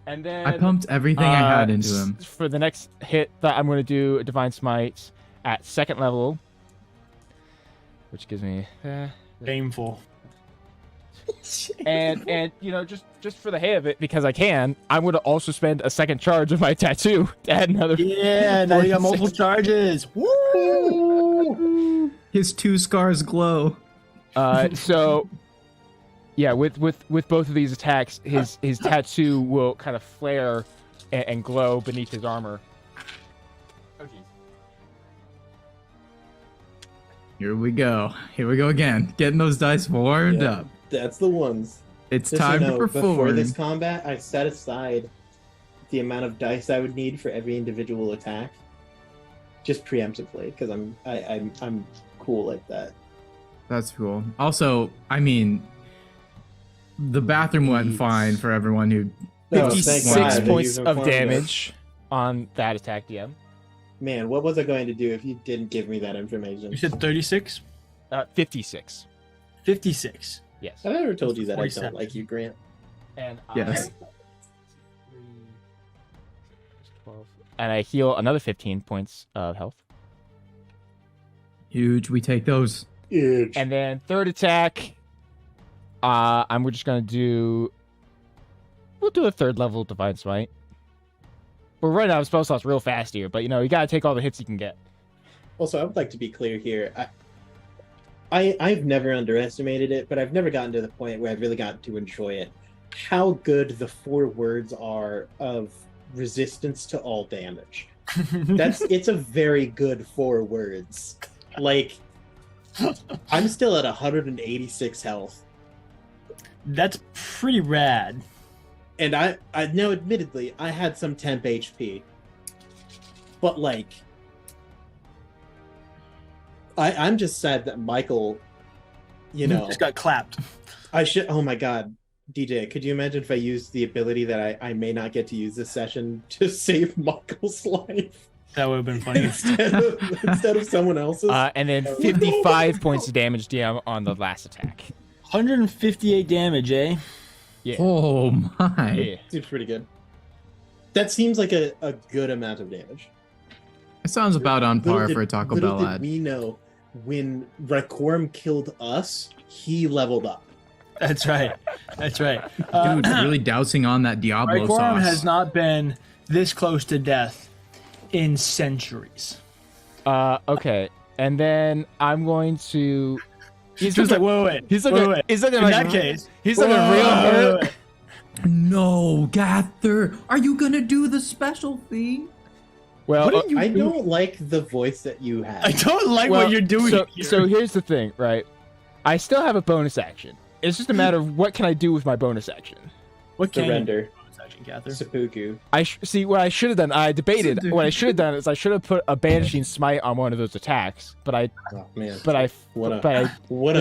And then I pumped everything I had into him. For the next hit that I'm going to do a divine smite at 2nd level, which gives me Painful. and you know just for the hay of it because I can, I'm going to also spend a second charge of my tattoo to add another. Yeah, now you got 46. multiple charges. Woo! His 2 scars glow. So yeah, with both of these attacks, his tattoo will kind of flare and glow beneath his armor. Oh jeez. Here we go. Here we go again. Getting those dice warmed Yeah, up. That's the ones. It's Just so time you know, to before perform. this combat, I set aside the amount of dice I would need for every individual attack, just preemptively, because I'm cool like that. That's cool. Also, I mean, the bathroom went Yeets. fine for everyone who. No, thank 56 God that points you've of informed us. damage on that attack, DM. Man, what was I going to do if you didn't give me that information? You said 36? 56. 56. Yes. Have I ever told you that I 47. don't like you, Grant? And Yes. 12. And I heal another 15 points of health. Huge. We take those. Huge. And then third attack, we're just gonna do. We'll do a 3rd level divine smite. But right now, spell slots real fast here. But you know, you gotta take all the hits you can get. Also, I would like to be clear here. I've never underestimated it, but I've never gotten to the point where I've really gotten to enjoy it. How good the 4 words are of resistance to all damage. It's a very good 4 words. Like, I'm still at 186 health. That's pretty rad. And I now admittedly I had some temp HP. But like I'm just sad that Michael, just got clapped. I should. Oh my god, DJ, could you imagine if I used the ability that I may not get to use this session to save Michael's life? That would have been funny. instead of someone else's. And then 55 points of damage DM on the last attack. 158 damage, eh? Yeah. Oh my. Yeah. Seems pretty good. That seems like a good amount of damage. It sounds about on par for a Taco little Bell did ad. we know, when Requiem killed us, he leveled up. That's right. Dude, really dousing on that Diablo Requiem sauce. has not been this close to death in centuries. Okay. And then I'm going to. He's just like, wait. He's looking. He's looking In like. that case, He's looking real hurt. No, Gather. Are you gonna do the special thing? Well, I don't like the voice that you have. I don't like what you're doing. So here's the thing, right? I still have a bonus action. It's just a matter of what can I do with my bonus action. What can Surrender. Cather? Seppuku. See what I should have done. I debated. What I should have done is I should have put a banishing smite on one of those attacks, but I What a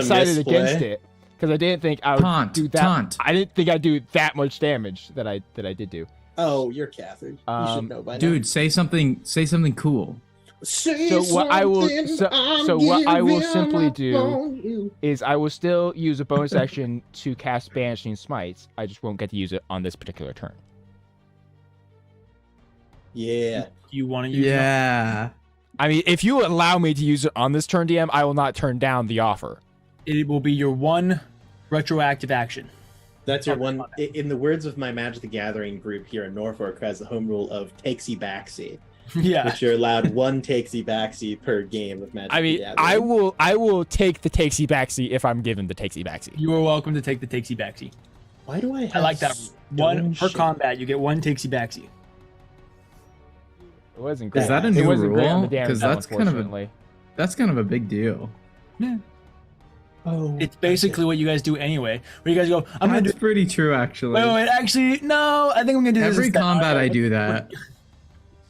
decided misplay. against it because I didn't think I would do that. Taunt. I didn't think I'd do that much damage that I did do. Oh, you're Catherine. You should know by now. Dude, say something cool. So what I will simply do is I will still use a bonus action to cast Banishing Smites. I just won't get to use it on this particular turn. Yeah. You want to use Yeah. I mean, if you allow me to use it on this turn, DM, I will not turn down the offer. it will be your one retroactive action. That's your one. In the words of my Magic the Gathering group here in Norfolk, who has the home rule of takesy backsy, Yeah. which you're allowed one takesy backsy per game of Magic. I mean, the Gathering. I will take the takesy backsy if I'm given the takesy backsy. You are welcome to take the takesy backsy. Why do I have I like that. One per shit? combat, you get one takesy backsy. It wasn't great. Is that a It new wasn't great on rule? the damage, 'Cause that's kind of a- unfortunately. That's kind of a big deal. Oh, It's basically what you guys do anyway. Where you guys go, I'm gonna do. That's pretty true, actually. Wait. Actually, no. I think I'm gonna do this. Every instead. combat I do that.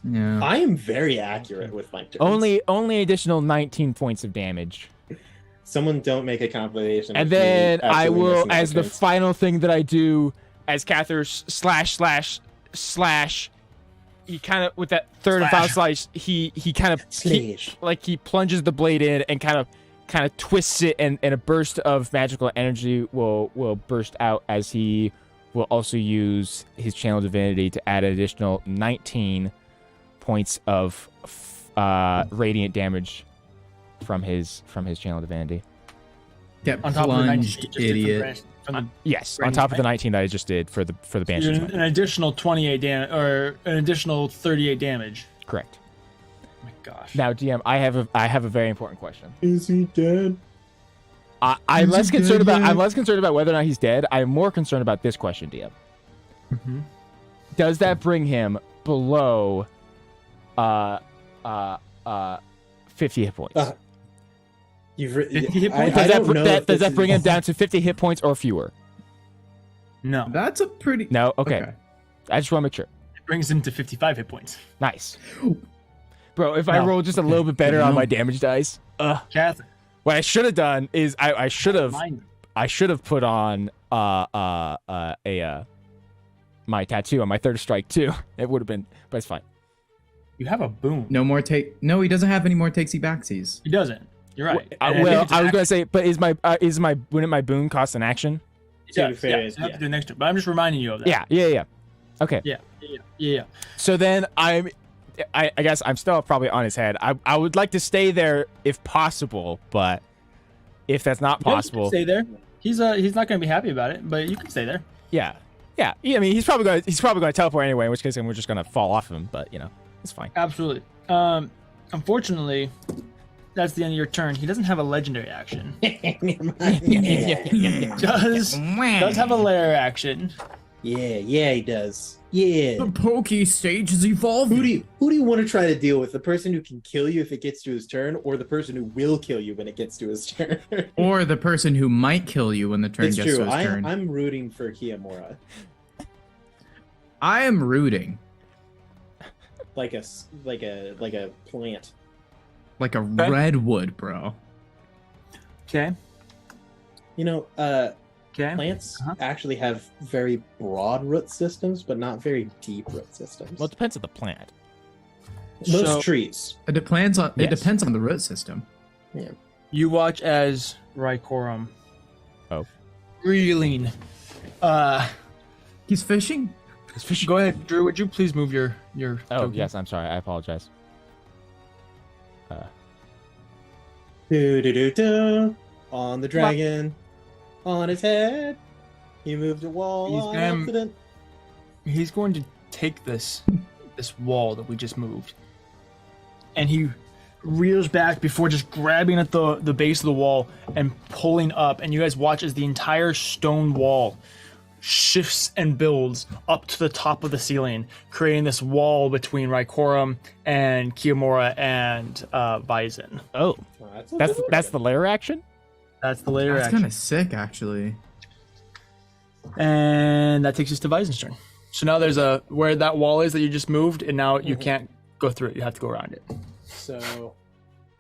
Yeah. I am very accurate with my turns. Only additional 19 points of damage. Someone don't make a compilation. And of me then I absolutely will, missing my as the turns. final thing that I do, as Cather's slash, he kind of, with that third and final slash, he kind of, Slash. like he plunges the blade in and kind of twists it, and a burst of magical energy will burst out as he will also use his channel divinity to add an additional 19 points of radiant damage from his channel divinity. Get On top of the 19 plunged, you just did idiot. from the Yes, on Radiant top of the Smite? 19 that I just did for the Banshee an Smite. additional 28 damage or an additional 38 damage. Correct. Oh my gosh. Now, DM, I have a very important question. Is he dead? I'm Is less he concerned dead about yet? I'm less concerned about whether or not he's dead. I'm more concerned about this question, DM. Mhm. Does that bring him below 50 hit points? You've 50 hit points? Does that bring him down to 50 hit points or fewer? No. That's a pretty. No? Okay. I just want to make sure. It brings him to 55 hit points. Nice. Bro, if I No. roll just a little bit better on my damage dice, Catherine. what I should have done is I should have put on my tattoo on my third strike too. It would have been, but it's fine. You have a boom. No more take. No, he doesn't have any more takesy backsies. He doesn't. You're right. I was gonna say, but wouldn't my boon cost an action? Yeah, To be fair, yeah, so you have yeah. to do it next turn. But I'm just reminding you of that. Yeah. Okay. Yeah. So then I guess I'm still probably on his head. I would like to stay there if possible, but if that's not Yeah, you can possible, stay there. He's not going to be happy about it, but you can stay there. yeah. I mean, he's probably going to teleport anyway, in which case we're just going to fall off of him. But it's fine. Absolutely. Unfortunately, that's the end of your turn. He doesn't have a legendary action. does have a lair action. Yeah, he does. Yeah. The pokey stage is evolving. Who do you want to try to deal with? The person who can kill you if it gets to his turn, or the person who will kill you when it gets to his turn? Or the person who might kill you when the turn It's gets true. to his turn. I'm rooting for Kiyomura. I am rooting Like a plant. like a redwood, bro. Okay. You know, Okay. plants actually have very broad root systems, but not very deep root systems. Well, it depends on the plant. Most So- trees. It depends on Yes. the root system. You watch as Rykorum. Oh. Reeling. He's fishing. Go ahead, Drew. Would you please move your Oh, token? yes, I'm sorry. I apologize. Do do do do. On the dragon. On his head. He moved a wall He's on gonna- accident. He's going to take this wall that we just moved, and he reels back before just grabbing at the base of the wall and pulling up. And you guys watch as the entire stone wall shifts and builds up to the top of the ceiling, creating this wall between Rykorum and Kiyomura and Bison. Oh, That's that's the layer action? That's the later That's action. kind of sick, actually. And that takes us to Bison's turn. So now there's where that wall is that you just moved, and now you can't go through it. You have to go around it. So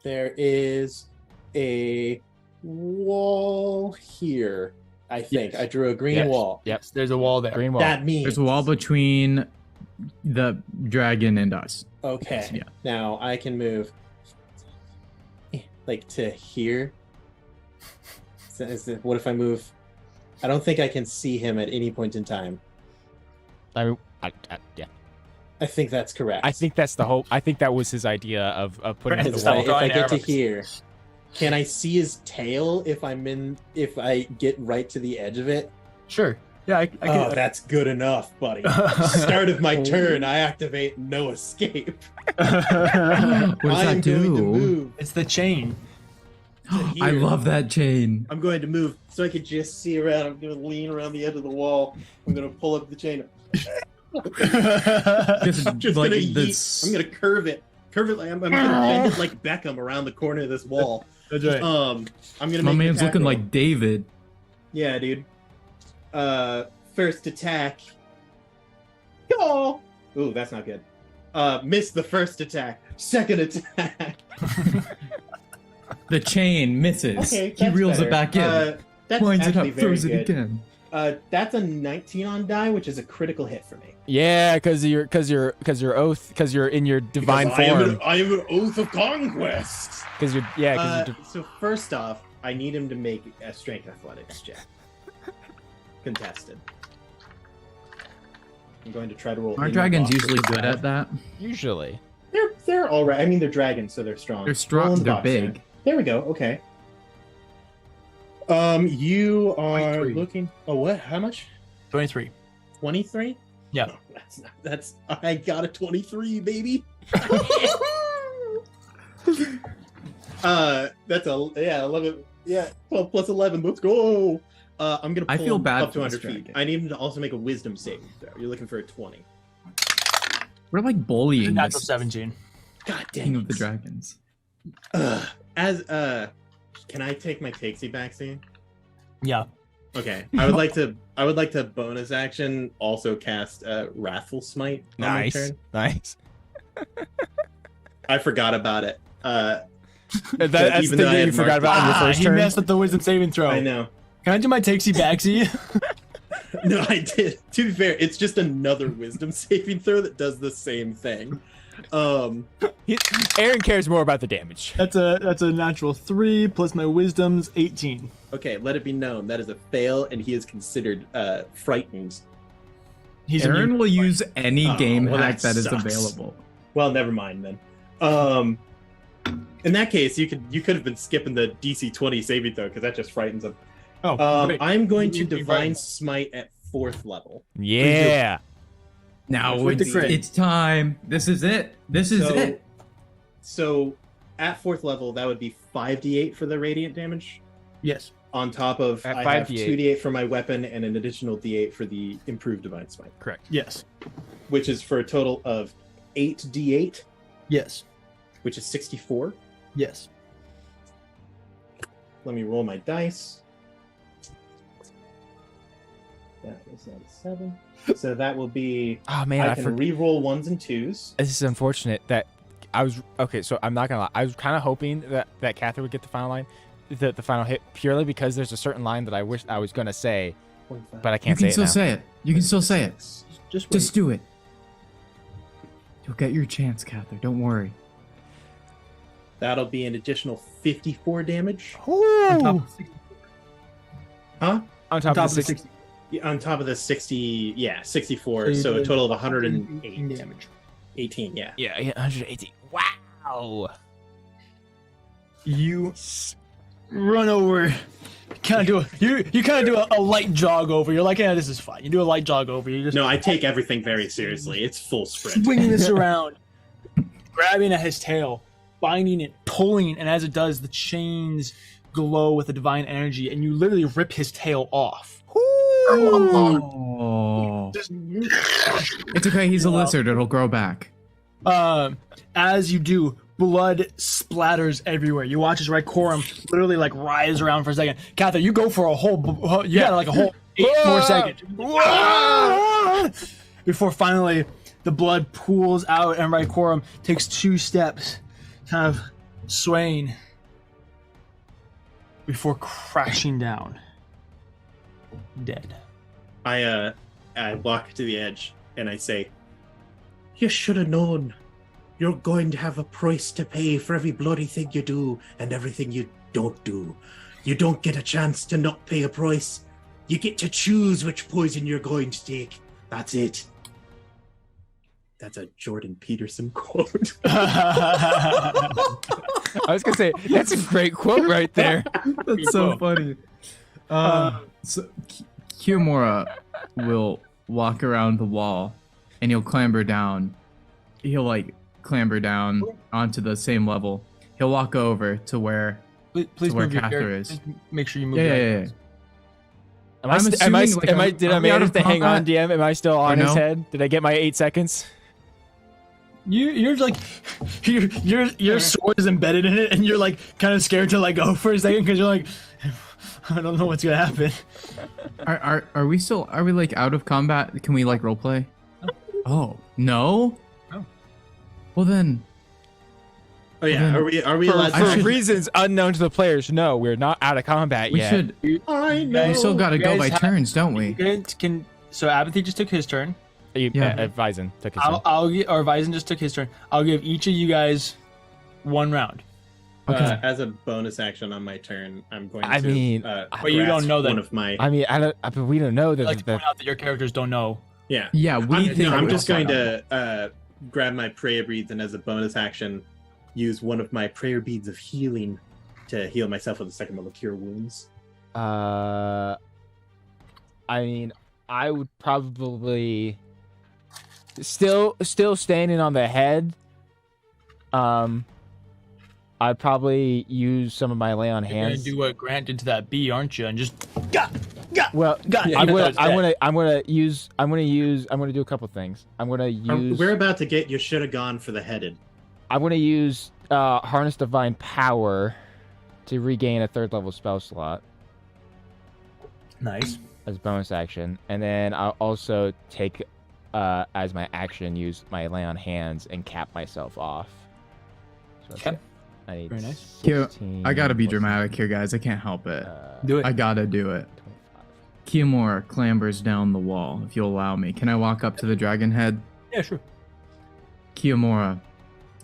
there is a wall here. I think Yes. I drew a green Yes. wall. Yep. There's a wall there. Green wall. That means There's a wall between the dragon and us. Okay. Yeah. Now I can move like to here. What if I move? I don't think I can see him at any point in time. I mean, yeah. I think that's correct. I think that's the whole. I think that was his idea of putting Right. up if the I, wall. if I Drawing get to arrows. here, can I see his tail if I get right to the edge of it? Sure. Yeah, I Oh, can. that's good enough, buddy. Start of my turn, I activate no escape. What does I'm that going to do? move. It's the chain. I here. love that chain. I'm going to move so I can just see around. I'm going to lean around the edge of the wall. I'm going to pull up the chain. Just Just like gonna yeet. this. I'm gonna curve it. I'm gonna bend it like Beckham around the corner of this wall. That's right. I'm gonna. My make an man's attack looking roll. like David. Yeah, dude. First attack. Oh. Ooh, that's not good. Missed the first attack. Second attack. The chain misses. Okay, He that's reels better. it back in. That's Winds it actually up, very throws it good. again. That's a 19 on die, which is a critical hit for me. Yeah, because you're in your divine form. I am an oath of conquest. Because you're So first off, I need him to make a strength athletics check. Contested. I'm going to try to roll. Our in dragon's the box usually with good that. at that. usually. They're all right. I mean, they're dragons, so they're strong. They're Roll strong. in the They're box, big. yeah. There we go. Okay. You are 23. looking. Oh, what? How much? 23. 23? Yeah. No, that's not. That's. I got a 23, baby. That's a 11. Yeah, 12 plus 11. Let's go. I'm gonna. Pull I feel him bad up for this 200 feet. dragon. I need him to also make a wisdom saving throw. You're looking for a 20. We're like bullying Natural this 17. God damn. king of the it. dragons. Can I take my takesy backsy? Yeah. Okay. I would like to bonus action also cast Wrathful Smite on my Nice, turn. nice. I forgot about it. That's the even thing though I that you had forgot marked about on your first he turn. messed up the wisdom saving throw. I know. Can I do my takesy backsy? No, I did. To be fair, it's just another wisdom saving throw that does the same thing. Aaron cares more about the damage. That's a natural 3 plus my wisdom's 18. Okay, let it be known that is a fail, and he is considered frightened. He's Aaron immune. will use any Oh, game well, hack that that is sucks. available. Well, never mind then. In that case, you could have been skipping the DC 20 saving throw because that just frightens him. Oh, great. I'm going to You can be divine frightened. smite at 4th level. Yeah. Now With the crit. it's time. This is it. This is it. So at 4th level, that would be 5d8 for the radiant damage. Yes. On top of, At I have 5d8. 2d8 for my weapon and an additional d8 for the improved divine smite, Correct. Yes. which is for a total of 8d8, Yes. which is 64. Yes. Let me roll my dice. That is a 7. So that will be. Oh man, I I can forgot. re-roll 1s and 2s. This is unfortunate that I was okay. So I'm not gonna lie. I was kind of hoping that Catherine would get the final line, the final hit, purely because there's a certain line that I wish I was gonna say, but I You can't can say still it now. say it. You can still say it. Just wait. Just do it. You'll get your chance, Catherine. Don't worry. That'll be an additional 54 damage. on top Ooh. of 60. Huh? On top of the 60. 60. Yeah, on top of the 60, 64. you So a did total of 118 108 damage. 18, yeah. Yeah, 180. Wow. You run over. Kind of do you kind of do a light jog over. You're like, yeah, this is fine. You do a light jog over. You just No, I take everything very seriously. It's full sprint. swinging this around, grabbing at his tail, binding it, pulling, and as it does, the chains glow with the divine energy, and you literally rip his tail off. Oh. It's okay. He's a lizard. It'll grow back. As you do, blood splatters everywhere. You watch his right quorum literally like rise around for a second. Catherine, you go for a whole. You got like a whole 8 more seconds before finally the blood pools out, and right quorum takes 2 steps, kind of swaying before crashing down, dead. I walk to the edge and I say, "You should have known. You're going to have a price to pay for every bloody thing you do and everything you don't do. You don't get a chance to not pay a price. You get to choose which poison you're going to take. That's it." That's a Jordan Peterson quote. I was gonna say that's a great quote right there. That's so funny. So Kiyomura will walk around the wall, and he'll clamber down. He'll like clamber down onto the same level. He'll walk over to where. Please where move your Cather character. is. Just make sure you move. Yeah, your yeah, items. Am I? I'm Am I? assuming, like, Am I? are- Did are I we out manage of to hang on, combat? DM? Am I still on Or his no? head? Did I get my 8 seconds? You're like your sword is embedded in it, and you're like kind of scared to like go for a second because you're like, I don't know what's gonna happen. Are we still? Are we like out of combat? Can we like roleplay? No. Oh no. No. Well then. Oh yeah, are we For, allowed I for to? should- reasons unknown to the players, no, we're not out of combat We yet. should. I know. We still got to You go guys by have- turns, don't we? Can so Abinthy just took his turn. Yeah. Vison took his I'll give, or Vison just took his turn. I'll give each of you guys 1 round. Okay. As a bonus action on my turn, I'm going to. I mean, but you don't grasp know that- one of my. I mean, but we don't know I'd like to that. point out that your characters don't know. Yeah. Yeah, we I'm, think. no, I'm we just also going know. to grab my prayer beads and as a bonus action, use one of my prayer beads of healing to heal myself with a second level cure wounds. I mean, I would probably still standing on the head. I'd probably use some of my lay on You're gonna hands. do what Grant did to that bee, aren't you? And just Well, God, I'm you know gonna, it's I'm dead. gonna do a couple things. I'm gonna use. We're about to get. You should have gone for the headed. I'm gonna use harness divine power to regain a 3rd level spell slot nice. as a bonus action, and then I'll also take as my action use my lay on hands and cap myself off. So that's Okay. it. I need Very nice. Here, 16 I gotta be plus, dramatic here, guys. I can't help it. Do it. I gotta do it. 25. Kiyomura clambers down the wall, if you'll allow me. Can I walk up to the dragon head? Yeah, sure. Kiyomura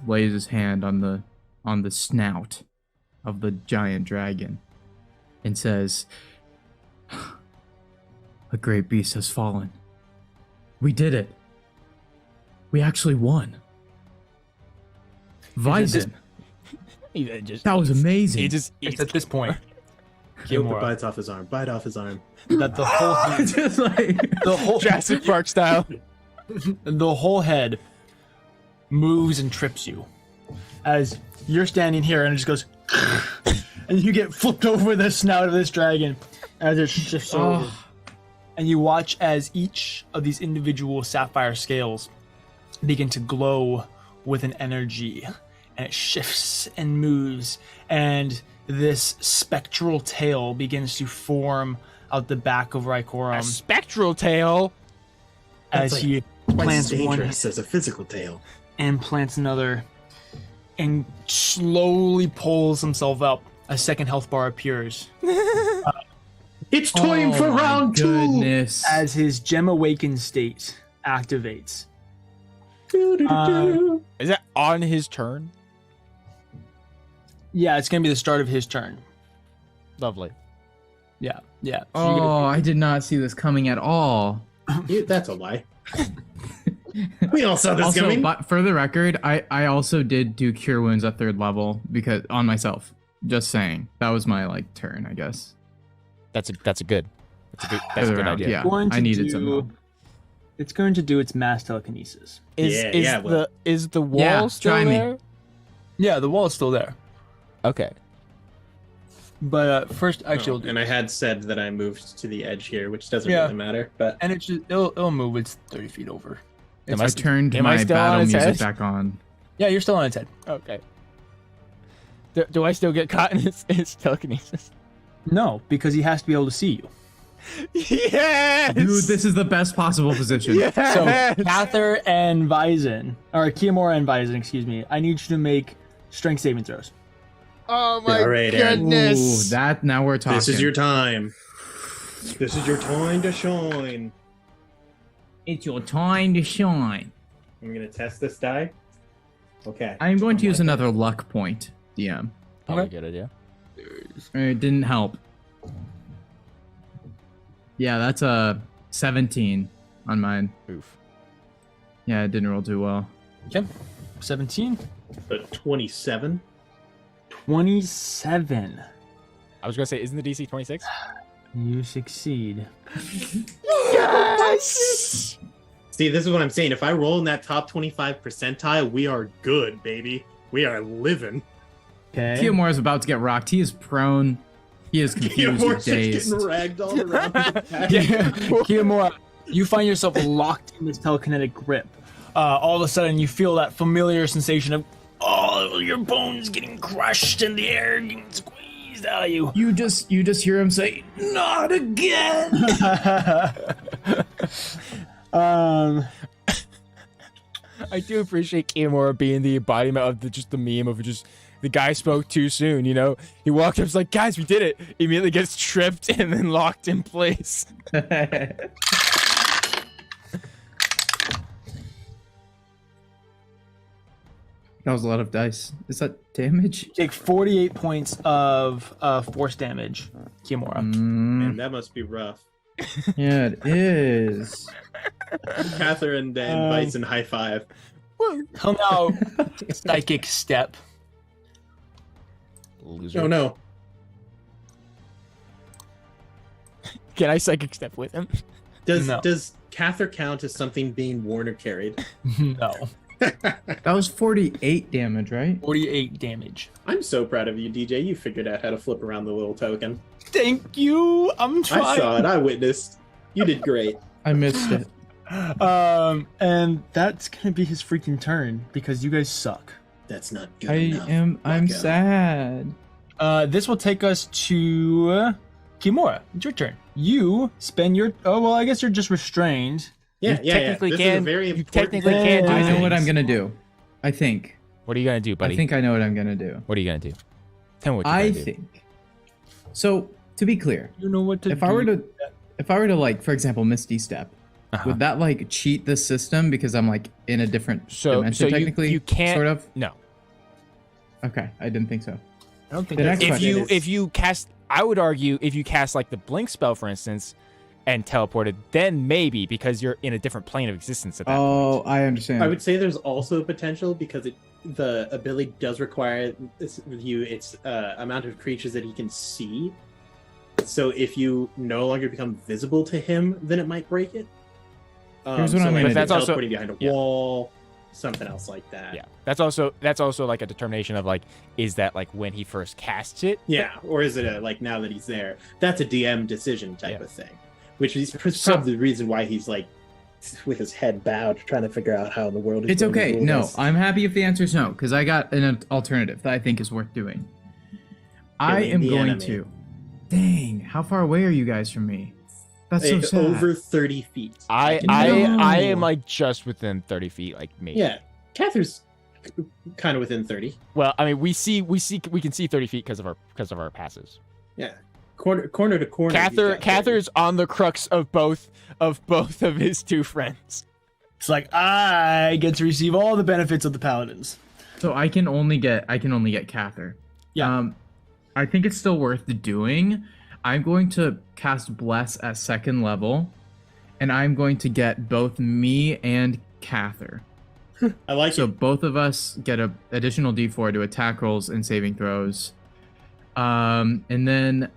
lays his hand on the snout of the giant dragon and says, "A great beast has fallen. We did it. We actually won. Vison, that was amazing." It's at this point, Hope it Kiyomura, bites off his arm. Bite off his arm. that the whole head, Just like the whole Jurassic Park style. the whole head moves and trips you as you're standing here, and it just goes, and you get flipped over the snout of this dragon as it shifts over. And you watch as each of these individual sapphire scales begin to glow with an energy, and it shifts and moves, and this spectral tail begins to form out the back of A Rykorum spectral tail. as That's he Twice plants as one dangerous as a physical tail. and plants another, and slowly pulls himself up. A second health bar appears It's time for my round goodness. as his gem awakened state activates. 2. Is that on his turn? Yeah, it's gonna be the start of his turn. Lovely. Yeah. So you're Oh, gonna- I did not see this coming at all. That's a lie. We all saw this Also, coming. but for the record, I also did do cure wounds at 3rd level because on myself. Just saying, that was my like turn, I guess. That's a good. That's a good Other round, idea. Yeah, Going to I needed do- some. It's going to do its mass telekinesis. Is the wall Yeah, still try me. there? Yeah, the wall is still there. Okay. But first, actually, Oh, and I had said that I moved to the edge here, which doesn't Yeah. really matter. But and it'll move. It's 30 feet over. Am I turned am I my still on battle its music head? back on. Yeah, you're still on its head. Okay. Do I still get caught in his telekinesis? No, because he has to be able to see you. Yes. Dude, this is the best possible position. Yes. So, Cather and Vyzen, or Kiamora and Vyzen, excuse me, I need you to make strength saving throws. Oh my All right, Aaron. goodness. Ooh, that now we're talking. this is your time. This is your time to shine. It's your time to shine. I'm gonna test this die. Okay. I'm going to use another luck point, DM. Probably a good idea. It didn't help. Yeah, that's a 17 on mine. Oof. Yeah, it didn't roll too well. Okay. 17. But 27. 27. I was gonna say, isn't the DC 26? You succeed. Yes. See, this is what I'm saying. If I roll in that top 25 percentile, we are good, baby. We are living. Okay. Kiamora is about to get rocked. He is prone. He is confused You're and just dazed. getting ragged all around. Kiamora, you find yourself locked in this telekinetic grip. All of a sudden, you feel that familiar sensation of all your bones getting crushed and the air getting squeezed out of you. You just hear him say, "Not again." I do appreciate Kiamora being the embodiment of just the meme of just the guy spoke too soon. You know, he walked up, was like, "Guys, we did it!" Immediately gets tripped and then locked in place. That was a lot of dice. Is that damage? Take 48 points of force damage, Kiamora. Man, that must be rough. Yeah, it is. Catherine and Bison high five. He'll now psychic step. Loser. Oh no. Can I psychic step with him? Does Cather count as something being worn or carried? No. That was 48 damage, right? 48 damage. I'm so proud of you, DJ. You figured out how to flip around the little token. Thank you. I'm trying. I saw it. I witnessed. You did great. I missed it. And that's gonna be his freaking turn because you guys suck. That's not good enough. I'm Bucko. sad. This will take us to Kimura. It's your turn. You spend your. Oh well, I guess you're just restrained. Yeah, You technically This can- is a very you important technically thing. can do I know things. what I'm gonna do. I think. What are you gonna do, buddy? I think I know what I'm gonna do. What are you gonna do? Tell me what you're I gonna do. think. So to be clear, You know what to if do. I were to like, for example, Misty Step, would that like cheat the system because I'm like in a different dimension technically? you can't. Sort of. No. Okay, I didn't think so. I don't think The that's next question If you cast, I would argue if you cast like the blink spell, for instance, and teleported, then maybe because you're in a different plane of existence at that Oh, point. I understand. I would say there's also a potential because the ability does require its amount of creatures that he can see. So if you no longer become visible to him, then it might break it. Here's what I'm like gonna do. But that's also- teleporting behind a yeah. wall. something else like that. Yeah, that's also like a determination of like, is that like when he first casts it? Yeah, or is it like now that he's there? That's a DM decision type Yeah. of thing, which is probably the reason why he's like with his head bowed, trying to figure out how in the world. It's going to okay. rule No, this. I'm happy if the answer is no, because I got an alternative that I think is worth doing. I Killing am the going enemy. to. Dang, how far away are you guys from me? That's so sad. Over 30 feet. I No. am like just within 30 feet, like me. Yeah, Cather's kind of within 30. Well, I mean, we can see 30 feet because of our passes. Yeah, corner to corner. he's got 30. Cather's on the crux of both of his two friends. It's like I get to receive all the benefits of the paladins. So I can only get Cather. Yeah. I think it's still worth doing. I'm going to cast Bless at 2nd level, and I'm going to get both me and Cather. I like So it. both of us get a additional D4 to attack rolls and saving throws. And then,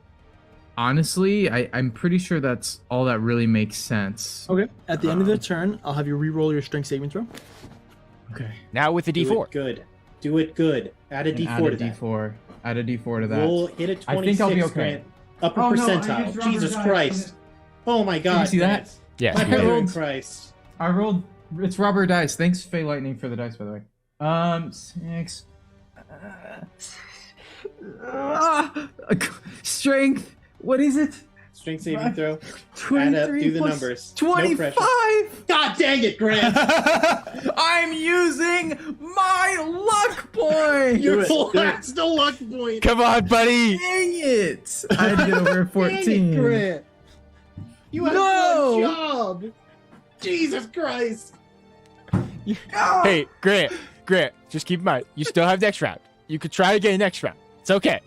honestly, I'm pretty sure that's all that really makes sense. Okay. At the end of the turn, I'll have you re-roll your strength saving throw. Okay. Now with the Do D4. it good. Do it good. Add a And D4 add to a that. D4. Add a D4 to that. Roll, hit a 26. I think I'll be okay. Grant. Upper Oh, no, I percentile. used rubber Jesus dice. Christ. Oh my God. see that? Grant. Yes. My we did. brother in Christ. I rolled. It's rubber dice. Thanks, Fey Lightning, for the dice, by the way. 6. Strength. What is it? Strength saving throw. Add 23 up. Do the plus numbers. No 25. pressure. God dang it, Grant. I'm using my luck point. Your Do it. last luck point. Come on, buddy. Dang it! I had to get over a 14. Dang it, Grant. You had No. one job. Jesus Christ. Ah! Hey, Grant, just keep in mind, you still have next round. You could try again next round. It's okay.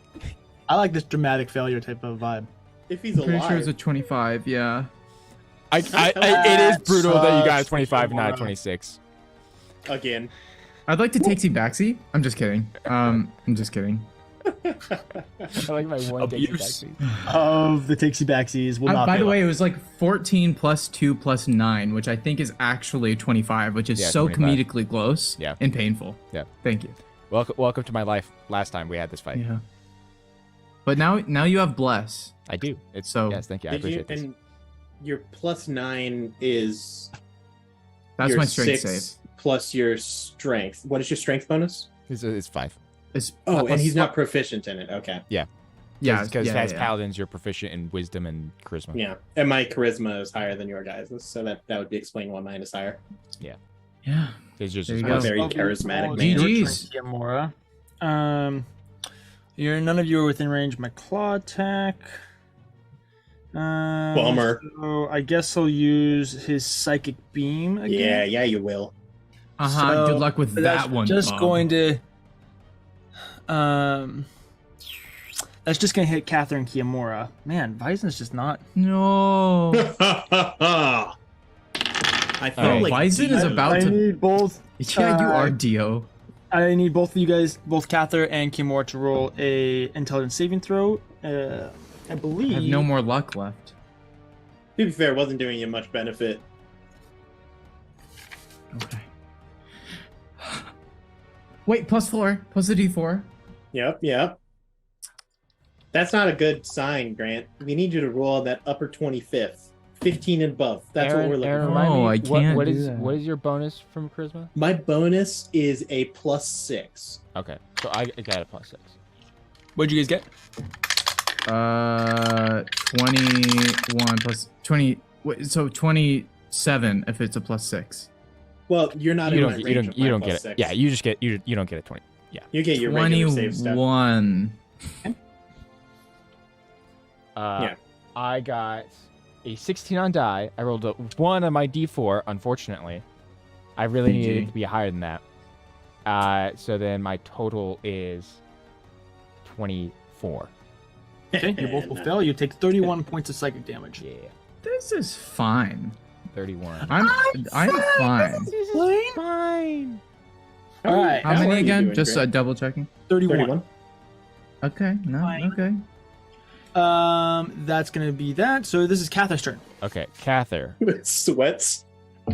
I like this dramatic failure type of vibe. If he's I'm pretty alive. sure it's a 25. Yeah. It is brutal that you got a Sucks, 25 and not a Kimura. 26. Again. I'd like to take some backseat. I'm just kidding. I'm just kidding. I like my one Abuse of the takesy backsies will not By be the way, allowed. it was like 14 plus 2 plus 9, which I think is actually 25, which is Yeah, so 25. comedically close Yeah. and painful. Yeah. Thank you. Welcome to my life. Last time we had this fight. Yeah. But now you have Bless. I do. It's So- yes, thank you. I Did you, appreciate this. and your +9 is That's your my strength 6 save. plus your strength. What is your strength bonus? It's 5. It's, Oh, plus- and he's not proficient in it. Okay. Yeah, because yeah, as yeah. paladins, you're proficient in wisdom and charisma. Yeah. And my charisma is higher than your guys', so that would be explaining why mine is higher. Yeah. It's just There you I'm a go. very Okay, charismatic well, man. your GG's. turn, Kimura. None of you are within range of my claw attack. Bummer. So I guess he'll use his psychic beam again. Yeah, you will. Uh-huh. Good luck with That's that one. just Bob. going to that's just gonna hit Catherine Kiyomura. Man, Vison's just not. No. I felt Oh, like Bison is Dio. about I to. need both. Yeah, you are Dio. I need both of you guys, both Cather and Kiyomura, to roll a intelligence saving throw. I believe. I have no more luck left. To be fair, it wasn't doing you much benefit. Okay. Wait, +4, plus a D4. Yep. That's not a good sign, Grant. We need you to roll that upper 25th. 15 and above. That's what we're looking Aaron, for. remind No, me, I can't what do is that. what is your bonus from charisma? My bonus is a +6. Okay, so I got a +6. What'd you guys get? 21 plus 20. Wait, so 27 if it's a +6. Well, you're not in my range of my don't get it. +6. Yeah, you just get you don't get a 20. Yeah. You get your regular save stuff. 21. Yeah. I got a 16 on die. I rolled a 1 on my D4, unfortunately. I really needed it GG. to be higher than that. So then my total is 24. Okay, you both will fail. You take 31 points of psychic damage. Yeah, This is fine. 31. I'm fine. Fine. All right, How How are many you again? doing, Just Grant? double checking. 31. 31. Okay. No. Fine. Okay. That's gonna be that. So this is Cather's turn. Okay, Cather. With sweats.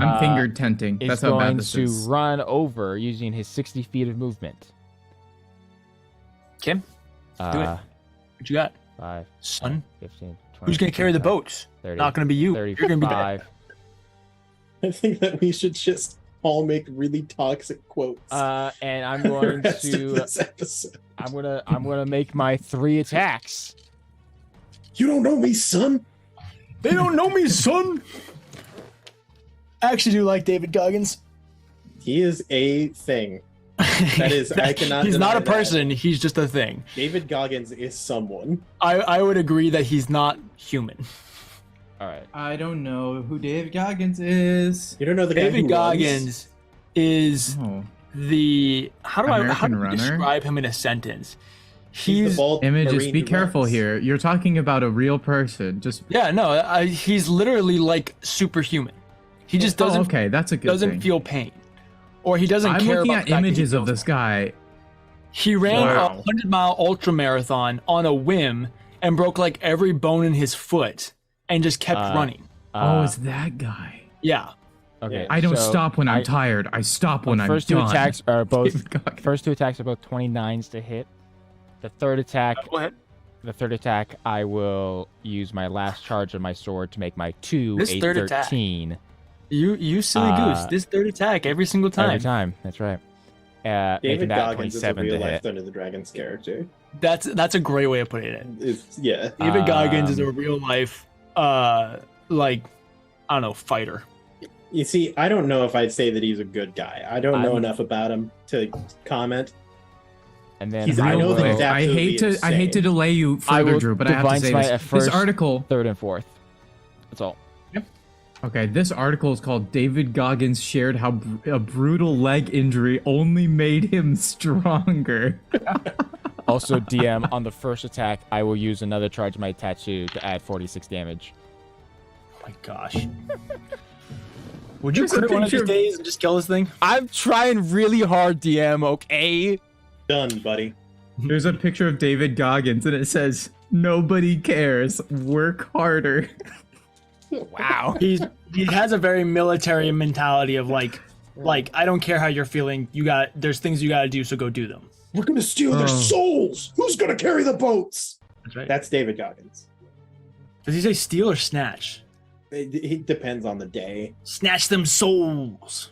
I'm finger tenting. is That's how bad going this to is. run over using his 60 feet of movement. Kim, do it. What you got, 5, son? 15, 20, Who's gonna carry the 25, boats? 30, Not gonna be you. You're gonna be bad. 35. I think that we should just all make really toxic quotes. And I'm the going rest of to this episode. I'm gonna make my 3 attacks. You don't know me, son. They don't know me, son. I actually do like David Goggins. He is a thing. That is, I cannot. He's deny not a that. person. He's just a thing. David Goggins is someone. I would agree that he's not human. All right. I don't know who David Goggins is. You don't know the guy David who Goggins is Oh. the how do American I runner? describe him in a sentence? He's the bald Images, Marine be who careful runs. here. You're talking about a real person. Just Yeah, no, he's literally like superhuman. He just doesn't okay, that's a good doesn't thing. feel pain, or he doesn't I'm care looking about at the fact that he images of feels this guy. He ran Wow. a 100-mile ultra marathon on a whim and broke like every bone in his foot and just kept running. Oh, it's that guy. Yeah. Okay. I don't so stop when I'm tired. I stop when I'm first done. two attacks are both David Goggins. first 2 attacks are both 29s to hit. The third attack, Go ahead. I will use my last charge of my sword to make my 2 This a third attack. 13 You silly goose. This third attack every single time. every time. That's right. Making David that Goggins is a 27 to real life hit. Thunder the Dragon's character. That's a great way of putting it. Yeah. David Goggins is a Um, real life like I don't know, fighter. You see, I don't know if I'd say that he's a good guy. I don't know I'm- enough about him to comment. And then He's- I I know will that he's I hate to absolutely insane. delay you I further, will Drew, but I have to divine say smite this. at This first. article. 3rd and 4th. That's all. Okay, this article is called "David Goggins shared how a brutal leg injury only made him stronger." Also, DM, on the first attack, I will use another charge of my tattoo to add 46 damage. Oh my gosh. Would you There's a quit one of these picture- days and just kill this thing? I'm trying really hard, DM, okay? Done, buddy. There's a picture of David Goggins, and it says, "Nobody cares. Work harder." Wow. He has a very military mentality of like I don't care how you're feeling. There's things you gotta do, so go do them. We're gonna steal their Oh. souls. Who's gonna carry the boats? That's right. That's David Goggins. Does he say steal or snatch? It depends on the day. Snatch them souls.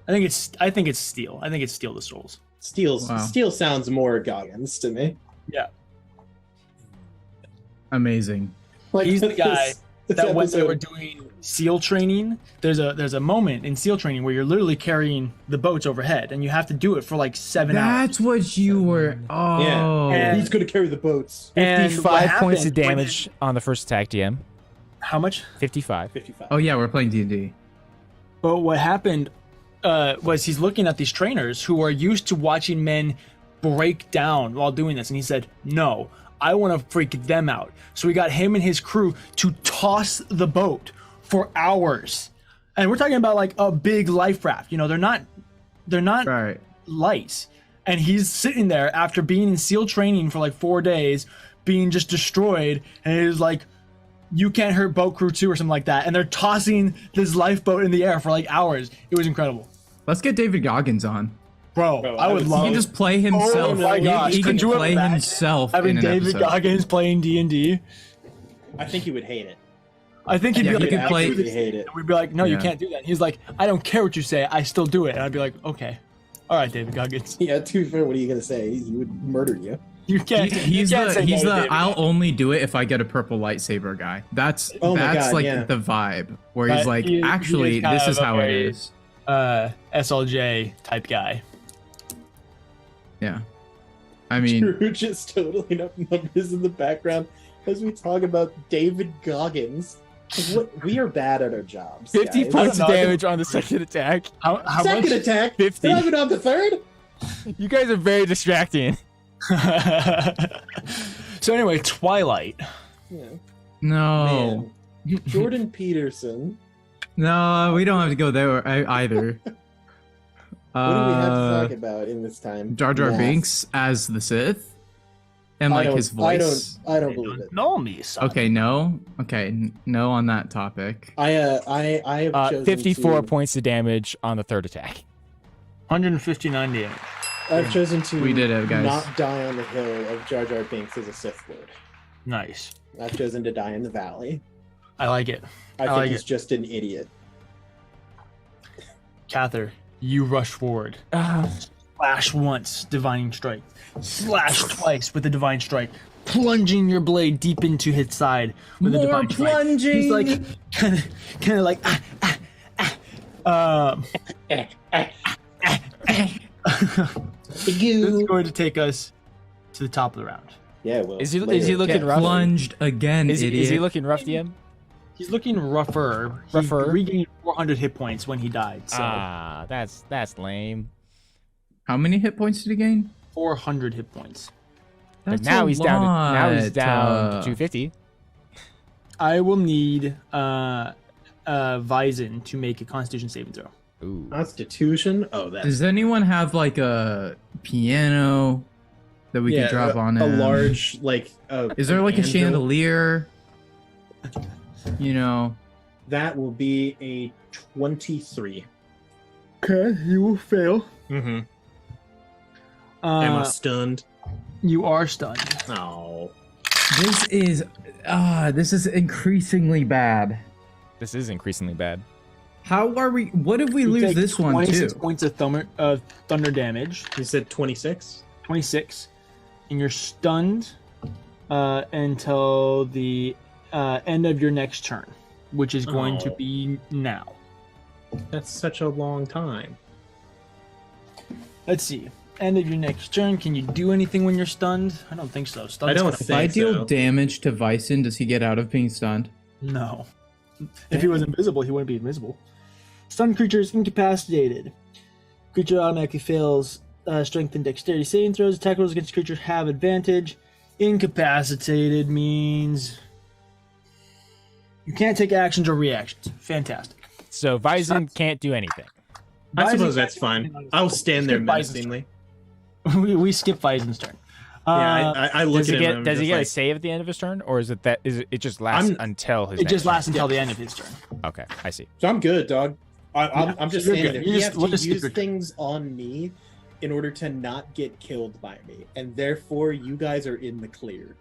I think it's steal. I think it's steal the souls. Wow. Steel sounds more Goggins to me. Yeah. Amazing. Like He's the guy this that when they were episode- doing SEAL training, there's a moment in SEAL training where you're literally carrying the boats overhead, and you have to do it for like 7 hours. That's what you were. Oh, And- He's gonna carry the boats. And what 55 points of happened when damage on the first attack, DM. How much? 55. 55. oh yeah, we're playing D&D. But what happened was he's looking at these trainers who are used to watching men break down while doing this, and he said, "No, I want to freak them out." So we got him and his crew to toss the boat for hours, and we're talking about like a big life raft. You know, they're not Right. light, and he's sitting there after being in SEAL training for like 4 days, being just destroyed, and it was like, "You can't hurt boat crew 2" or something like that, and they're tossing this lifeboat in the air for like hours. It was incredible. Let's get David Goggins on. Bro, Bro, I would He love can just play himself. Oh my gosh, he can could you play imagine himself having in an David episode. Goggins playing D&D. I think he would hate it. I think he'd Yeah, be he like, could "I play- can't do Absolutely this." hate it. And we'd be like, "No, you Yeah. can't do that." And he's like, "I don't care what you say, I still do it." And I'd be like, "Okay, all right, David Goggins, Yeah, to be fair, what are you gonna say? He would murder you. you can't." He's you can't say the no to David. I'll only do it if I get a purple lightsaber guy. That's Oh my that's God, like yeah. the vibe where he's But like, he actually, is kind this is of how a it very- is. SLJ type guy. Yeah. I mean, Drew just totaling up numbers in the background as we talk about David Goggins. What, we are bad at our jobs. 50 guys. points of know. damage on the second attack. How Second much? attack. 50. Not even on the third. You guys are very distracting. So anyway, Twilight. Yeah. no, Man. Jordan Peterson. no, we don't have to go there either. What do we have to talk about in this time? Jar Jar Math. Binks as the Sith. And I like don't, his voice. I don't believe it. Know me, son. Okay, no. Okay, no on that topic. I have chosen 54 to, points of damage on the third attack. 159 damage. I've chosen to We did it, guys. not die on the hill of Jar Jar Binks as a Sith Lord. Nice. I've chosen to die in the valley. I like it. I think like he's just an idiot. Cather, you rush forward. Slash once, divine strike. Slash twice with the divine strike. Plunging your blade deep into his side with a More divine strike. plunging. He's like, kind of like, This is going to take us to the top of the round. Yeah, well. Is he later. looking Get rough? plunged again, Is idiot. he looking rough, DM? He's looking rougher. He Rougher? regained 400 hit points when he died. So That's lame. How many hit points did he gain? 400 hit points. But That's now a he's down. Now he's lot. down 250. I will need Vyzen to make a Constitution saving throw. Ooh. Constitution? Oh, that's Does anyone have like a piano that we could drop on a him? large like. Is there like a anvil? chandelier? You know. That will be a 23. Okay, you will fail. Mm-hmm. Am I stunned? You are stunned. Oh. This is increasingly bad. This is increasingly bad. How are we? What if we You lose take this one 26 too? points of thunder damage. You said 26? 26. And you're stunned until the end of your next turn, which is going to Oh. be now. That's such a long time. Let's see. End of your next turn. Can you do anything when you're stunned? I don't think so. Stunned's I don't kinda- If I think deal so. damage to Vyson, does he get out of being stunned? No. If he was invisible, he wouldn't be invisible. Stunned creature is incapacitated. Creature automatically fails strength and dexterity saving throws. Attack rolls against creature have advantage. Incapacitated means you can't take actions or reactions. Fantastic. So Vyzen can't do anything. I suppose Vyzen that's can't do fine. anything. I'll stand there Skip Vyzen's menacingly. we skip Vyzen's turn. Yeah, I look Does he at him. get? and Does I'm he just get a like, save at the end of his turn, or is it just lasts until his? It next just turn? lasts until the end of his turn. Okay, I see. So I'm good, dog. I'm Yeah, just you're standing good. there. You You just- have we'll to just skip use your turn. things on me in order to not get killed by me, and therefore you guys are in the clear.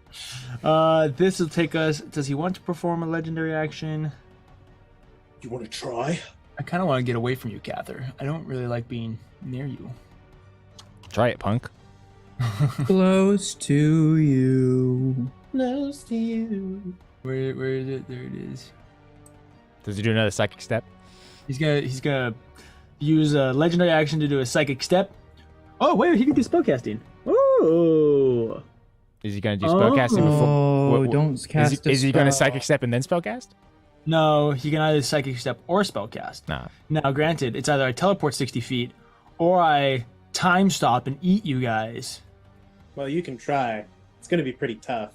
This will take us. Does he want to perform a legendary action? You want to try? I kind of want to get away from you, Cather. I don't really like being near you. Try it, punk. Close to you. Close to you. Where is it? There it is. Does he do another psychic step? He's gonna use a legendary action to do a psychic step. Oh wait, he can do spellcasting. Oh. Is he gonna do spellcasting before? Oh, what- don't cast a Is he gonna spell. psychic step and then spellcast? No, he can either psychic step or spellcast. Nah. Now, granted, it's either I teleport 60 feet or I time stop and eat you guys. Well, you can try. It's going to be pretty tough,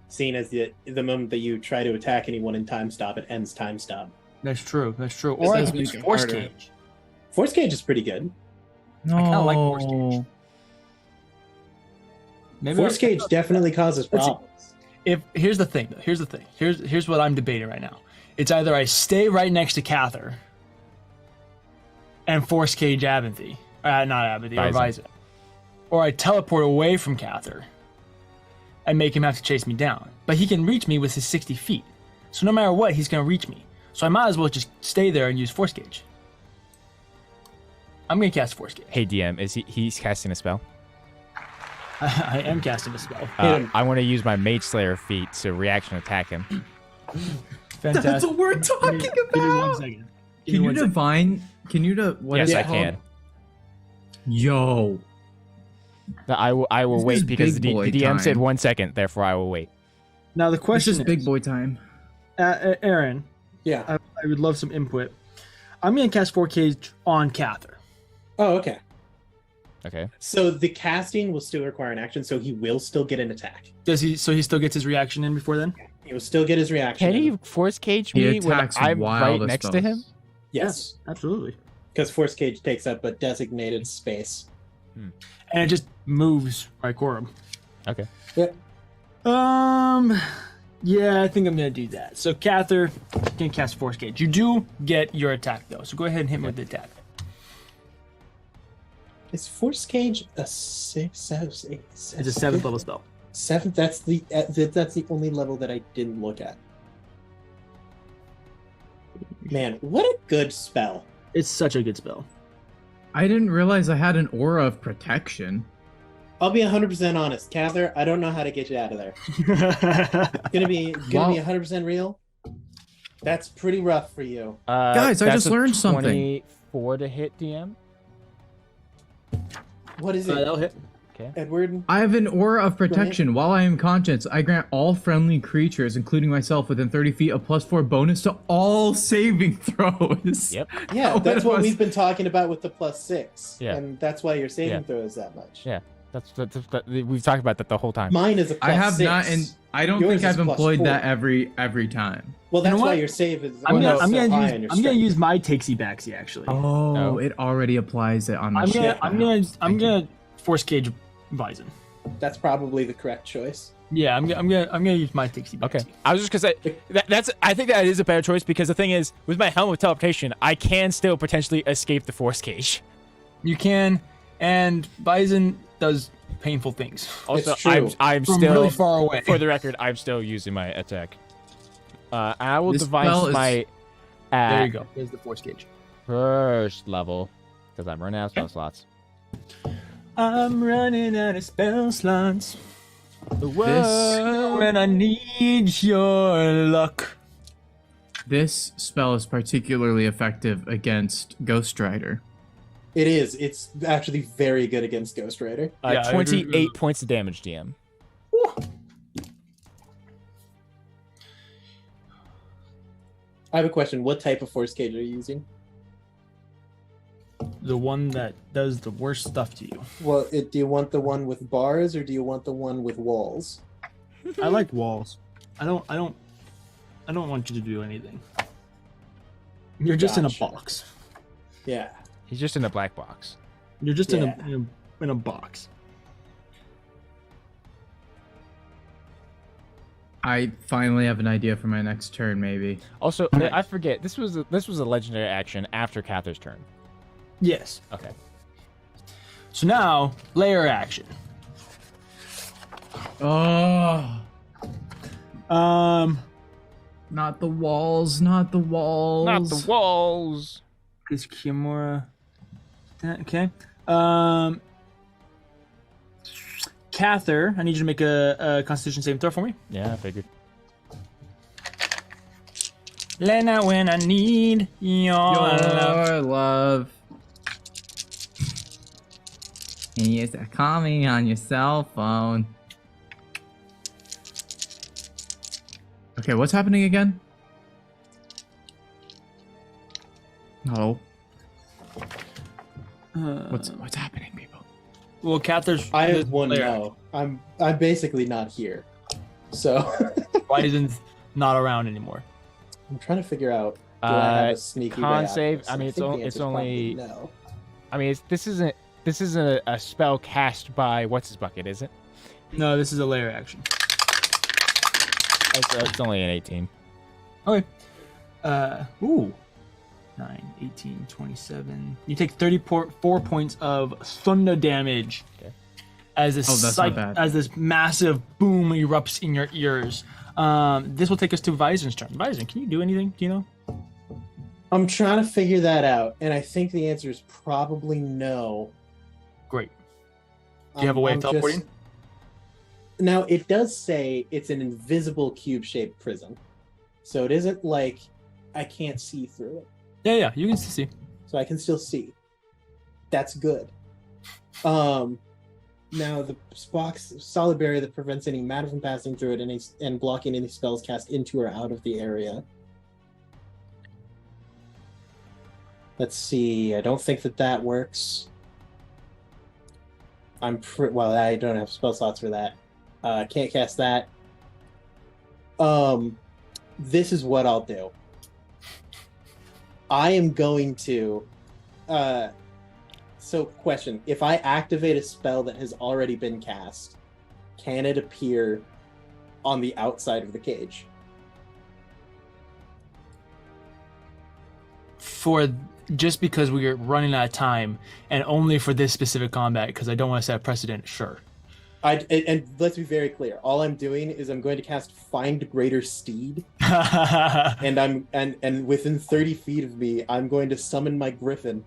seeing as the moment that you try to attack anyone in time stop, it ends time stop. That's true. That's true. This Or I does can use make it force harder. cage. Force cage is pretty good. No. kinda like Force Cage. Maybe Force cage definitely causes Let's see. problems. Here's the thing. Here's what I'm debating right now. It's either I stay right next to Cather and force cage Abinthy, not Abinthy, or Vyzen. Vyzen, or I teleport away from Cather and make him have to chase me down. But he can reach me with his 60 feet, so no matter what, he's gonna reach me. So I might as well just stay there and use force cage. I'm gonna cast force cage. Hey DM, he's casting a spell? I am casting a spell. I want to use my Mage Slayer feat to reaction attack him. Fantastic. That's what we're talking Give me 1 about. second. Can you divine? Can you what Yes, is I it called? can. Yo. I will This wait is because the big boy DM said time. 1 second, therefore I will wait. Now the This question is is, big boy time. Aaron, Yeah. I would love some input. I'm gonna cast 4K on Cather. Oh, okay. Okay. So the casting will still require an action, so he will still get an attack. Does he? So he still gets his reaction in before then? He will still get his reaction. Can in. he force cage He me when attacks I'm while right the next to spells. him? Yes, Absolutely. because force cage takes up a designated space. And it just moves Rykorum. Okay. Yeah, I think I'm gonna do that. So Cather can cast Force Gauge. You do get your attack though, so go ahead and hit me with the attack. Is Force Cage a 6? It's a 7th level spell. 7th. That's the only level that I didn't look at. Man, what a good spell! It's such a good spell. I didn't realize I had an aura of protection. I'll be 100% honest, Cather. I don't know how to get you out of there. Gonna be 100% real. That's pretty rough for you. Guys, I that's just a learned something. 24 to hit, DM. What is it, That'll hit. Okay. Edward? I have an aura of protection. While I am conscious, I grant all friendly creatures, including myself within 30 feet, a +4 bonus to all saving throws. Yep. Yeah, What that's what was- we've been talking about with the +6. Yeah. And that's why your saving Yeah. throw is that much. Yeah. That's we've talked about that the whole time. Mine is a +6. I have not, and I don't Yours think I've is employed +4. that every time. Well, that's You know why what? your save is I'm so gonna high on your I'm gonna strength. use my takesy backsy actually. Oh, No. it already applies it on my shit. I'm gonna Force Gauge Bison. That's probably the correct choice. Yeah, I'm gonna use my takesy backsy. Okay. I was just gonna say I think that is a better choice because the thing is, with my helm of teleportation, I can still potentially escape the Force Cage. You can, and Bison does painful things. Also, It's true. I'm From still really far away. For the record, I'm still using my attack. I will This spell device is- my There you go. There's the Force Gauge. first level because I'm running out of spell slots. I'm running out of spell slots. Whoa. When I need your luck. This spell is particularly effective against Ghost Rider. It is. It's actually very good against Ghost Rider. Yeah, I agree. 28 points of damage, DM. I have a question. What type of Force Cage are you using? The one that does the worst stuff to you. Well, do you want the one with bars or do you want the one with walls? I like walls. I don't want you to do anything. You're just in a Gotcha. box. Yeah. He's just in a black box. You're just Yeah. in a box. I finally have an idea for my next turn, maybe. Also, I forget this was a legendary action after Cather's turn. Yes. Okay. So now, layer action. Oh, Um, not the walls, not the walls. Not the walls. is Kimura. Okay. Cather, I need you to make a Constitution saving throw for me. Yeah, I figured. Lena, when I need your love. Your love. And you used to call me on your cell phone. Okay, what's happening again? No. What's happening, people? Well, Cather's. I the have one layer no. I'm basically not here. So action. Bison's not around anymore. I'm trying to figure out do I have a sneaky con way out of save, this? I mean, it's think the it's answer's probably only- no. I mean, this isn't a spell cast by what's his bucket, is it? No, this is a layer action. It's only an 18. Okay. Ooh. 9, 18, 27. You take 34 points of thunder damage. Okay. As this Oh, that's not bad. as this massive boom erupts in your ears. This will take us to Vison's turn. Vison, can you do anything? Do you know? I'm trying to figure that out, and I think the answer is probably no. Great. Do you have a way of teleporting? Now, it does say it's an invisible cube-shaped prism. So it isn't like I can't see through it. Yeah, you can see. So I can still see. That's good. Now, the box solid barrier that prevents any matter from passing through it and blocking any spells cast into or out of the area. Let's see. I don't think that works. Well, I don't have spell slots for that. Can't cast that. This is what I'll do. I am going to. So, question: if I activate a spell that has already been cast, can it appear on the outside of the cage? For just because we're running out of time, and only for this specific combat, because I don't want to set a precedent. Sure. And let's be very clear. All I'm doing is I'm going to cast Find Greater Steed, Okay. and within 30 feet of me, I'm going to summon my griffin,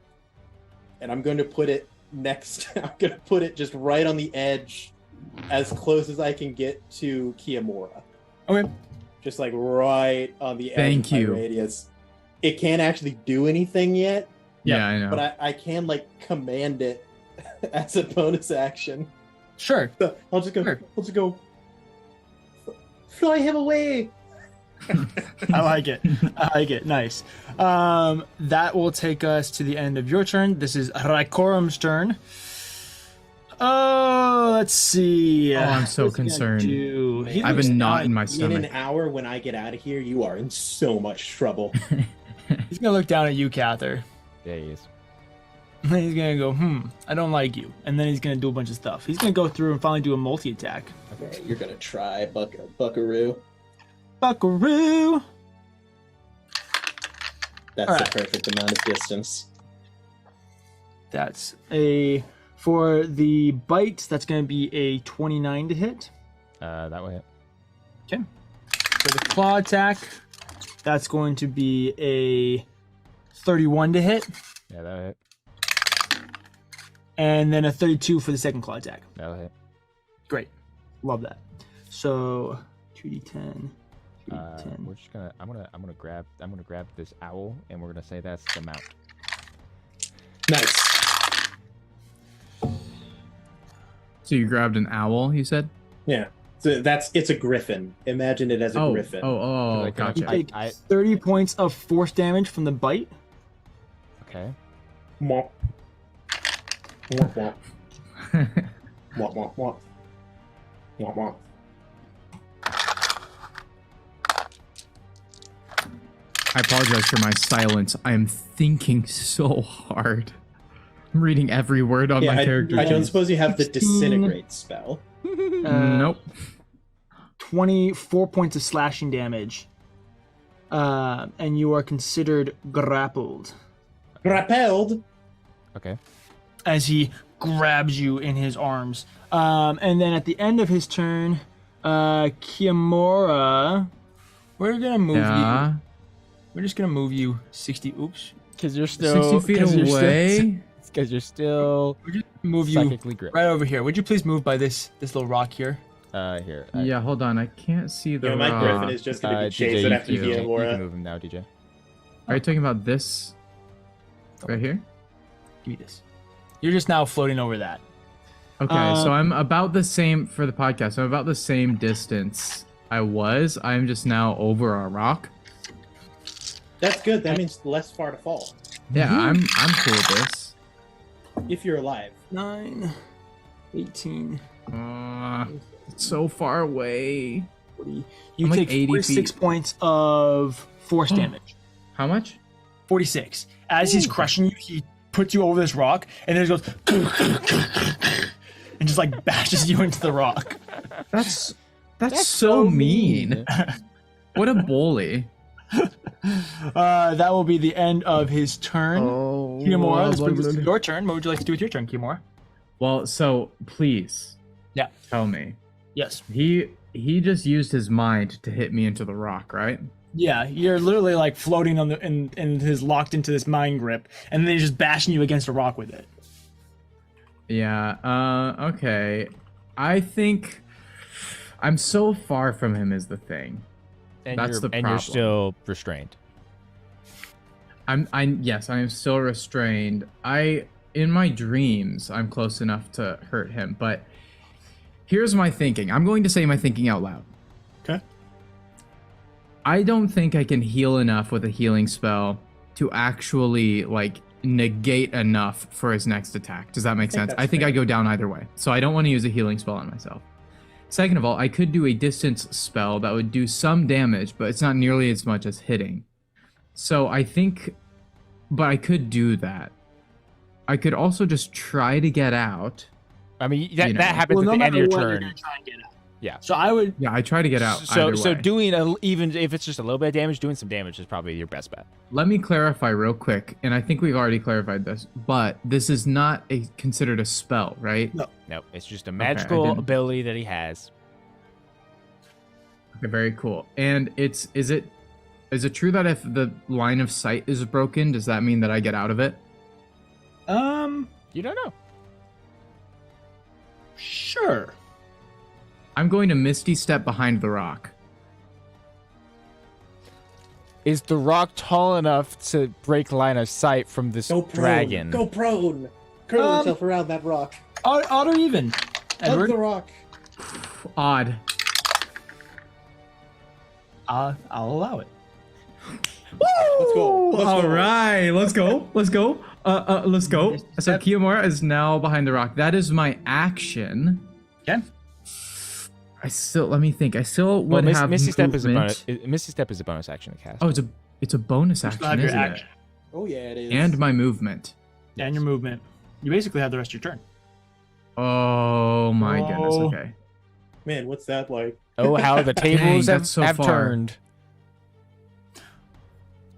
and I'm going to put it next. I'm going to put it just right on the edge, as close as I can get to Kiamura. Okay. Just like right on the edge Thank of my you. radius. It can't actually do anything yet, Yeah, I know. but I can like command it as a bonus action. Sure. I'll just go. Sure. I'll just go. Fly him away. I like it. I like it. Nice. That will take us to the end of your turn. This is Raikorum's turn. Oh, let's see. Oh, I'm so What's he gonna concerned. do? He I have looks a knot down- in my In stomach. an hour, when I get out of here, you are in so much trouble. He's gonna look down at you, Cather. There he is. And then he's gonna go, I don't like you. And then he's gonna do a bunch of stuff. He's gonna go through and finally do a multi-attack. Okay, you're gonna try, Buckaroo. Buckaroo! That's Alright. the perfect amount of distance. That's for the bite, that's gonna be a 29 to hit. That way. Okay. For the claw attack, that's going to be a 31 to hit. Yeah, that hit. And then a 32 for the second claw attack. That'll hit. Great. Love that. So 2d10. 2d10. We're just gonna. I'm gonna grab this owl, and we're gonna say that's the mount. Nice. So you grabbed an owl, you said? Yeah. So it's a griffin. Imagine it as a griffin. Oh, Like, gotcha. You take I- 30 points of force damage from the bite. Okay. Mwah. Mwah, mwah. Mwah, mwah, mwah. Mwah, mwah. I apologize for my silence. I am thinking so hard. I'm reading every word on my character I don't sheet. suppose you have the 16. disintegrate spell. Nope. 24 points of slashing damage. And you are considered grappled. Grappled. Okay. As he grabs you in his arms. And then at the end of his turn, Kiamura, we're gonna move Yeah. you. We're just gonna move you 60. Oops. Because you're still 60 feet away? Because you're still We're just gonna move you psychically gripped. right over here. Would you please move by this little rock here? Here. Yeah, hold on. I can't see the You know, my rock. griffin is just going to be chasing after you- you can Kiamura. move him now, DJ. Are you talking about this? Right here? Give me this. You're just now floating over that. Okay, so I'm about the same for the podcast. I'm about the same distance I was. I'm just now over a rock. That's good. That means less far to fall. Yeah, I'm cool with this. If you're alive. 9, 18, It's so far away. 40. You I'm like take 80 46 feet. points of force damage. How much? 46. As he's crushing you, he puts you over this rock and then he goes and just like bashes you into the rock. That's so mean. What a bully. That will be the end of his turn. Oh, Kiamura, this brings us to your turn. What would you like to do with your turn, Kiamura? Well, so please, Yeah. tell me. Yes. He just used his mind to hit me into the rock, right? Yeah, you're literally like floating on the and is locked into this mind grip, and then he's just bashing you against a rock with it. Yeah. Okay. I think I'm so far from him is the thing. And That's you're, the and problem. you're still restrained. Yes, I am still restrained. In my dreams, I'm close enough to hurt him, but here's my thinking. I'm going to say my thinking out loud. Okay. I don't think I can heal enough with a healing spell to actually like negate enough for his next attack. Does that make sense? that's I think fair. I go down either way. So I don't want to use a healing spell on myself. Second of all, I could do a distance spell that would do some damage, but it's not nearly as much as hitting. So I think, but I could do that. I could also just try to get out I mean, You know. that happens Well, no at the end matter of your what, you're turn. gonna try and get out. Yeah. So I would. Yeah, I try to get out. So either way. doing even if it's just a little bit of damage, doing some damage is probably your best bet. Let me clarify real quick, and I think we've already clarified this, but this is not considered a spell, right? No. No, it's just a I magical didn't- ability that he has. Okay, very cool. And is it true that if the line of sight is broken, does that mean that I get out of it? You don't know. Sure. I'm going to Misty Step behind the rock. Is the rock tall enough to break line of sight from this Go prone. dragon? Go prone. Curl yourself around that rock. Odd or even. Hug Edward. the rock. Odd. I'll allow it. Let's go. Let's All go. right, let's go. Let's go. Let's go. Misty So Step. Kiyomura is now behind the rock. That is my action. Okay. Let me think. I still Well, would have Misty Step is a movement. bonus. Misty Step is a bonus action to cast. Oh, it's a bonus You still have action, your isn't action Oh yeah, it is. it? And my movement. and your movement. You basically have the rest of your turn. Oh my goodness. Oh. Okay. Man, what's that like? Oh, how the tables that's so have far. turned.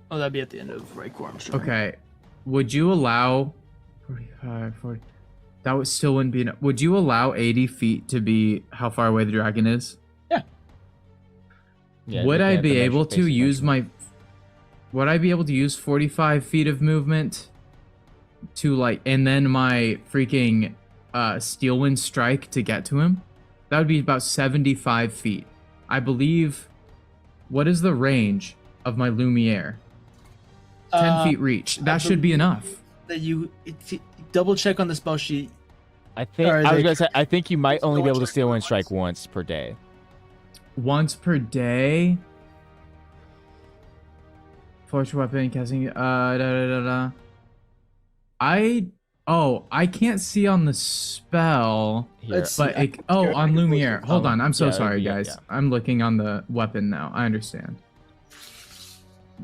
Oh, that'd be at the end of Rayquarm's turn. Okay. Would you allow 45, 40? That would still wouldn't be enough. Would you allow 80 feet to be how far away the dragon is? Yeah, Would looking I at be the able basic to use measurement. would I be able to use 45 feet of movement to and then my freaking steel wind strike to get to him? That would be about 75 feet. I believe. What is the range of my Lumiere? 10 feet reach. That should be enough. That you double check on the spell sheet. I think Or I was they- gonna say I think you might only be able to Steal steal Wind one Strike strike once per day. Once per day. Force weapon casting. I can't see on the spell, Here, Let's- but I- on Lumiere. Hold on, I'm so Yeah, sorry, yeah, guys. yeah. I'm looking on the weapon now. I understand.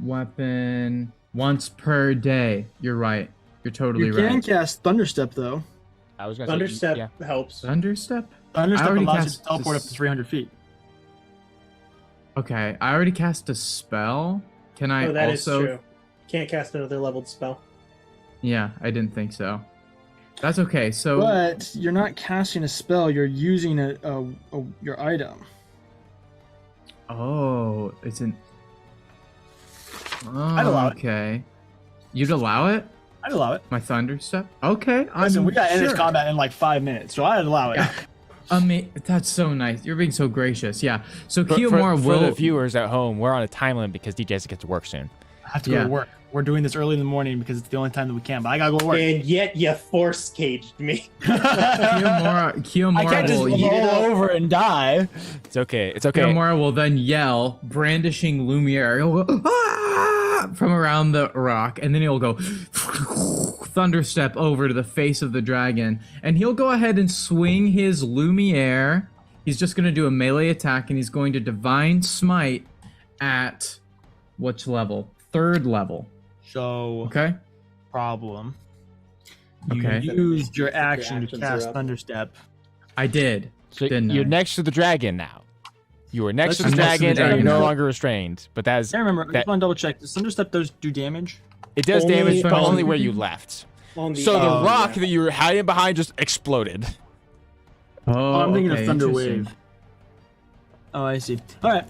Weapon once per day. You're right. You're totally You can right. cast Thunderstep though. I was gonna say Thunderstep yeah. helps. Thunderstep. Thunderstep already allows you cast to teleport up this- to 300 feet. Okay, I already cast a spell. Can I Oh, that is also? true. Can't cast another leveled spell. Yeah, I didn't think so. That's okay. So But you're not casting a spell. You're using your item. Oh, it's an. I'd allow it. Okay. You'd allow it? I'd allow it. My thunder step? Okay. Listen, we got to end this sure. combat in like 5 minutes, so I'd allow it. That's so nice. You're being so gracious. Yeah. So For Kiyomura will. the viewers at home, we're on a time limit because DJ has to get to work soon. I have to go Yeah. to work. We're doing this early in the morning because it's the only time that we can, but I gotta go to work. And yet you force caged me. Kiyomura I can't just will. roll over and die. It's okay. It's okay. Kiyomura will then yell, brandishing Lumiere. He'll go, "Ah!" from around the rock, and then he'll go thunderstep over to the face of the dragon, and he'll go ahead and swing his Lumiere. He's just going to do a melee attack, and he's going to divine smite at which level? 3rd level. So, Okay. problem. You Okay. used your action to actions cast are up. Thunderstep. I did. So Didn't you're I? next to the dragon now. You are next to the I'm next to the dragon, and you're no dragon. longer restrained. But I remember. I just want to double check. Does Thunderstep do damage? it does Only- damage, but only- only where you left. On the So the Oh, rock yeah. that you were hiding behind just exploded. Oh, I'm thinking okay, of Thunder interesting. Wave. Oh, I see. All right.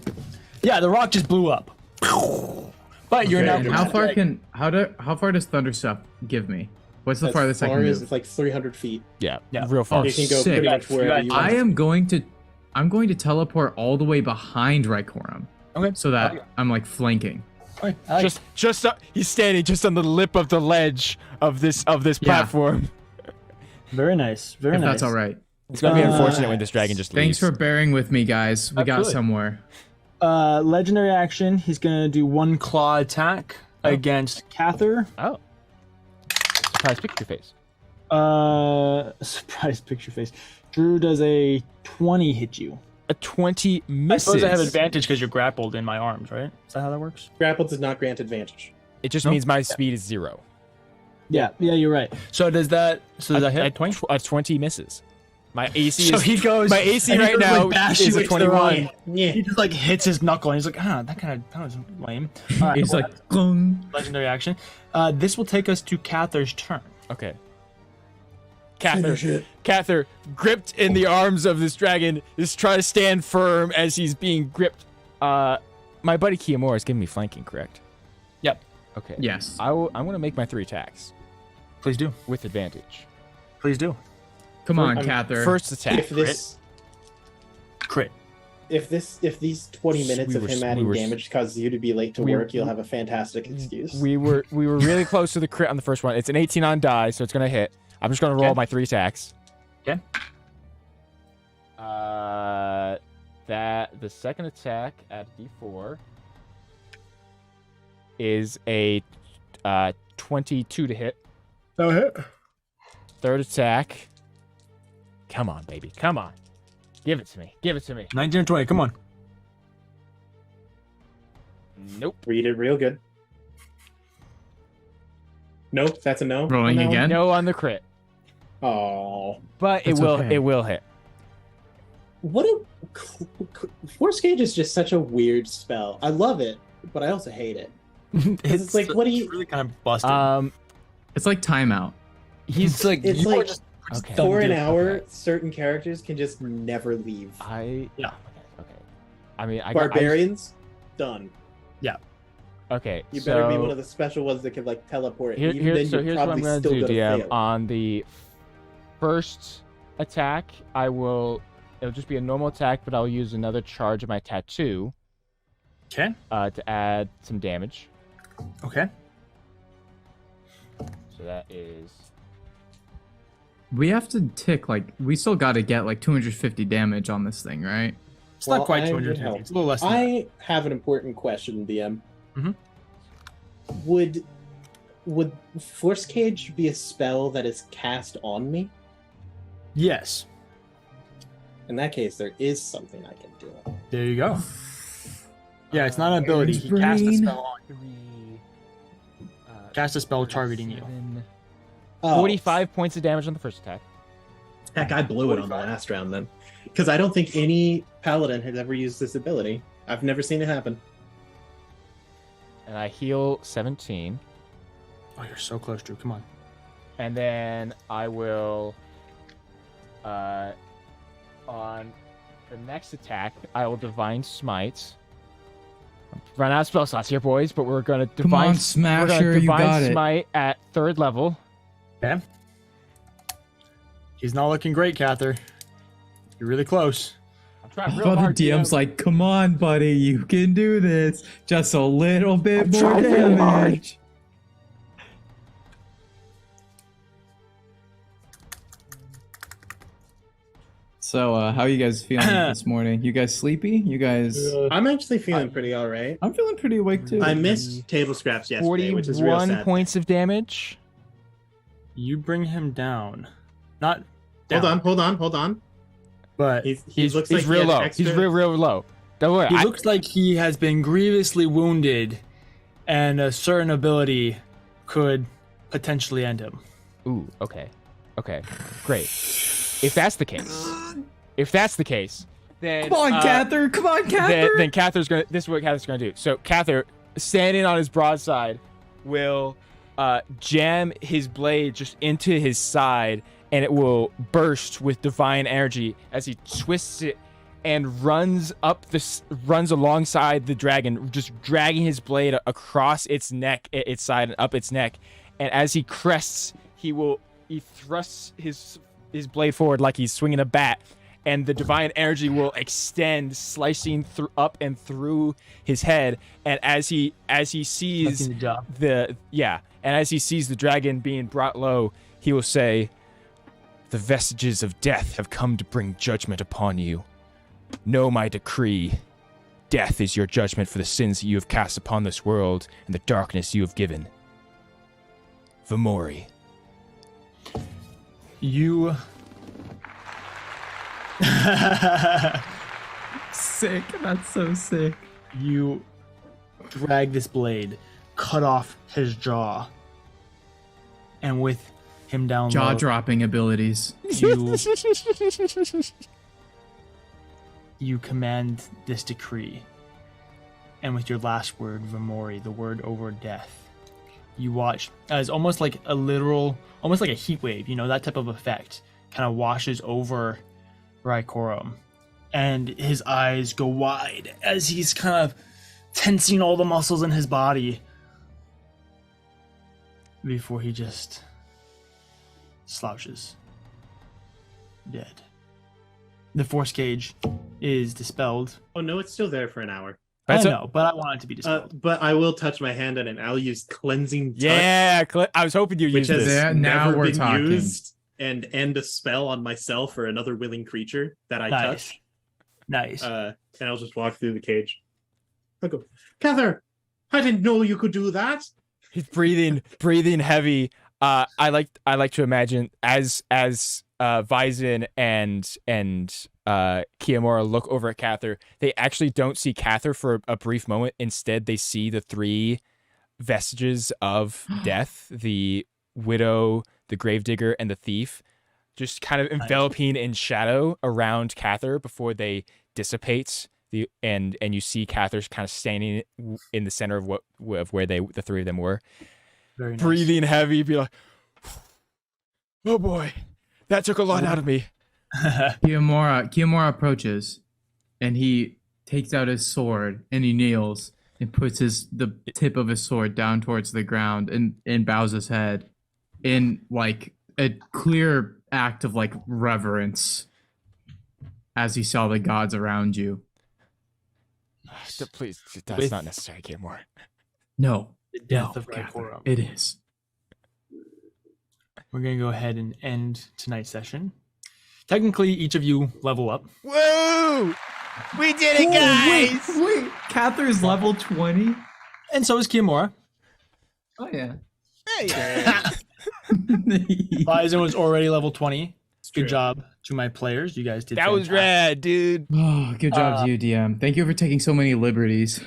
Yeah, the rock just blew up. But you're Okay, now. how far does thunderstep give me? What's the as farthest I far can as move? it's like 300 feet. Yeah, Yeah. real far. You can go sick. pretty much You wherever got- you I want. I'm going to teleport all the way behind Raikou, Okay. so that I'm like flanking. Okay, I like Just he's standing just on the lip of the ledge of this platform. it. Very nice. Very If nice. that's all right. It's gonna be unfortunate when this dragon just Thanks leaves. for bearing with me, guys. We got Absolutely. somewhere. Legendary action. He's gonna do 1 claw attack against Cather. Oh, surprise picture face. Surprise picture face. Drew, does a 20 hit you? A 20 I misses. suppose I have advantage because you're grappled in my arms, right? Is that how that works? Grapple does not grant advantage. It just No? means my speed is 0. Yeah, you're right. So does that hit? 20? A 20 misses. My AC So is he goes. my AC and he right goes, now like, bash is you a into the 21. Yeah. He just like hits his knuckle, and he's like, that was lame. All right, He's well, like, "Glung." legendary action. This will take us to Cather's turn. Okay. Finish Cather, it. Cather, gripped in the arms of this dragon, is trying to stand firm as he's being gripped. My buddy Kiyomura is giving me flanking, correct? Yep. Okay. Yes. I'm gonna make my 3 attacks Please do. with advantage. Please do. Come on, I'm- Cather. First attack. If this, Crit. if these 20 minutes We of were- him we adding were- damage causes you to be late to we- work, you'll have a fantastic excuse. We were really close to the crit on the first one. It's an 18 on die, so it's gonna hit. I'm just gonna roll Okay. my 3 attacks. Okay. That the second attack at D4 is a 22 to hit. That'll hit. Third attack. Come on, baby. Come on. Give it to me. Give it to me. 19 or 20. Come on. Nope. Read it real good. Nope, that's a no. Rolling on that again? No on the crit. one? Oh, But That's okay. it will hit. what a Force Cage is just such a weird spell. I love it, but I also hate it. It's like, what do you- it's really kind of busted. It's like timeout. He's like, It's you are like- just Okay. done For an doing- hour, Okay. certain characters can just never leave. Yeah. Okay. I mean, Barbarians, done. Okay. You better be so one of the special ones that can like teleport. Here, Even then, so you're here's what I'm probably gonna still do, gonna DM. fail. On the first attack, it'll just be a normal attack, but I'll use another charge of my tattoo Okay. to add some damage. Okay. So that is We have to tick, like, we still got to get like 250 damage on this thing, right? It's not Well, quite I 250. would help. It's a little less than that. I have an important question, DM. Mhm. Would Force Cage be a spell that is cast on me? Yes. In that case, there is something I can do. There you go. Yeah, it's not an ability. He Aaron's cast a brain. spell on you. 3. Cast a spell targeting you. 45 points of damage on the first attack. Heck, I blew it on the last round then. Because I don't think any paladin has ever used this ability. I've never seen it happen. And I heal 17. Oh, you're so close, Drew. Come on. And then I will, on the next attack, I will Divine Smite. Run out of spell slots here, boys, but we're gonna Come Divine. on, we're Smasher, gonna you Divine got it. Smite at 3rd level. Okay. He's not looking great, Cather. You're really close. I'm trying real But the hard. DM's like, come on, buddy, you can do this. Just a little bit I'm more trying real hard. damage. So, how are you guys feeling this morning? You guys sleepy? You guys? I'm actually feeling pretty all right. I'm feeling pretty awake too. I missed table scraps yesterday, which is real 41 sad. points of damage. You bring him down. Not down. Hold on. But He looks like he's real he has low. extra... He's real low. Don't worry. he looks like he has been grievously wounded, and a certain ability could potentially end him. Ooh, okay. Okay, great. If that's the case, then Come on, Cather! Come on, Cather! then Cather's gonna. This is what Cather's gonna do. So Cather, standing on his broadside, will jam his blade just into his side, and it will burst with divine energy as he twists it and runs alongside the dragon, just dragging his blade across its neck, its side, and up its neck. And as he crests, he thrusts his blade forward like he's swinging a bat, and the divine energy will extend, slicing up and through his head. And as he sees That's the job. and as he sees the dragon being brought low, he will say, "The vestiges of death have come to bring judgment upon you. Know my decree. Death is your judgment for the sins that you have cast upon this world and the darkness you have given. Vamori." You. Sick. That's so sick. You drag this blade, cut off his jaw, and with him down low. Jaw-dropping abilities. You command this decree, and with your last word, Vamori, the word over death, you watch as almost like a heat wave, that type of effect kind of washes over Raikorum, and his eyes go wide as he's kind of tensing all the muscles in his body before he just slouches dead. The force cage is dispelled. Oh no, it's still there for an hour. I know, but I want it to be dispelled. But I will touch my hand on it, and I'll use cleansing touch. Yeah, I was hoping you which used has this. Yeah, now never we're been talking. used, and end a spell on myself or another willing creature that I touch. Nice. And I'll just walk through the cage. I'll go, Cather, I didn't know you could do that. He's breathing heavy. I like to imagine as Vyzin and Kiyomura look over at Cather, they actually don't see Cather for a brief moment. Instead, they see the three vestiges of death: the widow, the gravedigger, and the thief, just kind of enveloping in shadow around Cather before they dissipate. And you see Cather's kind of standing in the center of where the three of them were. Very nice. Breathing heavy, be like, oh boy, that took a lot out of me. Kiyomura approaches, and he takes out his sword, and he kneels and puts the tip of his sword down towards the ground and bows his head in like a clear act of like reverence as he saw the gods around you. Please, that's not necessary, Kiyomura. No, The death of Cather, Raikorum. it is. We're going to go ahead and end tonight's session. Technically, each of you level up. Woo! We did it, guys! Wait, Cather's level 20? And so is Kiyomura. Oh, yeah. Bison was already level 20. Good true. job to my players. You guys did That was fantastic. rad, dude. Oh, good job to you, DM. Thank you for taking so many liberties.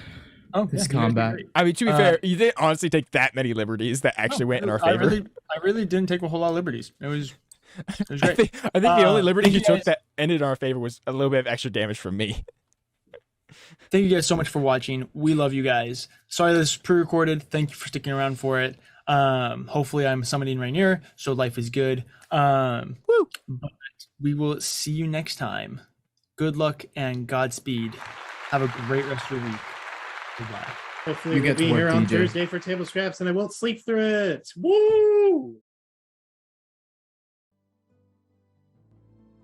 Oh, This yeah, you guys did combat. great. I mean, to be fair, you didn't honestly take that many liberties that actually went in our favor. I really didn't take a whole lot of liberties. It was I great. think the only liberty thank you you took guys. that ended in our favor was a little bit of extra damage from me. Thank you guys so much for watching. We love you guys. Sorry this is pre-recorded. Thank you for sticking around for it. Hopefully I'm summoning Rainier, so life is good. But we will see you next time. Good luck and Godspeed. Have a great rest of your week. Goodbye. Hopefully You we'll get to be work, here on DJ. Thursday for Table Scraps, and I won't sleep through it. Woo!